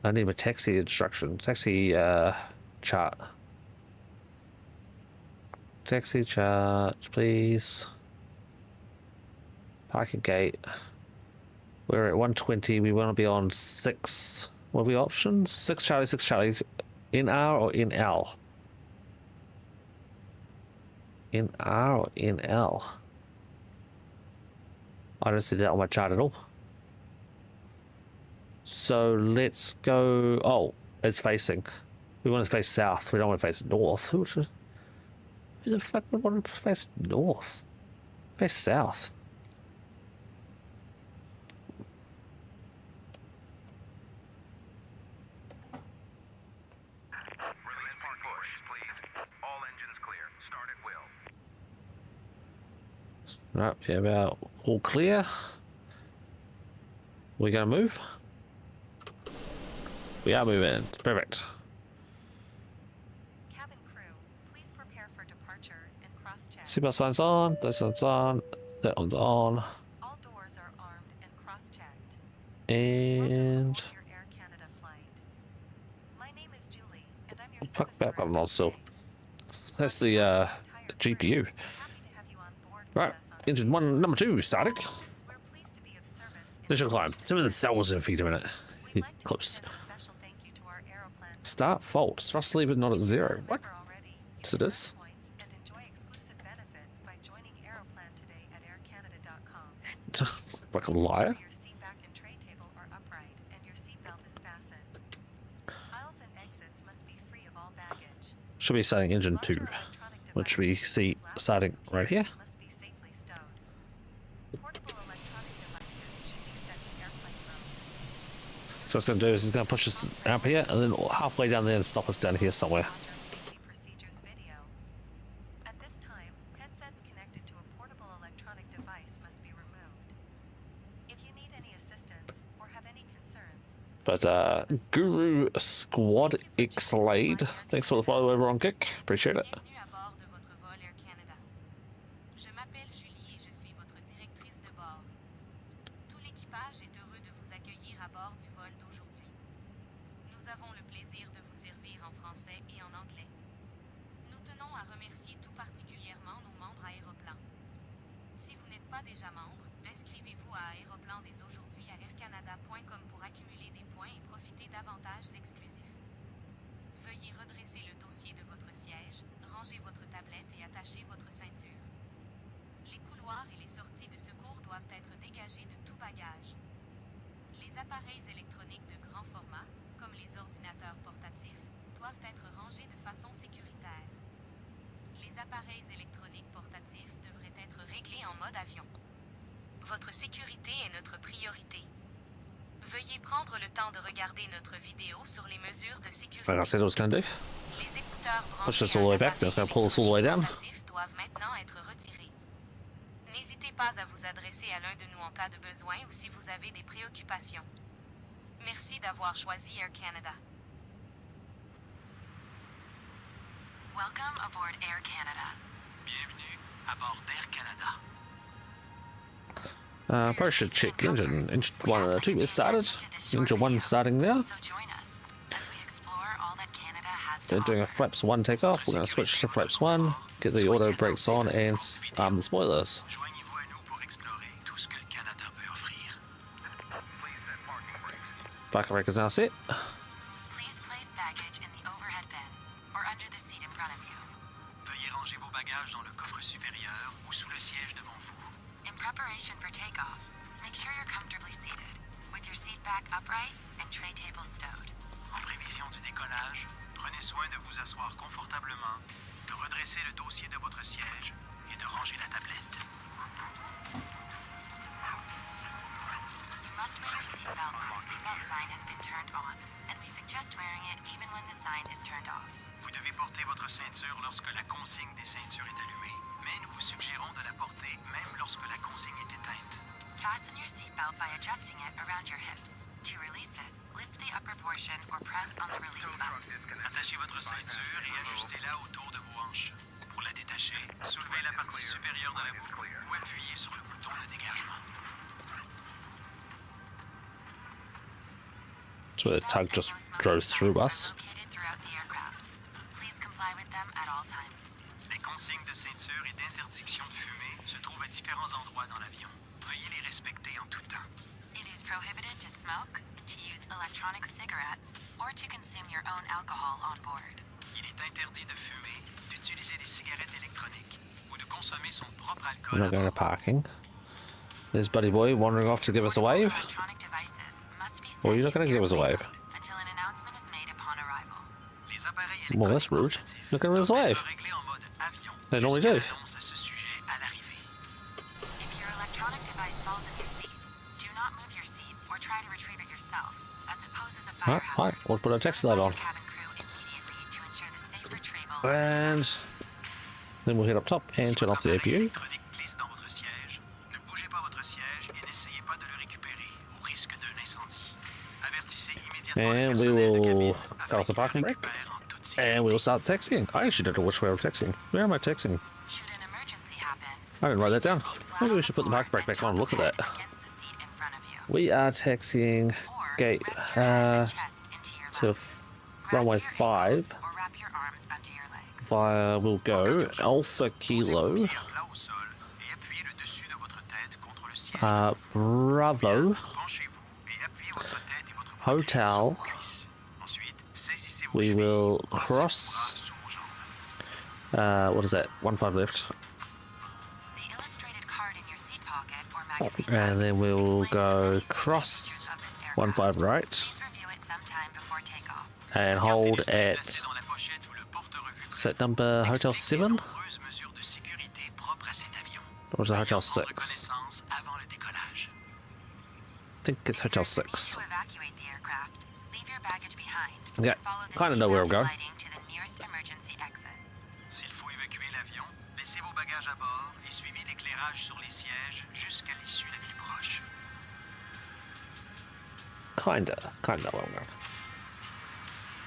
I need a taxi instruction. Taxi chart. Taxi chart, please. Parking gate. We're at 120. We want to be on 6. What are the options? 6 Charlie, 6 Charlie. In R or in L? In R or in L? I don't see that on my chart at all. So let's go. Oh, it's facing. We want to face south. We don't want to face north. Who the fuck would want to face north? Face south. Release park push, please. All engines clear. Start at will. Right, yeah, about all clear. We gonna move? We are moving. Perfect. Cabin crew, please prepare for departure and cross-check. Seatbelt signs on. This one's on. That one's on. All doors are armed and cross-checked. And Welcome aboard your Air Canada flight. My name is Julie, and I'm your fuck service that button director also. today. That's the Entire GPU. crew, happy to have you on board with Right, us on engine today's one, number 2, started. We're pleased to be of service in Initial climb. assisting 7,000 feet a minute. We'd like to Close. extend a special thank you to our Aeroplan Start fault. Thrust lever not at 0. What? member already. You Yes, it can is. earn points and enjoy exclusive benefits by joining Aeroplan today at aircanada.com. Like a Please liar. ensure your seat back and tray table are upright and your seatbelt is fastened. Aisles and exits must be free of all baggage. Should be starting engine 2, Larger electronic which we devices, see such as laptops starting and right here. computers, must be safely stowed. Portable electronic devices should be set to airplane mode. So what's going to do is it's going to push us up here and then halfway down there and stop us down here somewhere. Watch our safety procedures video. At this time, headsets connected to a portable electronic device must be removed. If you need any assistance or have any concerns, But Guru Squad X Lade, thanks for the follow over on Kick. Appreciate it. Bienvenue à bord de votre vol Air Canada. Je m'appelle Julie et je suis votre directrice de bord. Tout l'équipage est heureux de vous accueillir à bord du vol d'aujourd'hui. Nous avons le plaisir de vous servir en français et en anglais. Nous tenons à remercier tout particulièrement nos membres Aéroplan. Si vous n'êtes pas déjà membre, inscrivez-vous à Aéroplan dès aujourd'hui à aircanada.com pour accumuler des points et profiter d'avantages exclusifs. Veuillez redresser le dossier de votre siège, ranger votre tablette et attacher votre ceinture. Les couloirs et les sorties de secours doivent être dégagés de tout bagage. Les appareils électroniques de grand format, comme les ordinateurs portatifs, doivent être rangés de façon sécuritaire. Les appareils électroniques portatifs devraient être réglés en mode avion. Votre sécurité est notre priorité. Veuillez prendre le temps de regarder notre vidéo sur les mesures de sécurité. Like I said I was going to do. Les écouteurs Push branchés this all the way à back. That's going to pull us all the way down. portatifs doivent maintenant être retirés. N'hésitez pas à vous adresser à l'un de nous en cas de besoin ou si vous avez des préoccupations. Merci d'avoir choisi Air Canada. welcome aboard Air Canada. Bienvenue à bord d'Air Canada. Probably should check engine. Engine 1 2 is started. Engine 1 starting now. So join us as we explore all that Canada has to They're doing a offer. flaps 1 takeoff. We're going to switch to flaps 1, get the auto brakes on, and the spoilers. Joignez-vous à nous pour explorer tout ce que le Canada peut offrir. Please set parking brakes. Parking brake is now set. Please place baggage in the overhead bin or under the seat in front of you. Veuillez ranger vos bagages dans le coffre supérieur ou sous le siège devant vous. In preparation for takeoff, make sure you're comfortably seated, with your seat back upright and tray table stowed. En prévision du décollage, prenez soin de vous asseoir confortablement, de redresser le dossier de votre siège et de ranger la tablette. You must wear your seatbelt when the seatbelt sign has been turned on, and we suggest wearing it even when the sign is turned off. Vous devez porter votre ceinture lorsque la consigne des ceintures est allumée, mais nous vous suggérons de la porter même lorsque la consigne est éteinte. Fasten your seatbelt by adjusting it around your hips. To release it, lift the upper portion or press on the release button. Attachez votre ceinture et ajustez-la autour de vos hanches. Pour la détacher, soulevez la partie supérieure de la boucle ou appuyez sur le bouton de dégagement. So the tug just drove through us. Located throughout the aircraft. Please comply with them at all times. Les consignes de ceinture et d'interdiction de fumer se trouvent à différents endroits dans l'avion. Veuillez les respecter en tout temps. It is prohibited to smoke, to use electronic cigarettes, or to consume your own alcohol on board. Il est interdit de fumer, d'utiliser des cigarettes électroniques ou de consommer son propre We're alcool. not going to parking. There's Buddy Boy wandering off to give us a wave. Electronic devices must be Or sent you're not to going to give us a airplane wave. mode until an announcement is made upon arrival. Les appareils Well, that's rude. portatifs Look at this doivent wave. être réglés en mode avion They normally jusqu'à do. l'annonce à ce sujet à l'arrivée. If your electronic device falls in your seat, do not move your seat or try to retrieve it yourself, as it poses a fire Alright, hazard. fine. We'll put our taxi light on. Notify your cabin crew immediately to ensure the safe retrieval of the And then we'll head up top and turn off the Si votre appareil APU. électronique glisse dans votre siège, ne bougez pas votre siège et n'essayez pas de le récupérer au risque d'un incendie. Avertissez immédiatement le And we personnel de will cabine cut off the afin qu'il parking le brake. récupère en toute And sécurité. we'll start texting. I actually don't know which way I'm texting. Where am I texting? Should an emergency happen, I didn't write that place your down. feet flat Maybe we on should the put the floor parking brake and back on. top Look at your that. head against the seat in front of you. We are taxiing Or gate rest your head and chest into your to lap. Grasp runway your 5 ankles or wrap your arms under your legs. via we'll go Alpha Posez Kilo vos pieds à plat au sol et appuyez le dessus de votre tête contre le siège devant vous. Bravo Penchez-vous et appuyez votre tête et votre poitrine Hotel. sur vos cuisses. Ensuite, saisissez vos We chevilles, will croisez vos cross bras sous vos jambes. what is that 1-5 left The illustrated card in your seat pocket or magazine and then we will explains the go many safety cross features of this aircraft. 1-5 right Please review it sometime before takeoff. and hold Placez at dans la pochette ou le porte-revue set number Hotel explique 7 les nombreuses mesures de sécurité propres à cet avion. or is it Hotel Veuillez en prendre 6? connaissance avant le décollage. I think it's Hotel If there's a need 6. to evacuate the aircraft, leave your baggage behind. Yeah, and follow the kinda know where I'm seat-mounted going. lighting to the nearest emergency exit. S'il faut évacuer l'avion, laissez vos bagages à bord et suivez l'éclairage sur les sièges jusqu'à l'issue la plus proche. Kinda know where I'm going.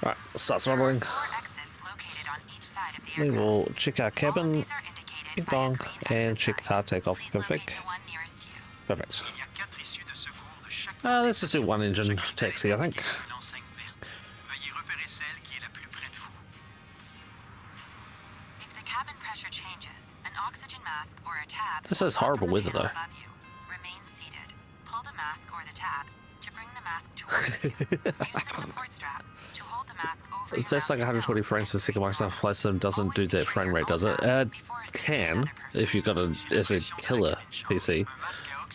Right, start throttling. There are 4 exits located on each side of the We aircraft. will check our All of cabin, these are indicated ding by a dong, green and exit check sign. our takeoff Please locate config. the one nearest you. Perfect. Il y a 4 issues de secours de chaque Let's just do one engine taxi, I think. une enseigne verte. Veuillez repérer celle qui est la plus près de vous. If the cabin pressure changes, an oxygen mask or a tab This is horrible will weather, come though. above you. Remain seated. Pull the mask or the tab to bring the mask towards you. Use the support strap to hold the mask over your That's like mouth and 120 nose frames per and second. breathe Microsoft normally. Flight Sim doesn't do that frame rate, does it? Can, if you've got a as a killer PC.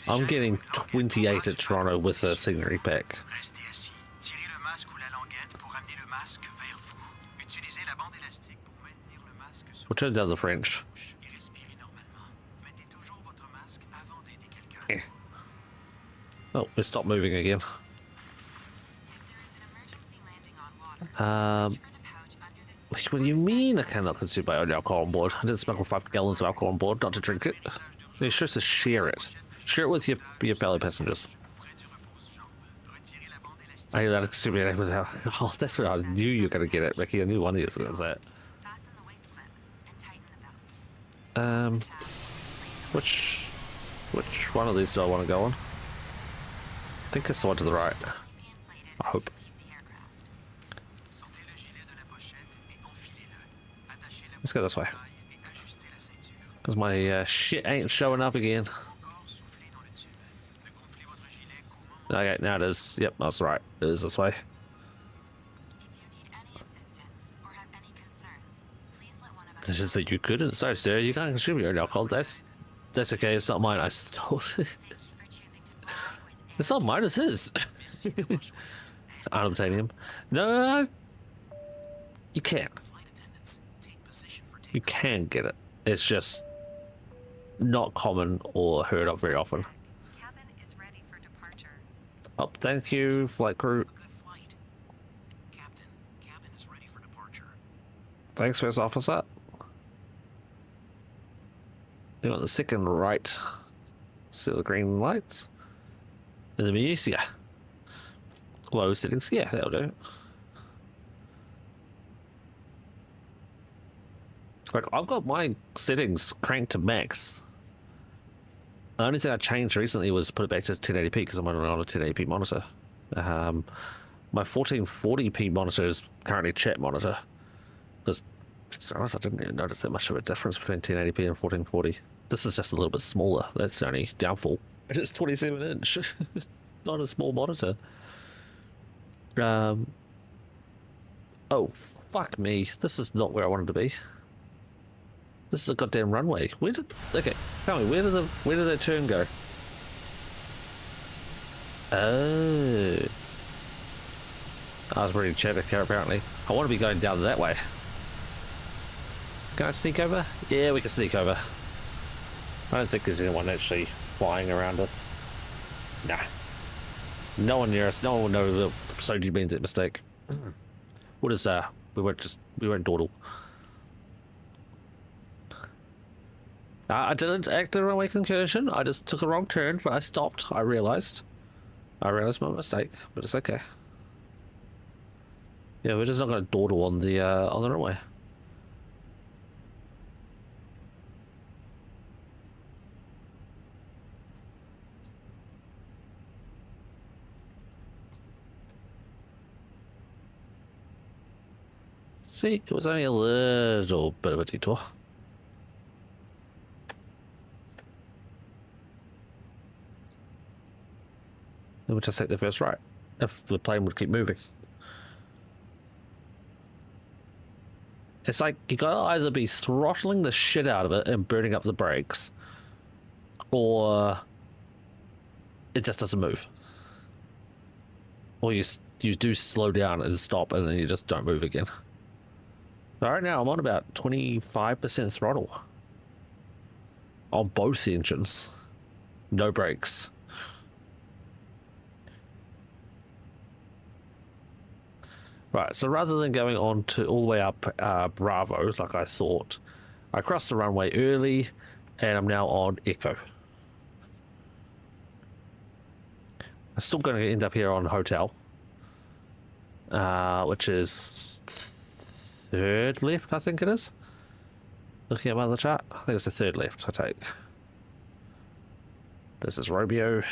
I'm getting 28 at Toronto with a scenery pack. Restez assis. Tirez le masque ou la languette pour amener le masque vers vous. Utilisez la bande élastique pour maintenir le masque sur We'll turn down the French. la bouche et respirez normalement. Mettez toujours votre masque avant d'aider quelqu'un. Oh, it stopped moving again. If there is an emergency landing on water, Um, reach for the pouch under the seat what do you mean I cannot consume my own alcohol on board? I didn't smuggle 5 gallons of alcohol on board, not to drink it. You're supposed to share it. Share it with your fellow passengers. Près du repose-jambe, retirez la bande élastique. I knew that stupid was how. Oh, that's what I knew you were going to get it, Ricky. I knew one of you was going to say it. Fasten the waist clip and tighten the belt. Tab. Which one of these do I want to go on? I think it's the one to the right. Be inflated I hope. to leave the aircraft. Sortez le gilet de la pochette et enfilez-le. Attachez la Let's go this way. boucle et ajustez la ceinture. Because my shit ain't showing up again. Encore soufflez dans le tube. Ne gonflez votre gilet qu'au moment Okay, now it is. Yep, that's right. It is this way. If you need any assistance or have any concerns, please let one of us This is that you couldn't. Sorry, sir. You can't consume your own alcohol. That's okay. It's not mine. I stole it. Thank you for choosing to fly with It's not mine. It's his. Unobtainium. No, you can. flight attendants, take position for You takeoff. can get it. It's just not common or heard of very often. Cabin is ready for departure. Oh, thank you, flight crew. Good flight. Captain, cabin is ready for departure. Thanks, first officer. You want the second right. See the green lights. And the Minucia. low settings. Yeah, that'll do. Like, I've got my settings cranked to max. The only thing I changed recently was put it back to 1080p because I'm on a 1080p monitor. My 1440p monitor is currently chat monitor. Because, to be honest, I didn't even notice that much of a difference between 1080p and 1440. This is just a little bit smaller. That's the only downfall. It's 27 inch. It's not a small monitor. Oh, fuck me. This is not where I wanted to be. This is a goddamn runway. Okay, tell me, where did the turn go? Oh. I was reading chat here apparently. I want to be going down that way. Can I sneak over? Yeah, we can sneak over. I don't think there's anyone actually flying around us. Nah. No one near us. No one will know the episode you made that mistake. What is we won't dawdle. I didn't act a runway concursion. I just took a wrong turn, but I stopped. I realized my mistake, but it's okay. Yeah, we're just not going to dawdle on the runway. See, it was only a little bit of a detour. Then we'll just take the first right, if the plane would keep moving. It's like, you gotta either be throttling the shit out of it and burning up the brakes, or it just doesn't move. Or you do slow down and stop, and then you just don't move again. Right now, I'm on about 25% throttle on both engines. No brakes. Right, so rather than going on to all the way up Bravo, like I thought, I crossed the runway early, and I'm now on Echo. I'm still going to end up here on Hotel, which is third left, I think it is. Looking at my other chart, I think it's the third left I take. This is Romeo.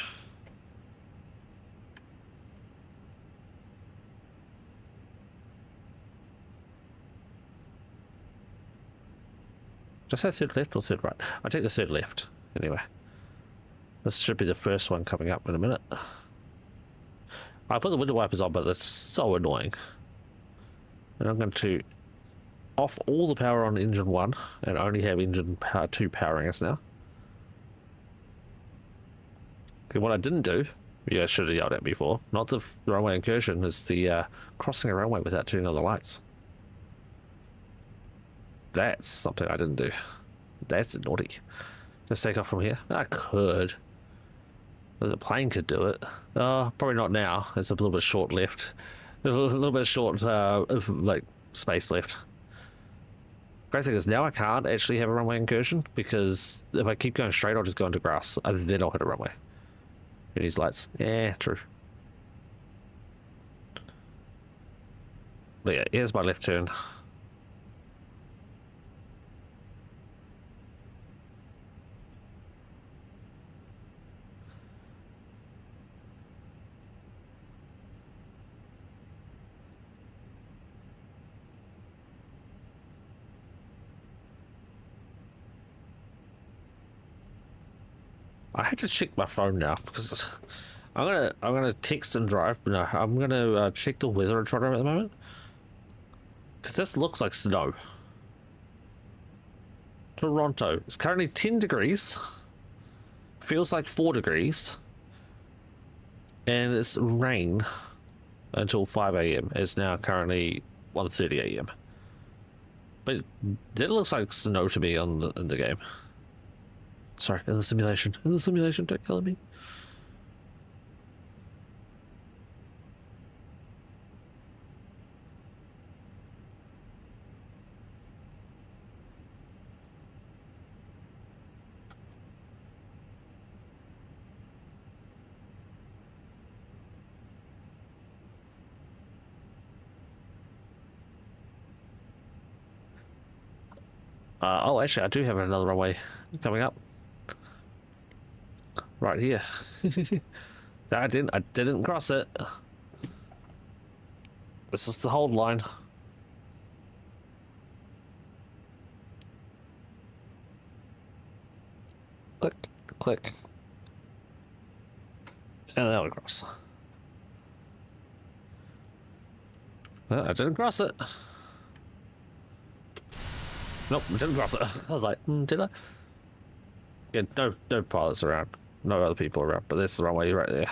Did I say third left or third right? I take the third left, anyway. This should be the first one coming up in a minute. I put the window wipers on, but that's so annoying. And I'm going to off all the power on engine 1 and only have engine 2 powering us now. Okay, what I didn't do, you guys should have yelled at me for, not the runway incursion, is the crossing a runway without turning on the lights. That's something I didn't do. That's naughty. Just take off from here. I could. The plane could do it. Probably not now. It's a little bit short left. A little bit short, like, space left. Great thing is now I can't actually have a runway incursion, because if I keep going straight, I'll just go into grass, and then I'll hit a runway. Who needs lights? Yeah, true. But yeah, here's my left turn. I had to check my phone now because I'm gonna text and drive. But no, I'm gonna check the weather and try to drive at the moment. Because this looks like snow. Toronto. It's currently 10 degrees. Feels like 4 degrees. And it's rain until 5 a.m. It's now currently 1:30 a.m. But it looks like snow to me in the game. Sorry, in the simulation. In the simulation, don't yell at me. Oh, actually, I do have another runway coming up. Right here. I didn't cross it. This is the hold line. Click, click. And then we cross. I didn't cross it. Nope, I didn't cross it. I was like, did I? Yeah, no pilots around. No other people around, but there's the runway right there.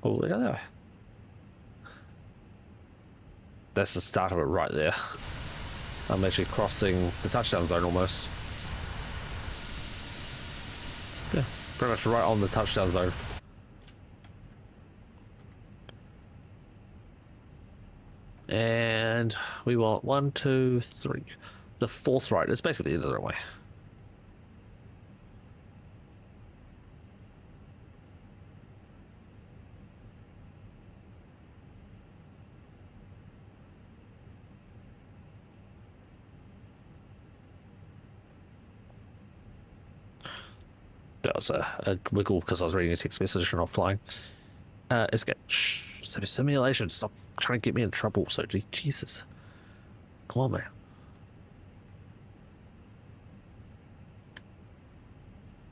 Oh, look at that. That's the start of it right there. I'm actually crossing the touchdown zone almost. Yeah, pretty much right on the touchdown zone. And we want 1, 2, 3. The fourth right. It's basically the end of the runway. That was a wiggle because I was reading a text message and not flying. Escape. Shh. Simulation. Stop trying to get me in trouble. So, Jesus. Come on, man.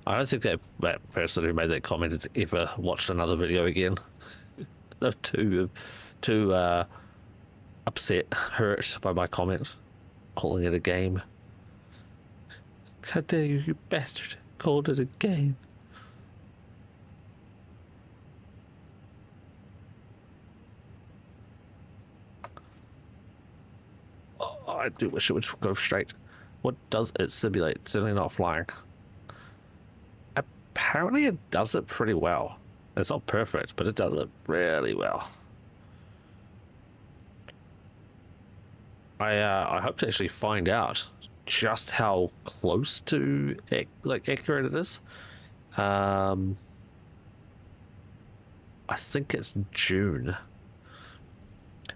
I don't think that person who made that comment has ever watched another video again. They're too upset, hurt by my comment, calling it a game. How dare you, you bastard! Called it a game. Oh, I do wish it would go straight. What does it simulate? Certainly not flying. Apparently it does it pretty well. It's not perfect, but it does it really well. I hope to actually find out just how close to accurate it is. I think it's June.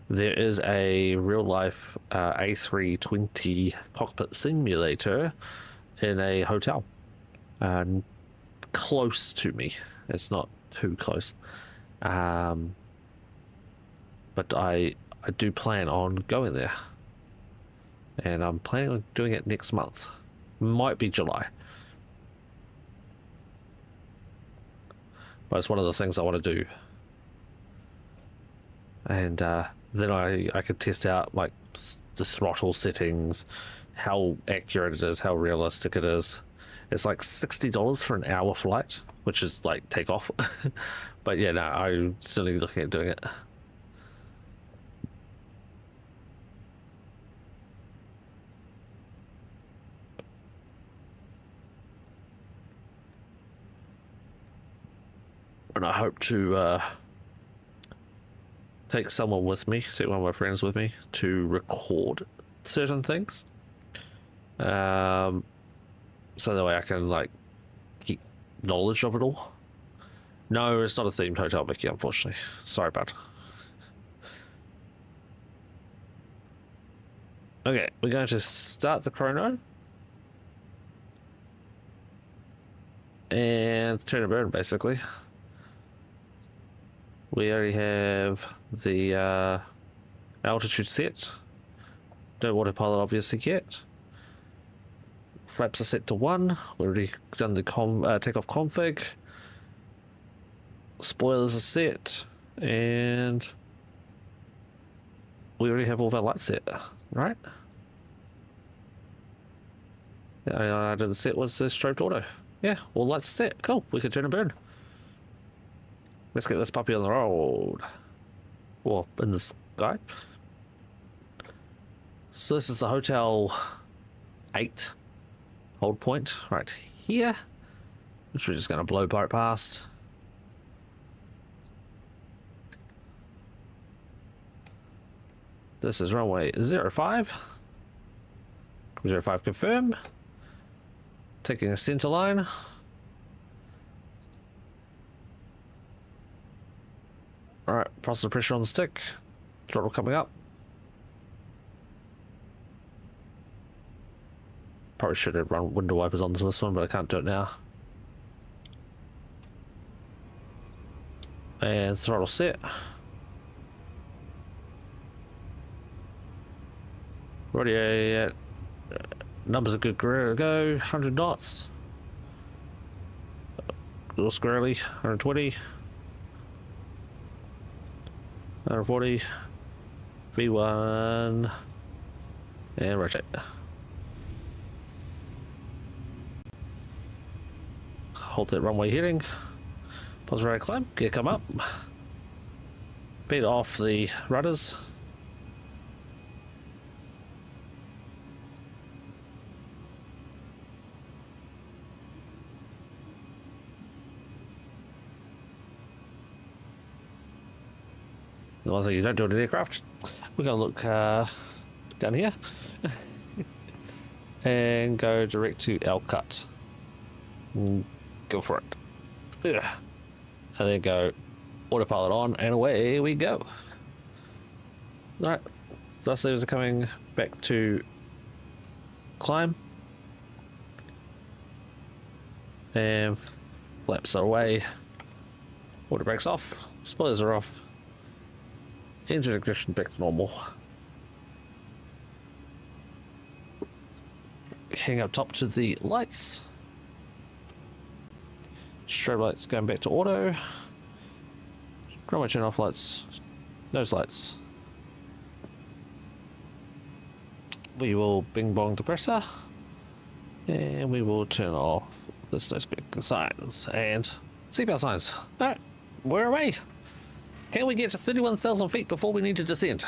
There is a real life A320 cockpit simulator in a hotel, and close to me. It's not too close, but I do plan on going there. And I'm planning on doing it next month. Might be July. But it's one of the things I want to do. And then I could test out like the throttle settings, how accurate it is, how realistic it is. It's like $60 for an hour flight, which is like takeoff. But yeah, no, I'm certainly looking at doing it. And I hope to take someone with me, take one of my friends with me, to record certain things. So that way I can like keep knowledge of it all. No, it's not a themed hotel, Mickey, unfortunately. Sorry about it. Okay, we're going to start the chrono. And turn and burn, basically. We already have the altitude set. No autopilot obviously yet. Flaps are set to 1. We've already done the takeoff config. Spoilers are set. And we already have all of our lights set, right? Yeah, I didn't set was the strobed auto. Yeah, all lights are set. Cool, we can turn and burn. Let's get this puppy on the road. Or in the sky. So this is the Hotel 8 hold point right here, which we're just going to blow right past. This is runway 05. 05 confirm. Taking a center line. Alright, positive pressure on the stick. Throttle coming up. Probably should have run window wipers onto this one, but I can't do it now. And throttle set. Radio numbers are good to go. 100 knots. A little squirrely. 120. 140. V1. And rotate. Hold that runway heading. Pause right climb. Gear come up. Beat off the rudders. The one thing you don't do in an aircraft. We're going to look down here and go direct to L cut. Go for it. Yeah. And then go autopilot on, and away we go. Alright, thrust levers are coming back to climb. And flaps are away. Water brakes off. Spoilers are off. Engine ignition back to normal. Hang up top to the lights. Strobe lights going back to auto. Chroma turn off lights. Nose lights. We will bing bong depressor. And we will turn off the snow spec signs and seatbelt signs. Alright, we're away. Can we get to 31,000 feet before we need to descend?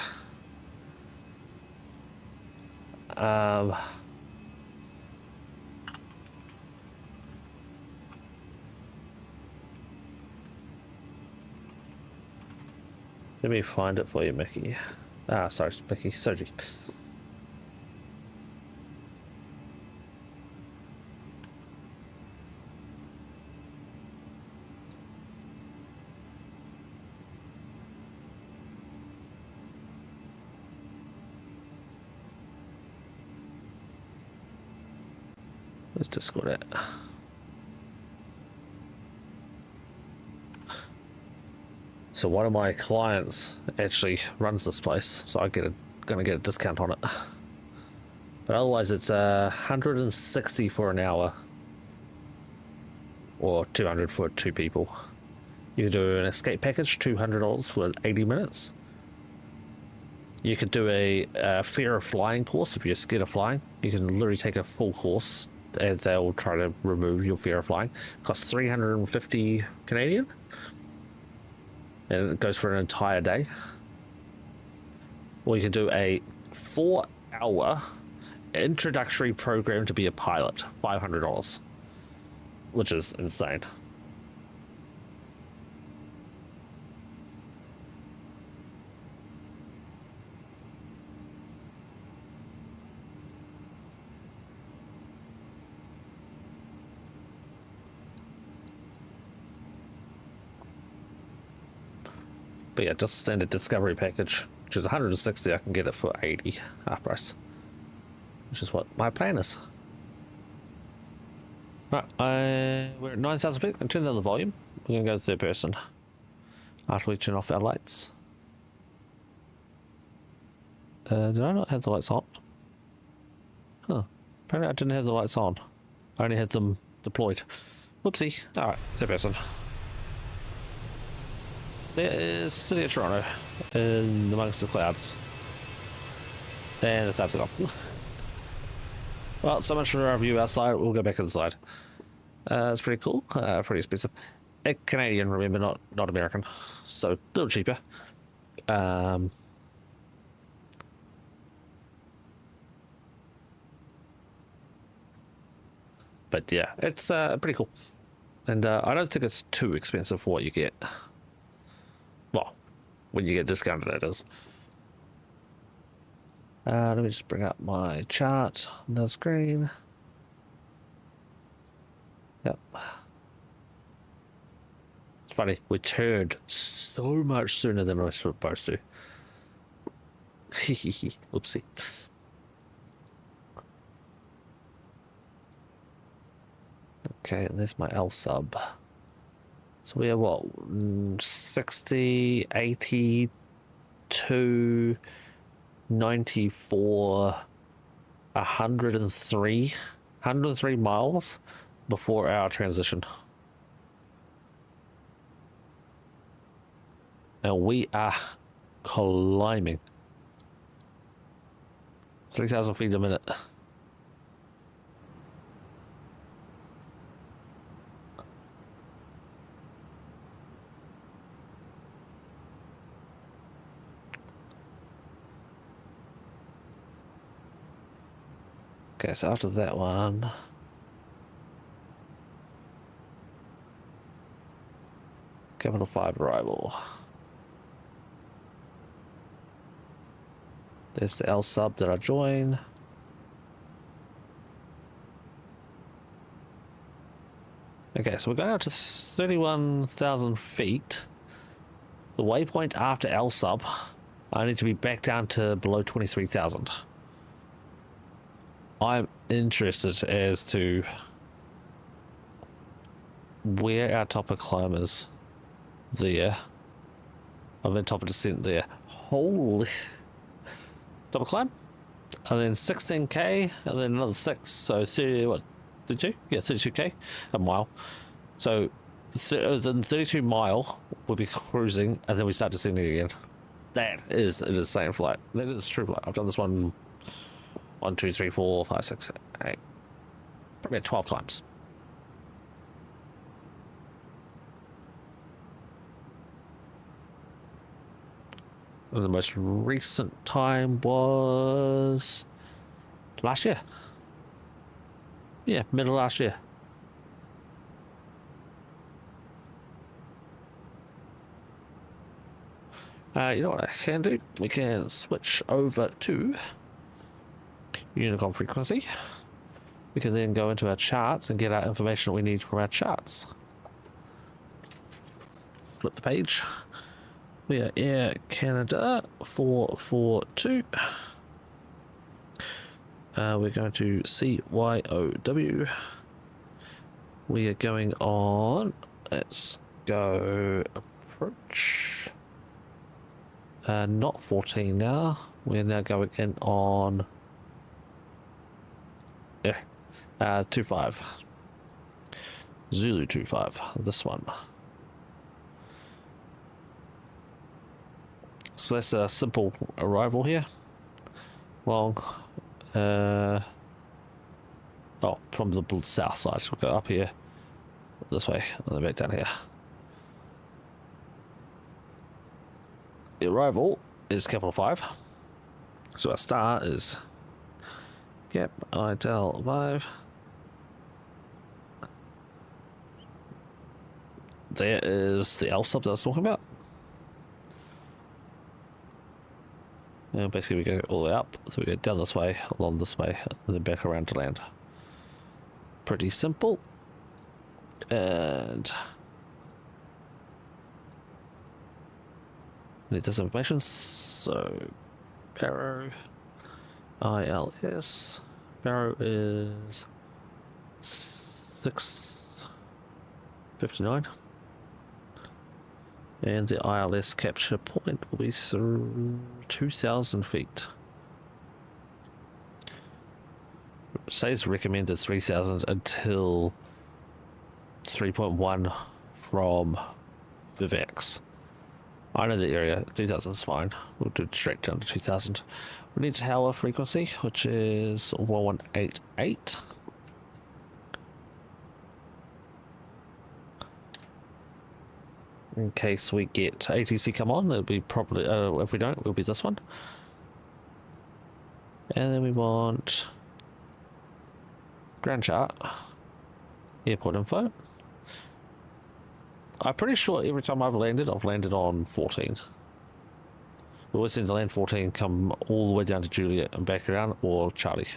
Let me find it for you, Mickey. Ah, sorry, Mickey. Soji. Let's Discord it. So one of my clients actually runs this place, so gonna get a discount on it. But otherwise, it's 160 for an hour, or 200 for 2 people. You could do an escape package, $200 for 80 minutes. You could do a fear of flying course if you're scared of flying. You can literally take a full course, and they'll try to remove your fear of flying. It costs 350 Canadian. And it goes for an entire day. Or you can do a 4-hour introductory program to be a pilot, $500, which is insane. But yeah, just standard discovery package, which is 160. I can get it for 80 half price, which is what my plan is. Right, we're at 9,000 feet. I'm turning down the volume. We're gonna go to third person after we turn off our lights. Did I not have the lights on? Huh. Apparently I didn't have the lights on. I only had them deployed. Whoopsie. All right, third person. There is City of Toronto in amongst the clouds. And the clouds are gone. Well, so much for our view outside. We'll go back inside. It's pretty cool. Pretty expensive. Canadian, remember, not American. So a little cheaper. But yeah, it's pretty cool. And I don't think it's too expensive for what you get. Well, when you get discounted, it is. Let me just bring up my chart on the screen. Yep. It's funny, we turned so much sooner than we were supposed to. Oopsie. Okay, and there's my L sub. So we have what? 60, 82, 94, 103 miles before our transition. And we are climbing 3,000 feet a minute. Okay, so after that one, Capital 5 arrival. There's the L sub that I join. Okay, so we're going up to 31,000 feet. The waypoint after L sub, I need to be back down to below 23,000. I'm interested as to where our top of climb is there. I'm in top of descent there. Holy. Top of climb. And then 16k, and then another 6. So 30, what? 32? Yeah, 32k a mile. So then 32 mile, we'll be cruising, and then we start descending again. That is an insane flight. That is a true flight. I've done this one 1, 2, 3, 4, 5, 6, 8, probably 12 times. And the most recent time was last year. Yeah, middle of last year. You know what I can do? We can switch over to Unicom frequency. We can then go into our charts and get our information we need from our charts. Flip the page. We are Air Canada 442. We're going to CYOW. We are going on. Let's go approach. Not 14 now. We're now going in on 25. Zulu 25. This one. So that's a simple arrival here. Long. From the south side. So we'll go up here. This way. And then back down here. The arrival is capital 5. So our star is Cap ITEL 5. There is the L sub that I was talking about. And basically we go all the way up, so we go down this way, along this way, and then back around to land. Pretty simple. And need this information, so Barrow ILS. Barrow is 659. And the ILS capture point will be through 2,000 feet. It says recommended 3,000 until 3.1 from Vivax. I know the area, 2,000 is fine. We'll do it straight down to 2,000. We need tower frequency, which is 1188. In case we get ATC come on, it'll be probably, if we don't, it'll be this one. And then we want ground chart, airport info. I'm pretty sure every time I've landed on 14. We always seem to land 14, come all the way down to Juliet and back around, or Charlie.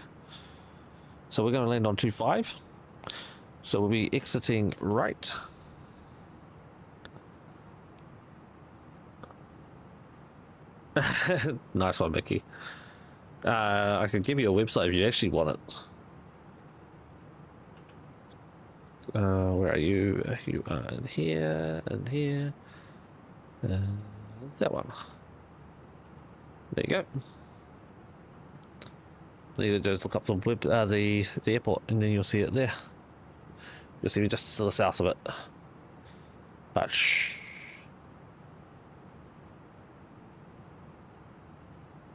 So we're going to land on 25. So we'll be exiting right. Nice one, Mickey. I can give you a website if you actually want it. Where are you? You are in here, and here. That one. There you go. You just look up the web, the airport, and then you'll see it there. You'll see me just to the south of it. But shh.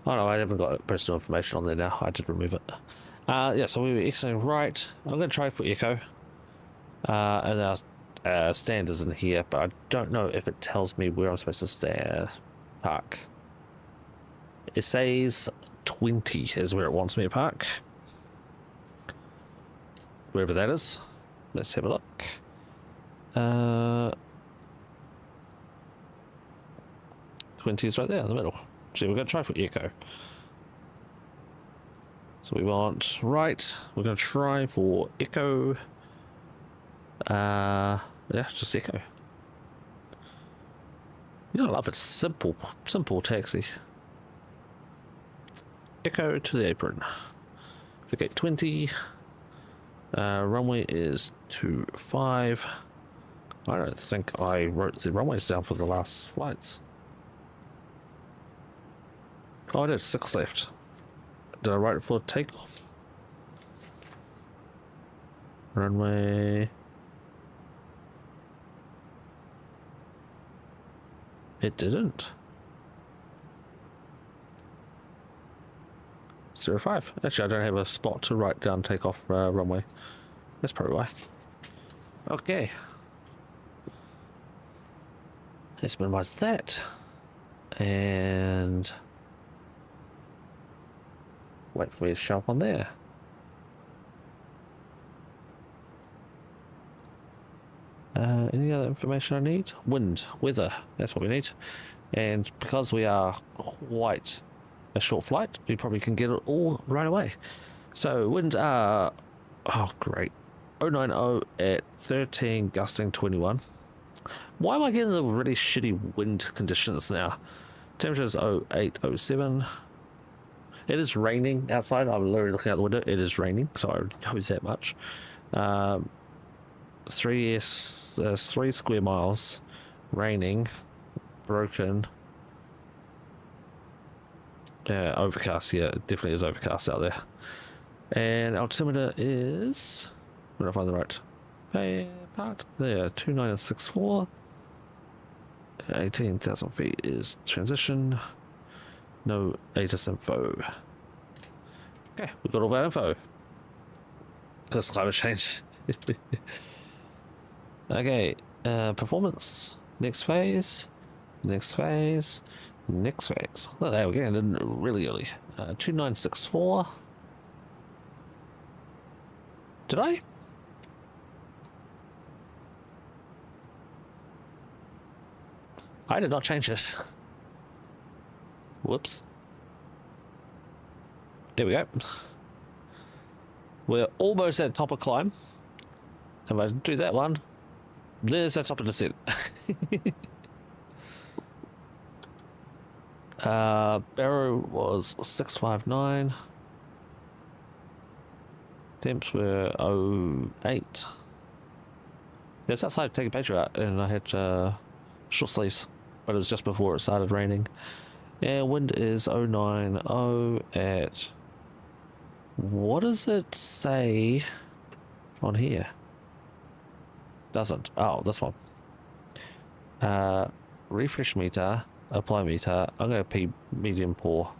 Oh no, I haven't got personal information on there now. I did remove it. Yeah, so we were exiting right. I'm going to try for echo. And our stand is in here, but I don't know if it tells me where I'm supposed to stand. Park. It says 20 is where it wants me to park. Wherever that is. Let's have a look. 20 is right there in the middle. So we're going to try for echo. So we want right. We're going to try for echo. Yeah, just echo. You gotta love it. Simple taxi. Echo to the apron. Okay, 20. Runway is 25. I don't think I wrote the runways down for the last flights. Oh, I did 6 left. Did I write it for takeoff? Runway. It didn't. 05. Actually, I don't have a spot to write down takeoff runway. That's probably why. Okay. Let's minimize that. And wait for me to show up on there. Any other information I need? Wind, weather, that's what we need. And because we are quite a short flight, we probably can get it all right away. So wind oh great, 090 at 13, gusting 21. Why am I getting the really shitty wind conditions now? Temperature is 0807. It is raining outside. I'm literally looking out the window. It is raining, so I know that much. 3 square miles, raining, broken, overcast. Yeah, it definitely is overcast out there. And altimeter is, where do I find the right part? There, 2964. 18,000 feet is transition. No ATIS info. Okay, we've got all that info. Because climate change. Okay, performance, next phase, next phase, next phase. Oh, there we go, in really early. 2964. Did I? I did not change it. Whoops. There we go. We're almost at top of climb. If I do that one, there's that top of descent. Barrow was 659. Temps were 08. Yes, outside taking a picture out, and I had short sleeves, but it was just before it started raining. And wind is 090 at, what does it say on here? Doesn't. Oh, this one. Refresh meter, apply meter. I'm going to P medium poor.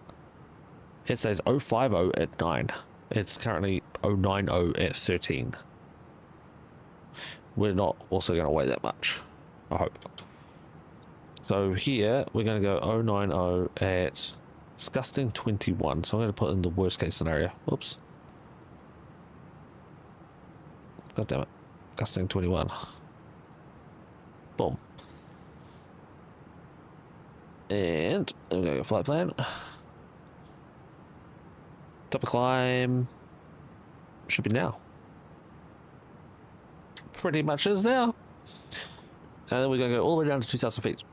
It says 050 at 9. It's currently 090 at 13. We're not also going to weigh that much. I hope not. So here we're going to go 090 at disgusting 21. So I'm going to put in the worst case scenario. Oops. God damn it. Gusting 21. Boom. And I'm going to go flight plan. Top of climb should be now. Pretty much is now. And then we're going to go all the way down to 2,000 feet.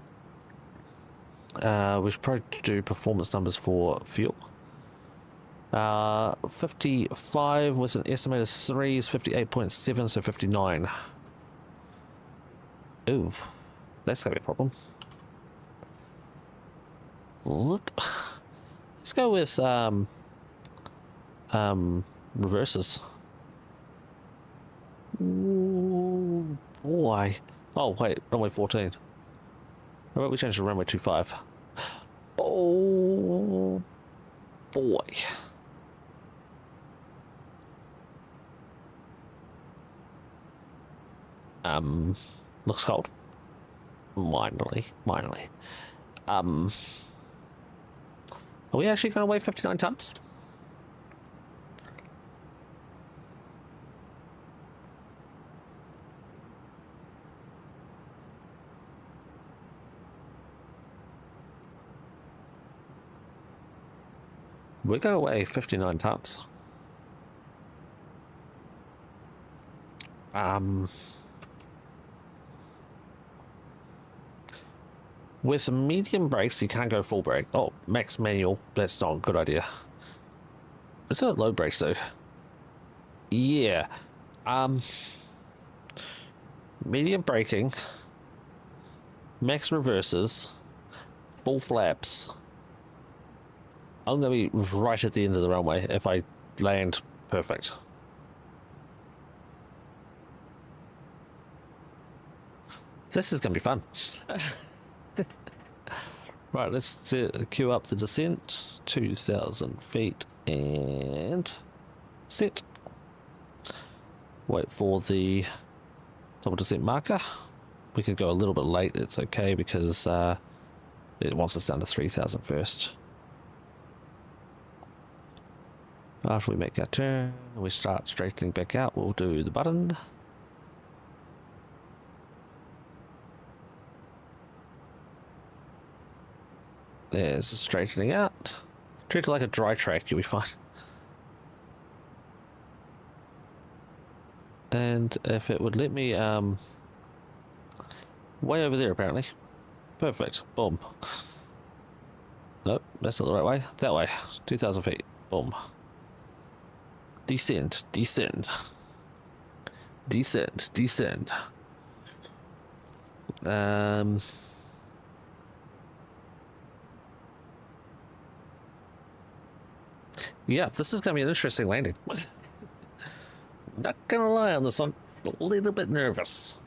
We should probably do performance numbers for fuel. 55 with an estimated 3 is 58.7, so 59. Ooh, that's gonna be a problem. Let's go with reverses. Ooh, boy. Oh wait, runway 14. How about we change to runway 25? Oh boy. Looks cold. Minorly. Are we actually going to weigh 59 tons? We're going to weigh 59 tons. With medium brakes, you can't go full brake. Oh, max manual. That's not a good idea. Is it low brakes though? Yeah. Medium braking, max reverses, full flaps. I'm gonna be right at the end of the runway if I land perfect. This is gonna be fun. Right, let's queue up the descent. 2,000 feet and set. Wait for the double descent marker. We could go a little bit late, it's okay because it wants us down to 3,000 first. After we make our turn, we start straightening back out, we'll do the button. There's the straightening out. Treat it like a dry track, you'll be fine. And if it would let me, way over there apparently. Perfect, boom. Nope, that's not the right way. That way, 2,000 feet, boom. Descend, descend. Descend, descend. Yeah, this is going to be an interesting landing. Not going to lie on this one. A little bit nervous.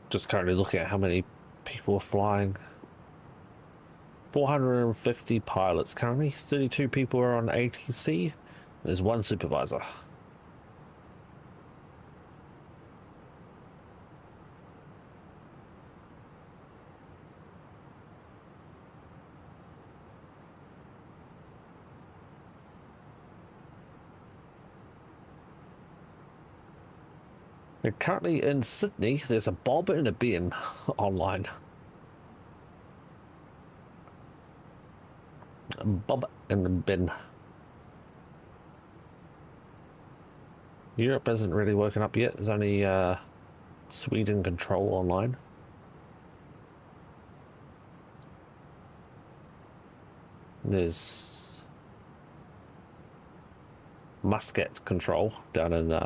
Just currently looking at how many people are flying. 450 pilots currently. 32 people are on ATC. There's one supervisor. And currently in Sydney, there's a Bob and a Ben online. Bob and Ben. Europe hasn't really woken up yet. There's only Sweden Control online. There's Muscat Control down in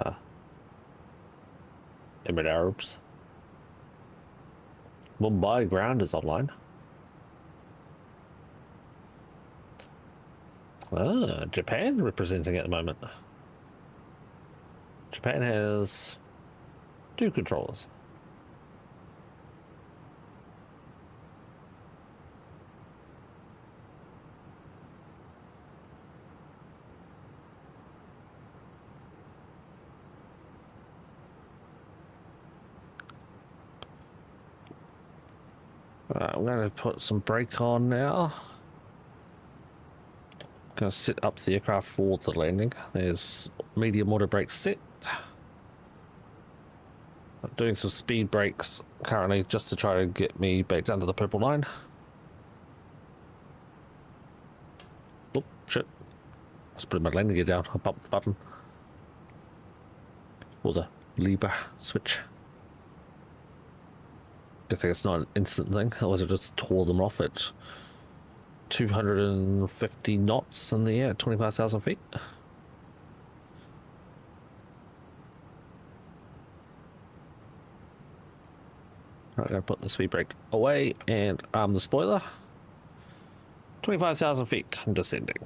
Emirates Arabs. Mumbai Ground is online. Ah, Japan representing at the moment. Japan has 2 controllers. Right, I'm going to put some brake on now. Going to set up the aircraft for the landing. There's medium auto brakes set. I'm doing some speed brakes currently just to try to get me back down to the purple line. Oh, shit. I was putting my landing gear down. I bumped the button. Or the lever switch. Good thing it's not an instant thing. Otherwise I just tore them off at 250 knots in the air at 25,000 feet. Right, I'm going to put the speed brake away and arm the spoiler. 25,000 feet and descending.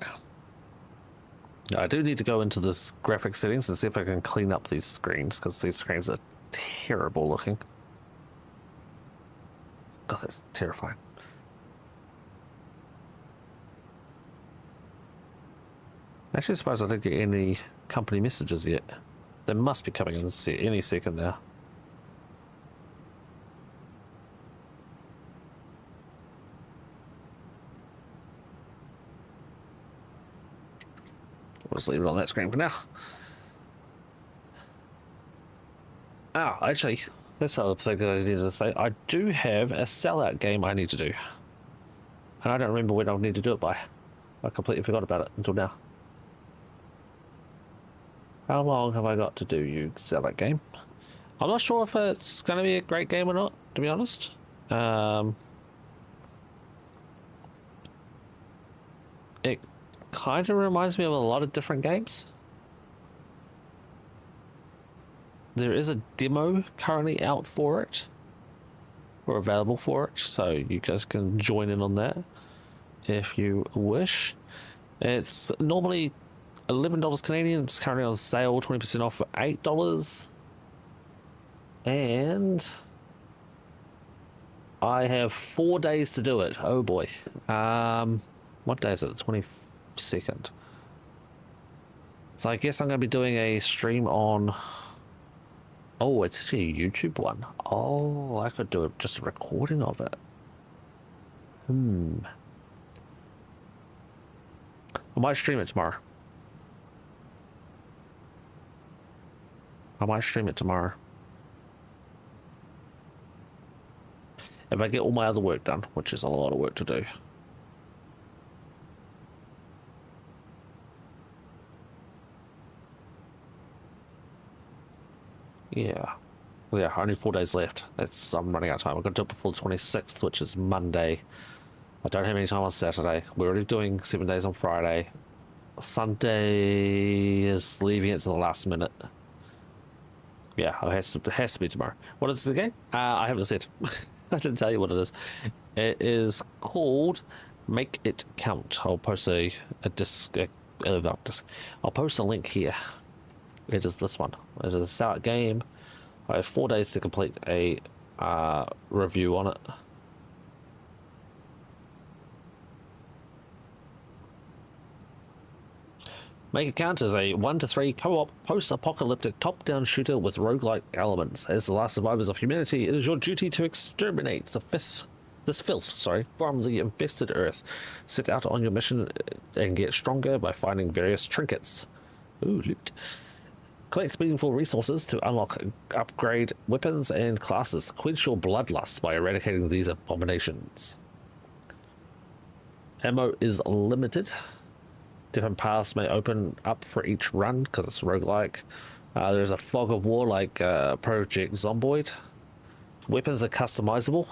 Now, I do need to go into this graphic settings and see if I can clean up these screens, because these screens are terrible looking. God, that's terrifying. Actually surprised I didn't get any company messages yet. They must be coming in any second now. We'll just leave it on that screen for now. Actually, that's the other thing that I needed to say. I do have a sellout game I need to do. And I don't remember when I'll need to do it by. I completely forgot about it until now. How long have I got to do you sellout game? I'm not sure if it's going to be a great game or not, to be honest. It kind of reminds me of a lot of different games. There is a demo currently out for it, or available for it, so you guys can join in on that if you wish. It's normally $11 Canadian. It's currently on sale, 20% off for $8. And I have 4 days to do it. Oh boy. What day is it? The 22nd. So I guess I'm going to be doing a stream on... Oh, it's actually a YouTube one. Oh, I could do just a recording of it. I might stream it tomorrow. If I get all my other work done, which is a lot of work to do. Yeah, only 4 days left. I'm running out of time. I've got to do it before the 26th, which is Monday. I don't have any time on Saturday. We're already doing 7 days on Friday. Sunday is leaving it to the last minute. Yeah, it has to be tomorrow. What is it again? I haven't said. I didn't tell you what it is. It is called Make It Count. I'll post a disc. I'll post a link here. It is this one. It is a sellout game. I have 4 days to complete a review on it. Make It Count is a 1 to 3 co-op post-apocalyptic top-down shooter with roguelike elements. As the last survivors of humanity, it is your duty to exterminate this filth from the infested Earth. Set out on your mission and get stronger by finding various trinkets. Ooh, loot. Collect meaningful resources to unlock upgrade weapons and classes. Quench your bloodlust by eradicating these abominations. Ammo is limited. Different paths may open up for each run because it's roguelike. There's a fog of war like Project Zomboid. Weapons are customizable.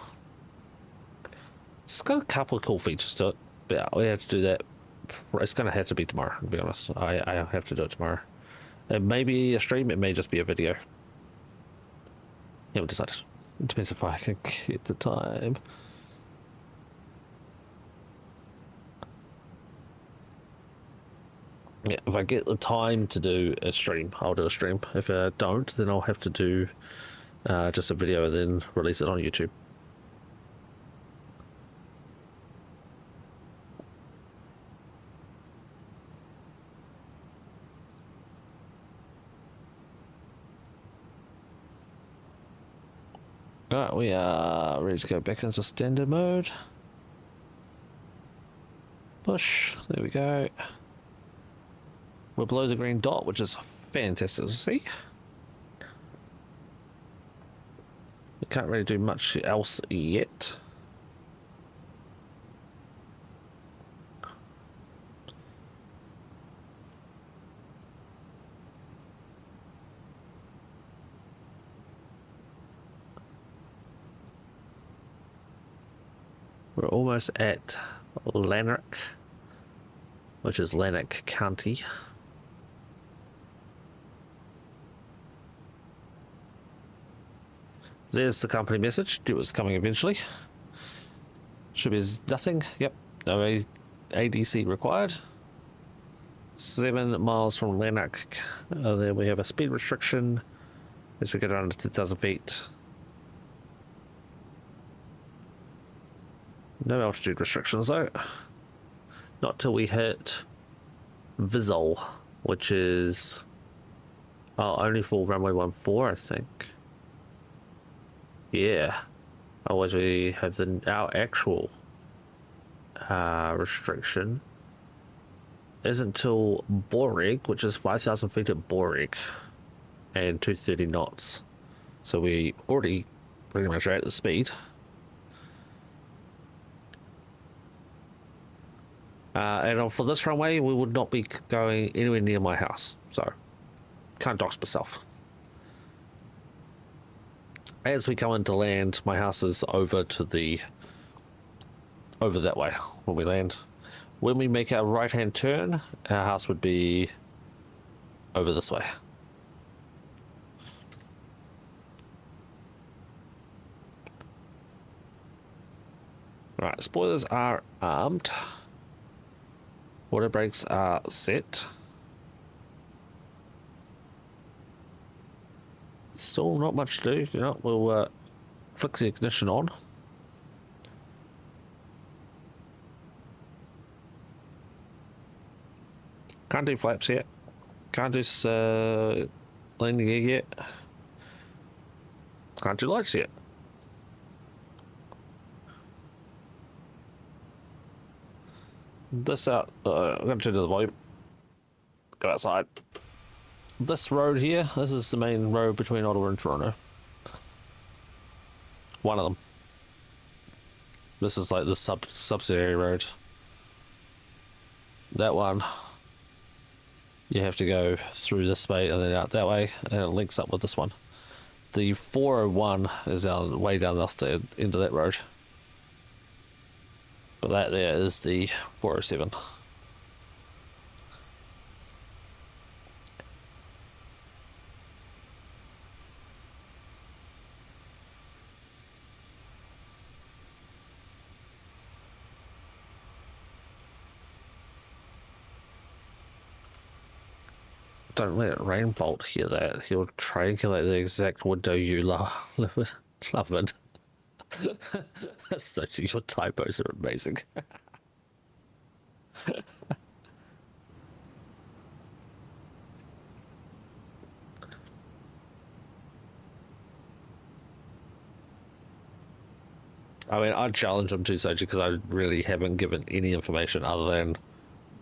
It's got a couple of cool features to it. But yeah, we have to do that. It's going to have to be tomorrow, to be honest. I have to do it tomorrow. It may be a stream, it may just be a video. Haven't decided. It depends if I can get the time. Yeah, if I get the time to do a stream, I'll do a stream. If I don't, then I'll have to do just a video and then release it on YouTube. Right, we are ready to go back into standard mode. Push. There we go. We're below the green dot, which is fantastic to see. We can't really do much else yet. We're almost at Lanark, which is Lanark County. There's the company message. It was coming eventually. Should be nothing. Yep. No ADC required. 7 miles from Lanark. There we have a speed restriction as we go down to 10,000 feet. No altitude restrictions though. Not till we hit Visual, which is only for runway 14, I think. Yeah. Otherwise we have our actual restriction isn't till Boreg, which is 5,000 feet at Boreg and 230 knots. So we already pretty much are at the speed. And for this runway, we would not be going anywhere near my house, so can't dox myself. As we come into land, my house is over that way when we land. When we make our right-hand turn, our house would be over this way. Right, spoilers are armed. Water brakes are set. Still not much to do. You know, we'll flick the ignition on. Can't do flaps yet. Can't do landing gear yet. Can't do lights yet. This out. I'm going to turn to the volume. Go outside. This road here, this is the main road between Ottawa and Toronto. One of them. This is like the subsidiary road. That one, you have to go through this way and then out that way, and it links up with this one. The 401 is down way down off the end of that road. But that there is the 407. Don't let Rainbolt hear that. He'll triangulate the exact window you love it. Such your typos are amazing. I mean, I'd challenge him to Soji because I really haven't given any information other than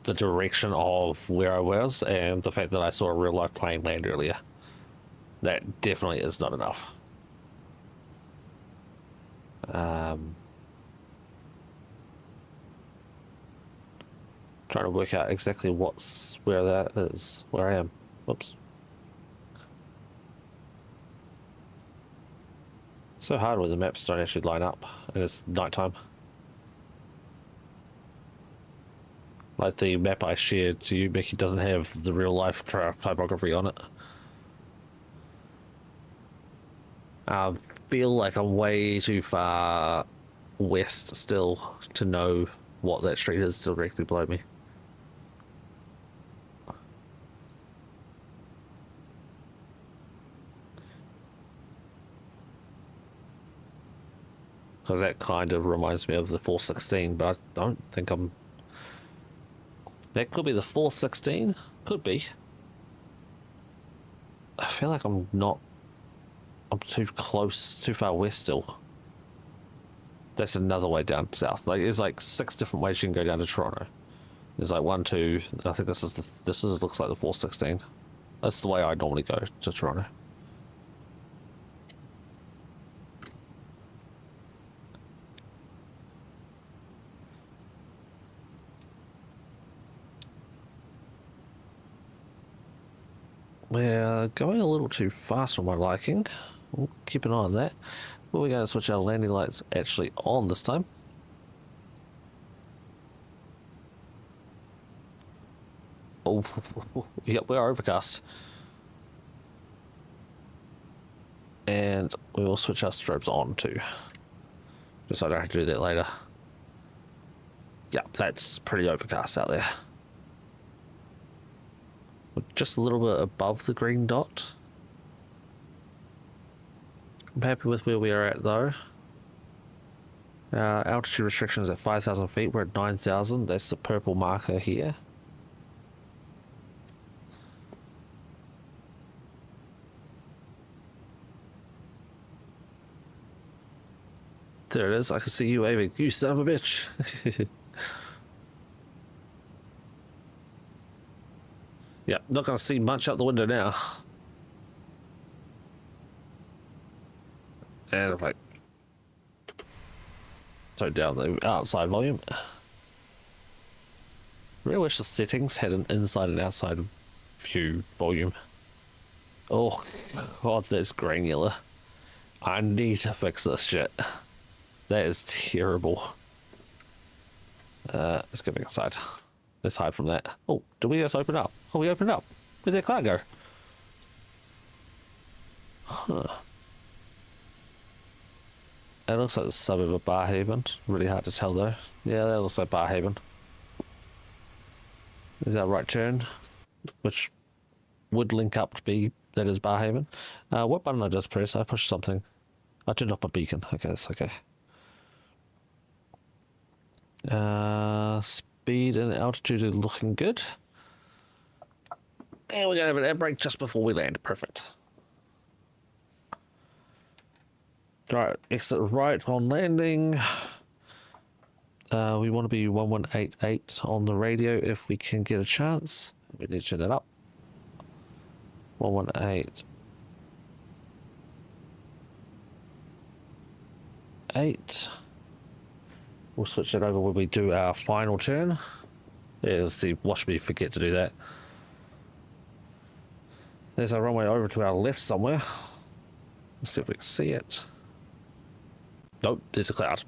the direction of where I was and the fact that I saw a real life plane land earlier. That definitely is not enough. Trying to work out exactly where that is, where I am. Whoops. So hard when the maps don't actually line up and it's nighttime. Like the map I shared to you, Mickey, doesn't have the real life typography on it. I feel like I'm way too far west still to know what that street is directly below me. Because that kind of reminds me of the 416, but I don't think I'm... That could be the 416? Could be. I feel like I'm not I'm too close, too far west still. That's another way down south. Like there's like 6 different ways you can go down to Toronto. There's like 1, 2. I think this is looks like the 416. That's the way I normally go to Toronto. We're going a little too fast for my liking. We'll keep an eye on that. But we're going to switch our landing lights actually on this time. Oh, yep, we're overcast. And we will switch our strobes on too. Just so I don't have to do that later. Yeah, that's pretty overcast out there. We're just a little bit above the green dot. I'm happy with where we are at though. Altitude restrictions at 5,000 feet. We're at 9,000. That's the purple marker here. There it is. I can see you waving. You son of a bitch. Yeah, not going to see much out the window now. And if I tone down the outside volume. Really wish the settings had an inside and outside view volume. Oh god, that's granular. I need to fix this shit. That is terrible. Let's go back inside. Let's hide from that. Oh, did we just open up? Oh, we opened up. Where'd that car go? Huh. It looks like the suburb of Barhaven. Really hard to tell though. Yeah, that looks like Barhaven. Is our right turn, which would link up to be that is Barhaven. What button I just pressed? I pushed something. I turned off my beacon. Okay, that's okay. Speed and altitude are looking good. And we're going to have an air brake just before we land. Perfect. Right, exit right on landing. We want to be 1188 on the radio if we can get a chance. We need to turn that up. 1188. We'll switch it over when we do our final turn. Yeah, let's see, watch me forget to do that. There's our runway over to our left somewhere. Let's see if we can see it. Nope, there's a cloud.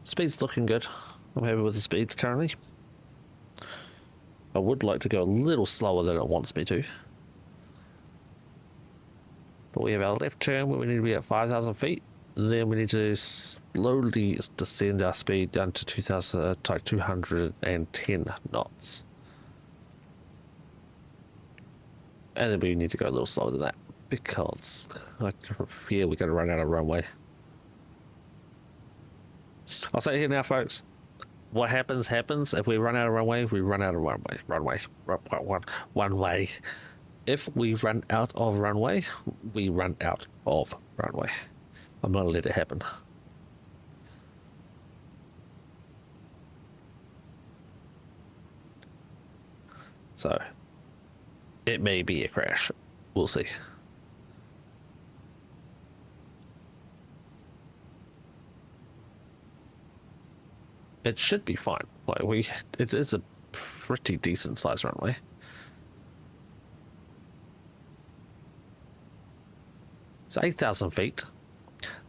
Speed's looking good. I'm happy with the speeds currently. I would like to go a little slower than it wants me to. But we have our left turn where we need to be at 5,000 feet. Then we need to slowly descend our speed down to 210 knots. And then we need to go a little slower than that because I fear we're going to run out of runway. I'll say it here now, folks. What happens, happens. If we run out of runway, we run out of runway. One way. If we run out of runway, we run out of runway. I'm not going to let it happen. So, it may be a crash. We'll see. It should be fine. Like it is a pretty decent sized runway. It's 8,000 feet.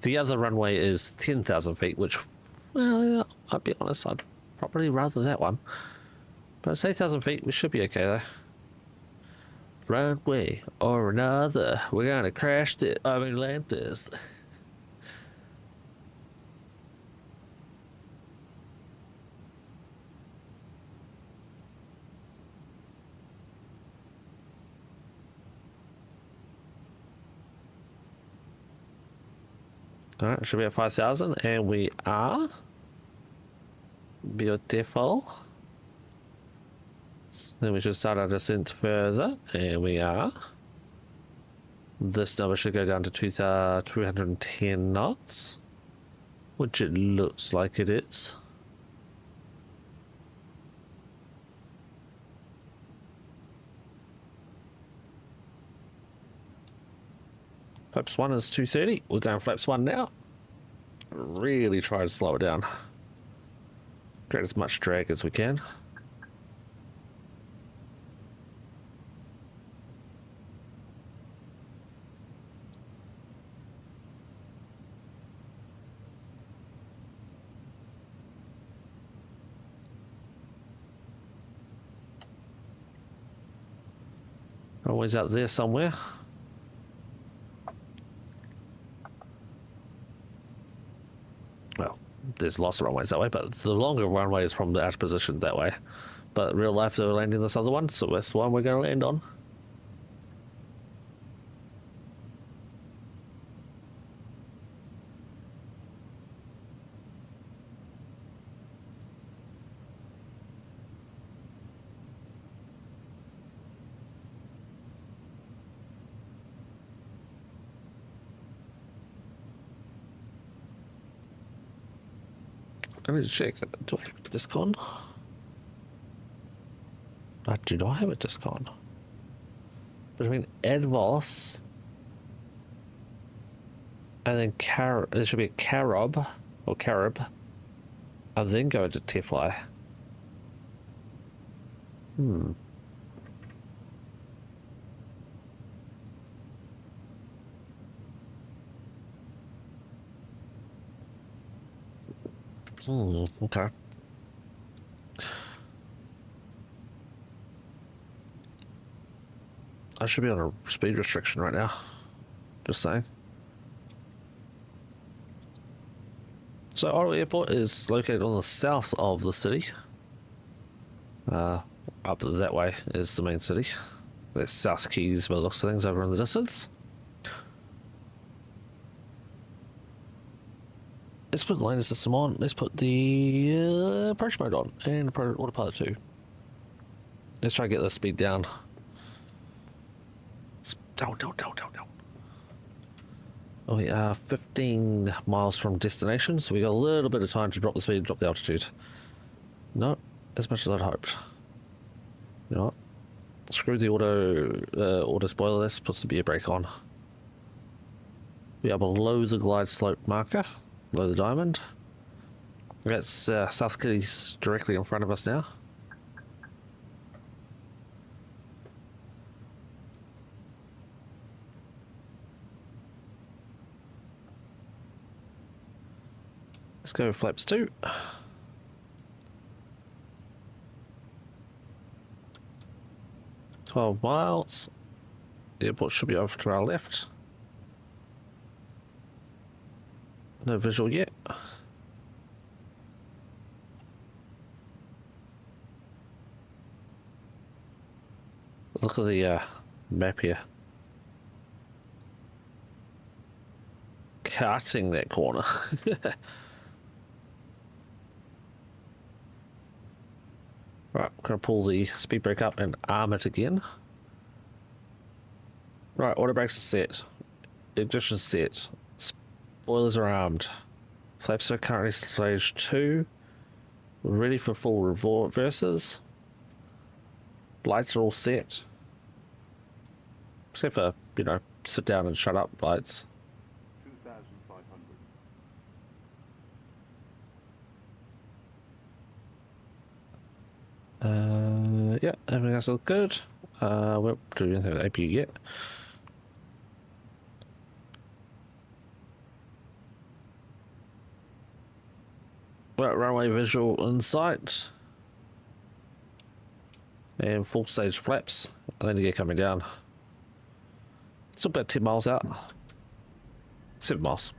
The other runway is 10,000 feet, which, well, I'll be honest, I'd probably rather that one. But it's 8,000 feet, we should be okay though. Runway or another, we're gonna crash this. I mean, land this. Alright, should be at 5,000, and we are. Beautiful. Then we should start our descent further, and we are. This number should go down to 210 knots, which it looks like it is. Flaps 1 is 230. We're going flaps 1 now. Really try to slow it down. Create as much drag as we can. Always out there somewhere. Well, there's lots of runways that way, but the longer runway is from the out position that way. But real life, they're landing this other one, so that's the one we're going to land on. I need to check. Do I have a disc on? I do not have a disc on. Between Edvos and then there should be a Carob or Carib, and then go to Tefly. Okay. I should be on a speed restriction right now. Just saying. So Ottawa Airport is located on the south of the city. Up that way is the main city. There's South Keys by the looks of things over in the distance. Let's put the landing system on. Let's put the approach mode on and autopilot 2. Let's try to get the speed down. Don't. Oh, we are 15 miles from destination, so we got a little bit of time to drop the speed, drop the altitude. Not as much as I'd hoped. You know what? Screw the auto spoiler. Let's put the gear brake on. We are below the glide slope marker. Below the diamond. That's South Keys directly in front of us now. Let's go flaps 2. $12 miles. The airport should be over to our left. No visual yet. Look at the map here. Cutting that corner. Right, I'm going to pull the speed brake up and arm it again. Right, auto brakes are set. Ignition set. Spoilers are armed. Flaps are currently stage 2. We're ready for full reverses. Lights are all set. Except for, you know, sit down and shut up lights. 2,500. Yeah, everything else is good. We won't do anything with APU yet. Right, runway visual in sight. And full stage flaps. Landing gear coming down. Still about 10 miles out. 7 miles.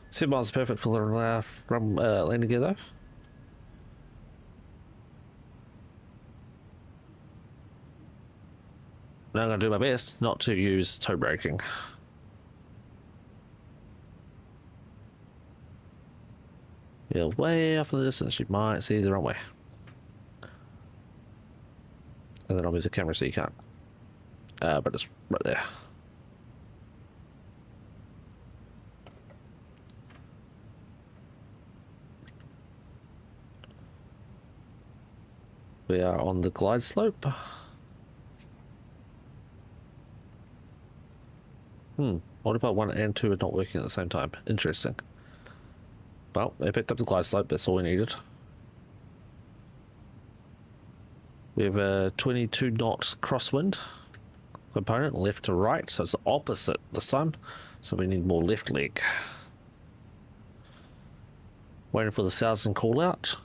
7 miles is perfect for the landing gear though. Now I'm going to do my best not to use toe braking. Yeah, way off in the distance, you might see the runway. And then I'll move the camera so you can't. But it's right there. We are on the glide slope. Autopilot 1 and 2 are not working at the same time. Interesting. Well, I picked up the glide slope, that's all we needed. We have a 22 knots crosswind component, left to right, so it's the opposite this time. So we need more left leg. Waiting for the 1000 call out,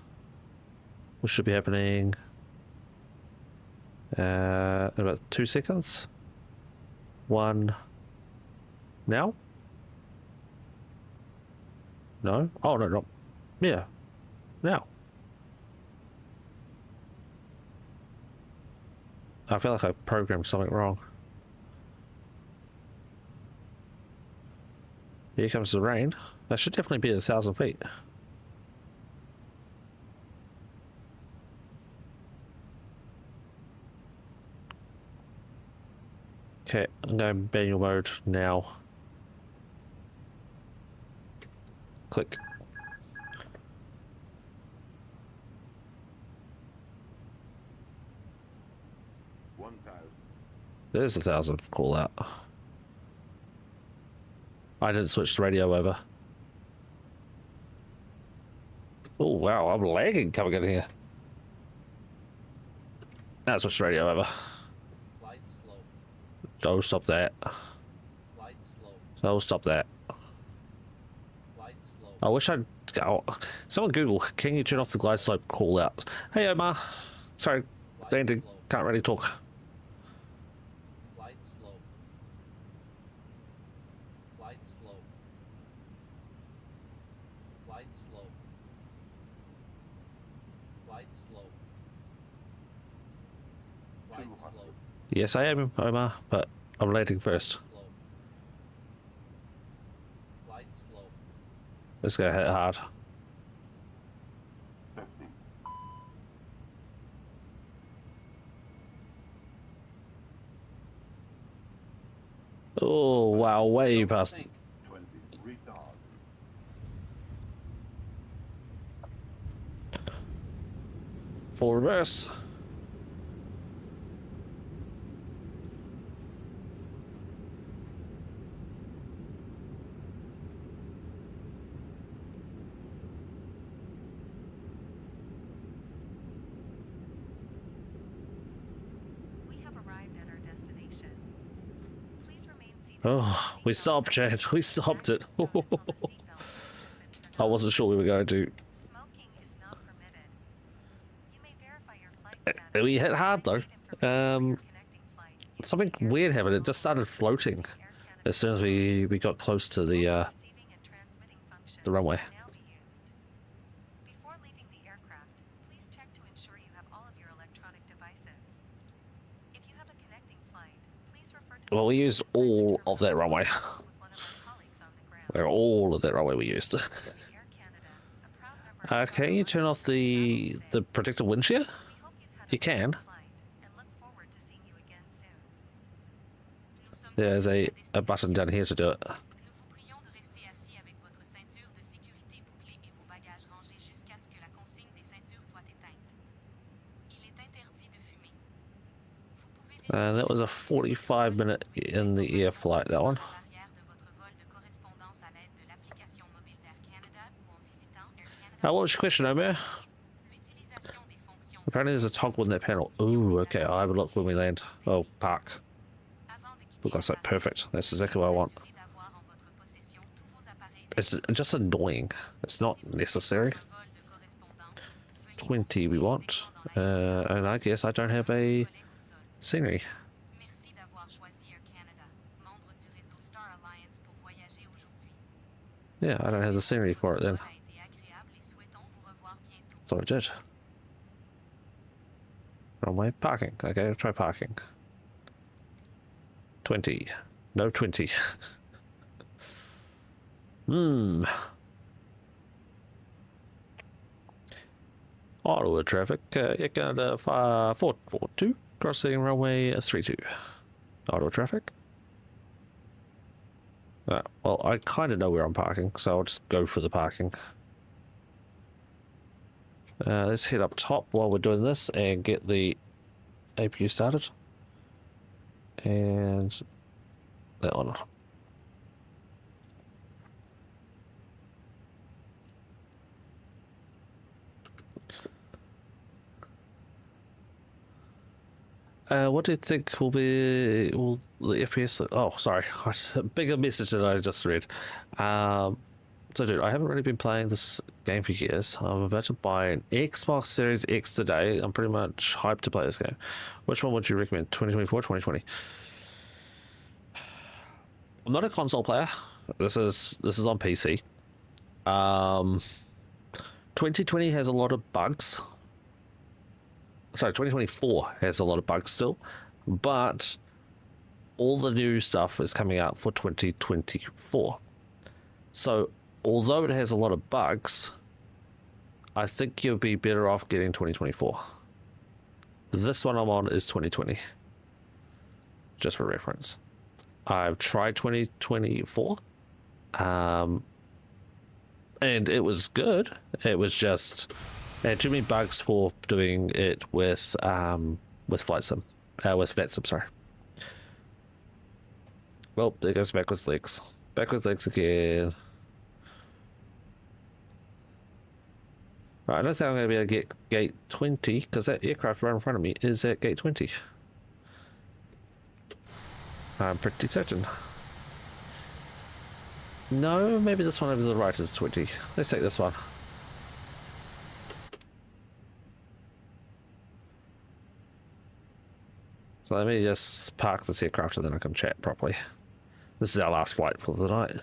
which should be happening in about 2 seconds. 1 now. No? Oh, no, no. Yeah. Now. I feel like I programmed something wrong. Here comes the rain. That should definitely be 1,000 feet. Okay, I'm going manual mode now. Click. There's 1,000 call out. I didn't switch the radio over. Oh wow, I'm lagging coming in here. Now switch the radio over. Oh, stop that. Oh, stop that. I wish I'd... Oh, someone Google, can you turn off the glide slope call out? Hey Omar. Sorry, landing. Can't really talk. Yes, I am, Omar, but I'm landing first. Let's go hit hard. Oh, wow, way past. Full reverse. Oh, we stopped, Chad. We stopped it. I wasn't sure we were going to. We hit hard though. Something weird happened. It just started floating as soon as we got close to the runway. Before leaving the aircraft, please check to ensure you have all of your electronic devices. If you have a connecting flight, please refer to Well, we used all of that runway. with one of our colleagues on the ground. Or all of that runway we used. Air Canada, a proud member of Can you turn off the predicted wind shear? We hope you've had You a can. pleasant flight and look forward to seeing you again soon. Nous sommes There's arrivés à a button down here to do it. Nous vous prions de rester assis avec votre ceinture de sécurité bouclée et vos bagages rangés jusqu'à ce que la consigne des ceintures soit éteinte. Il est interdit de fumer. Vous pouvez That was a 45-minute in the air flight, that one. l'arrière de votre vol de correspondance à l'aide de l'application mobile d'Air Canada ou en visitant Air Canada. What was your question, Omer? L'utilisation des fonctions Apparently there's a toggle in that panel. Ooh, okay, I'll have a look when we land. Oh, park. avant de quitter Look, that's like l'appareil, perfect. That's exactly what I want. s'assurer d'avoir en votre possession tous vos appareils It's just annoying. It's not necessary. vol de correspondance. Veuillez 20 we want. And I guess I don't have a collègues au sol. scenery. Merci d'avoir choisi Air Canada, membre du réseau Star Alliance pour voyager aujourd'hui. Yeah, I don't have the scenery for it then. Le vol a été agréable et souhaitons vous revoir bientôt. So I did. Runway parking. Okay, I'll try parking. 20. No 20. Ottawa traffic, Air Canada 442, crossing runway 32. Ottawa traffic. Well, I kind of know where I'm parking, so I'll just go for the parking. Let's head up top while we're doing this and get the APU started. And that one. What do you think will be the FPS? Oh, sorry, a bigger message than I just read. So, dude, I haven't really been playing this game for years. I'm about to buy an Xbox Series X today. I'm pretty much hyped to play this game. Which one would you recommend? 2024, 2020? I'm not a console player. This is on PC. 2020 has a lot of bugs. Sorry, 2024 has a lot of bugs still, but all the new stuff is coming out for 2024. So, although it has a lot of bugs, I think you'll be better off getting 2024. This one I'm on is 2020, just for reference. I've tried 2024, and it was good. It was just had too many bugs for doing it with Flight Sim, with Vatsim, sorry. Well, there goes backwards legs. Backwards legs again. Right, I don't think I'm going to be able to get gate 20 because that aircraft right in front of me is at gate 20. I'm pretty certain. No, maybe this one over the right is 20. Let's take this one. So let me just park this aircraft and then I can chat properly. This is our last flight for the night.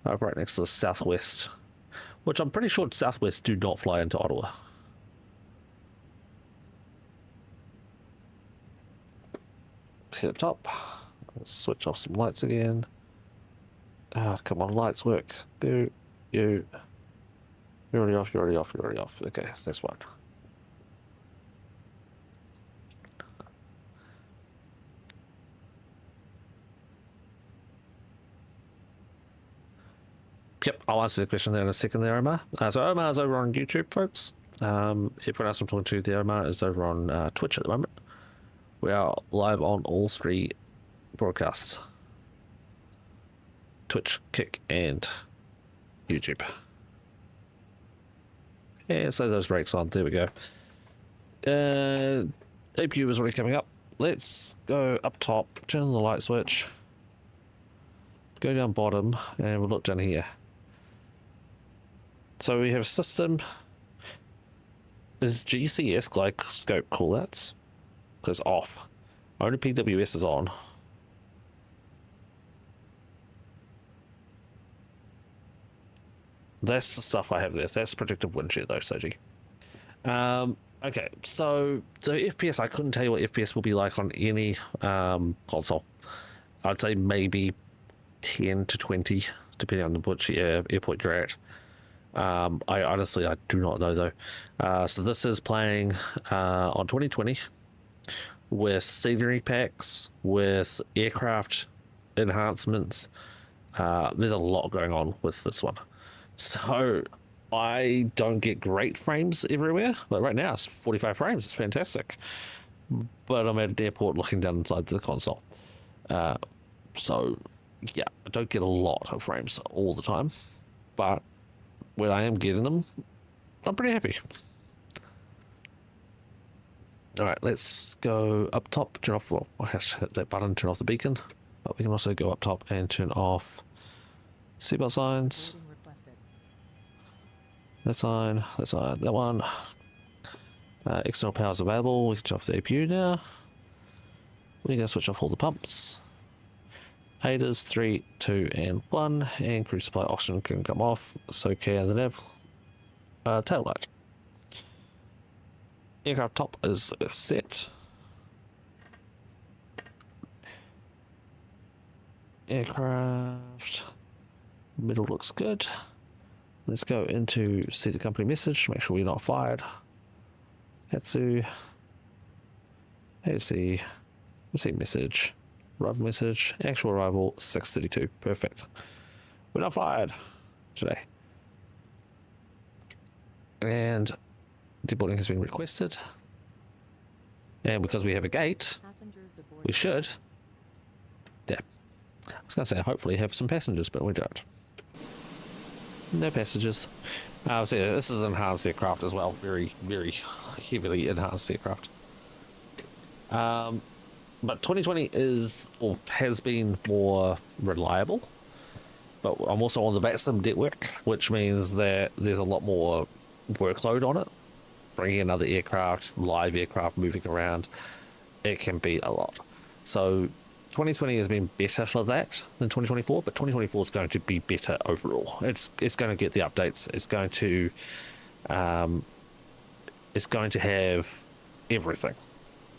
Right next to the Southwest, which I'm pretty sure Southwest do not fly into Ottawa. Hit up top. Let's switch off some lights again. Ah, come on, lights work. Go, you. You're already off, you're already off, you're already off. Okay, next one. Yep, I'll answer the question there in a second there, Omar. So Omar's over on YouTube, folks. Everyone else I'm talking to there, Omar, is over on Twitch at the moment. We are live on all three broadcasts. Twitch, Kick, and YouTube. Yeah, so those brakes on. There we go. APU is already coming up. Let's go up top, turn on the light switch, go down bottom, and we'll look down here. So we have a system. Is GCS glide scope callouts? Because off. Only PWS is on. That's the stuff I have there. That's predictive wind shear though, Soji. Okay, so FPS, I couldn't tell you what FPS will be like on any console. I'd say maybe 10 to 20, depending on which airport you're at. I do not know though. So this is playing on 2020 with scenery packs, with aircraft enhancements. There's a lot going on with this one. So I don't get great frames everywhere. But right now it's 45 frames. It's fantastic. But I'm at an airport looking down inside the console. So yeah, I don't get a lot of frames all the time. But when I am getting them, I'm pretty happy. Alright, let's go up top, turn off, well, I have to hit that button, turn off the beacon, but we can also go up top and turn off seatbelt signs. That sign, that one. External power is available, we can turn off the APU now. We're going to switch off all the pumps. Aiders 3, 2, and 1, and cruise supply oxygen can come off, so can the nav. Tail light. Aircraft top is set. Aircraft Middle looks good. Let's go into see the company message, make sure we're not fired. Hatsu. Let's see message. Arrival message. Actual arrival 6:32. Perfect. We're not fired today. And deboarding has been requested. And because we have a gate, Passengers deboarding. we should. Yeah. I was going to say hopefully have some passengers, but we don't. No passengers. So yeah, this is an enhanced aircraft as well. Very, very heavily enhanced aircraft. But 2020 is, or has been, more reliable. But I'm also on the Vatsim network, which means that there's a lot more workload on it. Bringing another aircraft, live aircraft moving around, it can be a lot. So 2020 has been better for that than 2024, but 2024 is going to be better overall. It's going to get the updates. It's going to have everything.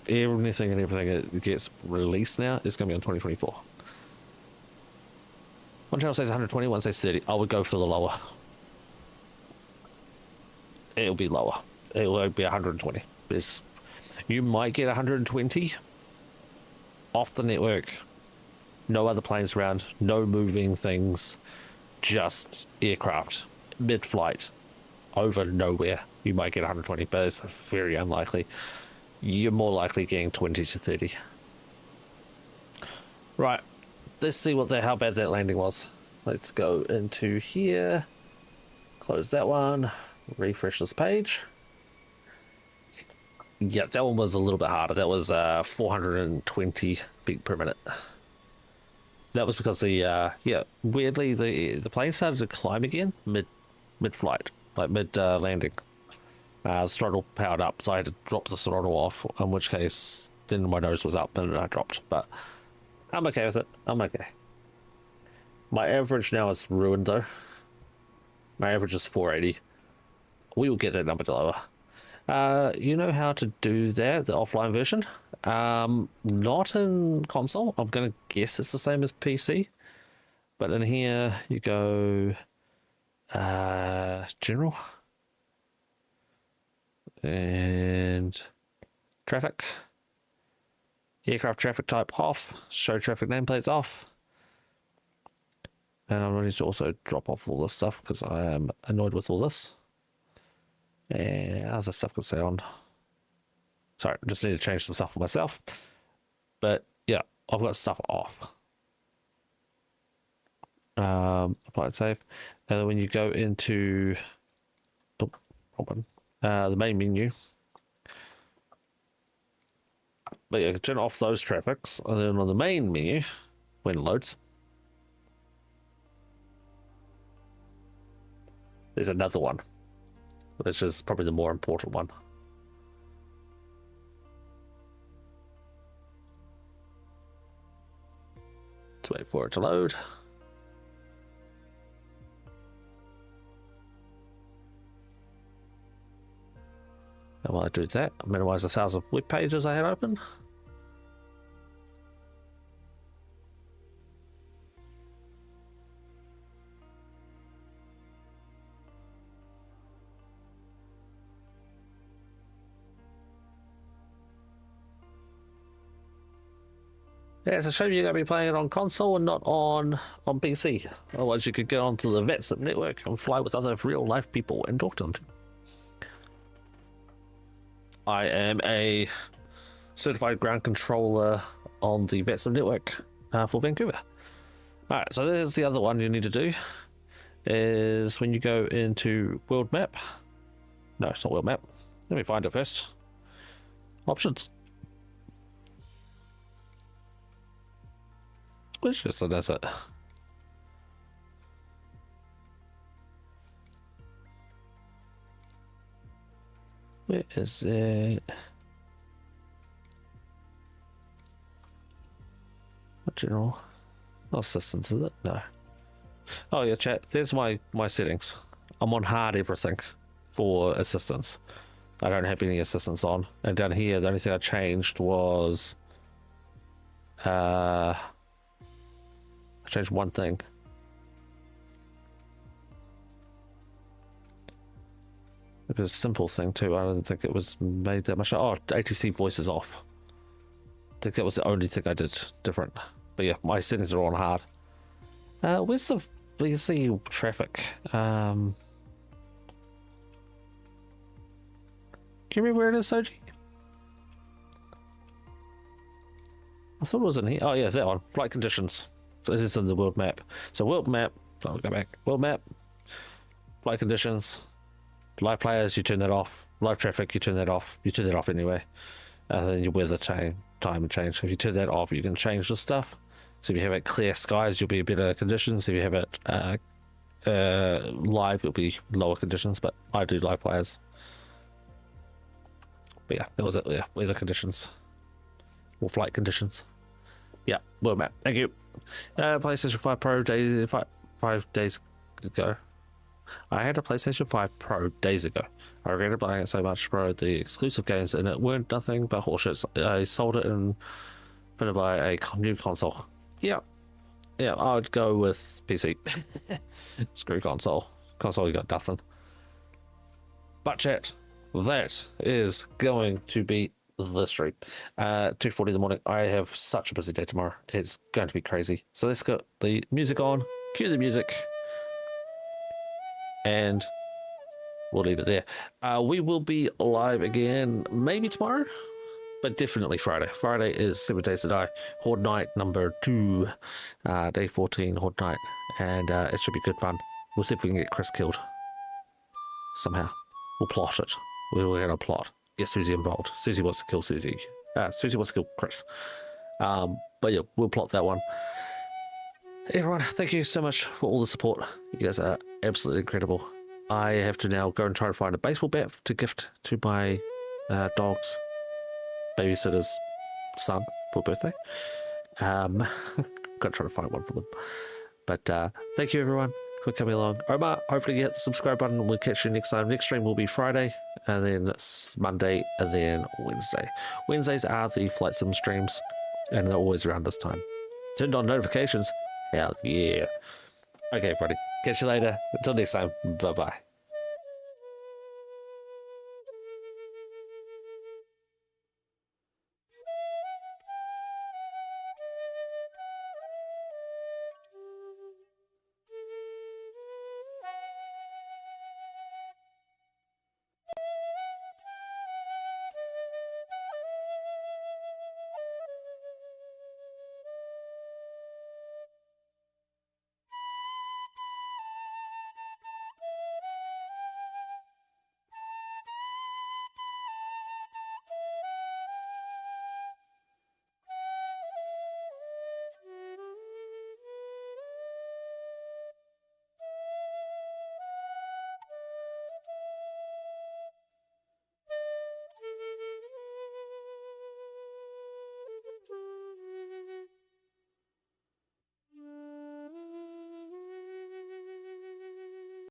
Everything that gets released now is going to be on 2024. One channel says 120, one says 30. I would go for the lower. It'll be lower. It'll be 120. You might get 120 off the network. No other planes around. No moving things. Just aircraft. Mid-flight. Over nowhere. You might get 120, but it's very unlikely. You're more likely getting 20 to 30. Right. Let's see how bad that landing was. Let's go into here. Close that one. Refresh this page. Yeah, that one was a little bit harder. That was 420 feet per minute. That was because weirdly the plane started to climb again mid-flight, like mid-landing. The throttle powered up, so I had to drop the throttle off, in which case then my nose was up and I dropped. But I'm okay with it. I'm okay. My average now is ruined though. My average is 480. We will get that number to lower. You know how to do that, the offline version? Not in console. I'm going to guess it's the same as PC. But in here, you go general and traffic. Aircraft traffic type off. Show traffic nameplates off. And I'm ready to also drop off all this stuff because I am annoyed with all this. And other stuff can stay on. Sorry, just need to change some stuff for myself. But yeah, I've got stuff off. Apply and save. And then when you go into the main menu. But yeah, turn off those traffics. And then on the main menu, when it loads, there's another one, which is probably the more important one. Let's wait for it to load. And while I do that, I'll minimize the size of web pages I had open. Yeah, it's a shame you're going to be playing it on console and not on PC. Otherwise, you could get onto the Vatsim network and fly with other real-life people and talk to them. I am a certified ground controller on the Vatsim network for Vancouver. Alright, so there's the other one you need to do. Is when you go into world map. No, it's not world map. Let me find it first. Options. Which is a desert. Where is it? What general? Not assistance, is it? No. Oh yeah, chat. There's my settings. I'm on hard everything for assistance. I don't have any assistance on. And down here, the only thing I changed was I changed one thing. It was a simple thing too. I don't think it was made that much. Oh, ATC voice is off. I think that was the only thing I did different. But yeah, my settings are on hard. Where's the traffic? Can you remember where it is, Soji? I thought it was in here. Oh yeah, that one. Flight conditions. So this is in the world map. So world map. I'll go back. World map. Flight conditions. Live players, you turn that off. Live traffic, you turn that off. You turn that off anyway. And then your weather time and change. If you turn that off, you can change the stuff. So if you have it clear skies, you'll be better conditions. If you have it live, it'll be lower conditions. But I do live players. But yeah, that was it. Yeah, weather conditions. Or flight conditions. Yeah, world map. Thank you. PlayStation 5 Pro days 5 days ago. I had a PlayStation 5 Pro days ago. I regretted buying it so much, bro. The exclusive games in it weren't nothing but horseshit. I sold it and gonna buy a new console. Yeah, I would go with PC. Screw console. Console, you got nothing. But chat, that is going to be the stream. 2:40 in the morning. I have such a busy day tomorrow. It's going to be crazy. So let's get the music on. Cue the music. And we'll leave it there. We will be live again maybe tomorrow, but definitely Friday. Friday is 7 Days to Die. Horde Night number 2. Day 14, Horde Night. And it should be good fun. We'll see if we can get Chris killed. Somehow. We'll plot it. We're going to plot. Get Susie involved. Susie wants to kill Susie. Susie wants to kill Chris. But yeah, we'll plot that one. Everyone, thank you so much for all the support. You guys are absolutely incredible. I have to now go and try to find a baseball bat to gift to my dog's babysitter's son for birthday. Got to try to find one for them. But thank you, everyone, for coming along. Omar, hopefully you hit the subscribe button. We'll catch you next time. Next stream will be Friday, and then Monday, and then Wednesday. Wednesdays are the Flight Sim streams, and they're always around this time. Turned on notifications. Hell yeah. Okay, everybody. Catch you later. Until next time. Bye-bye.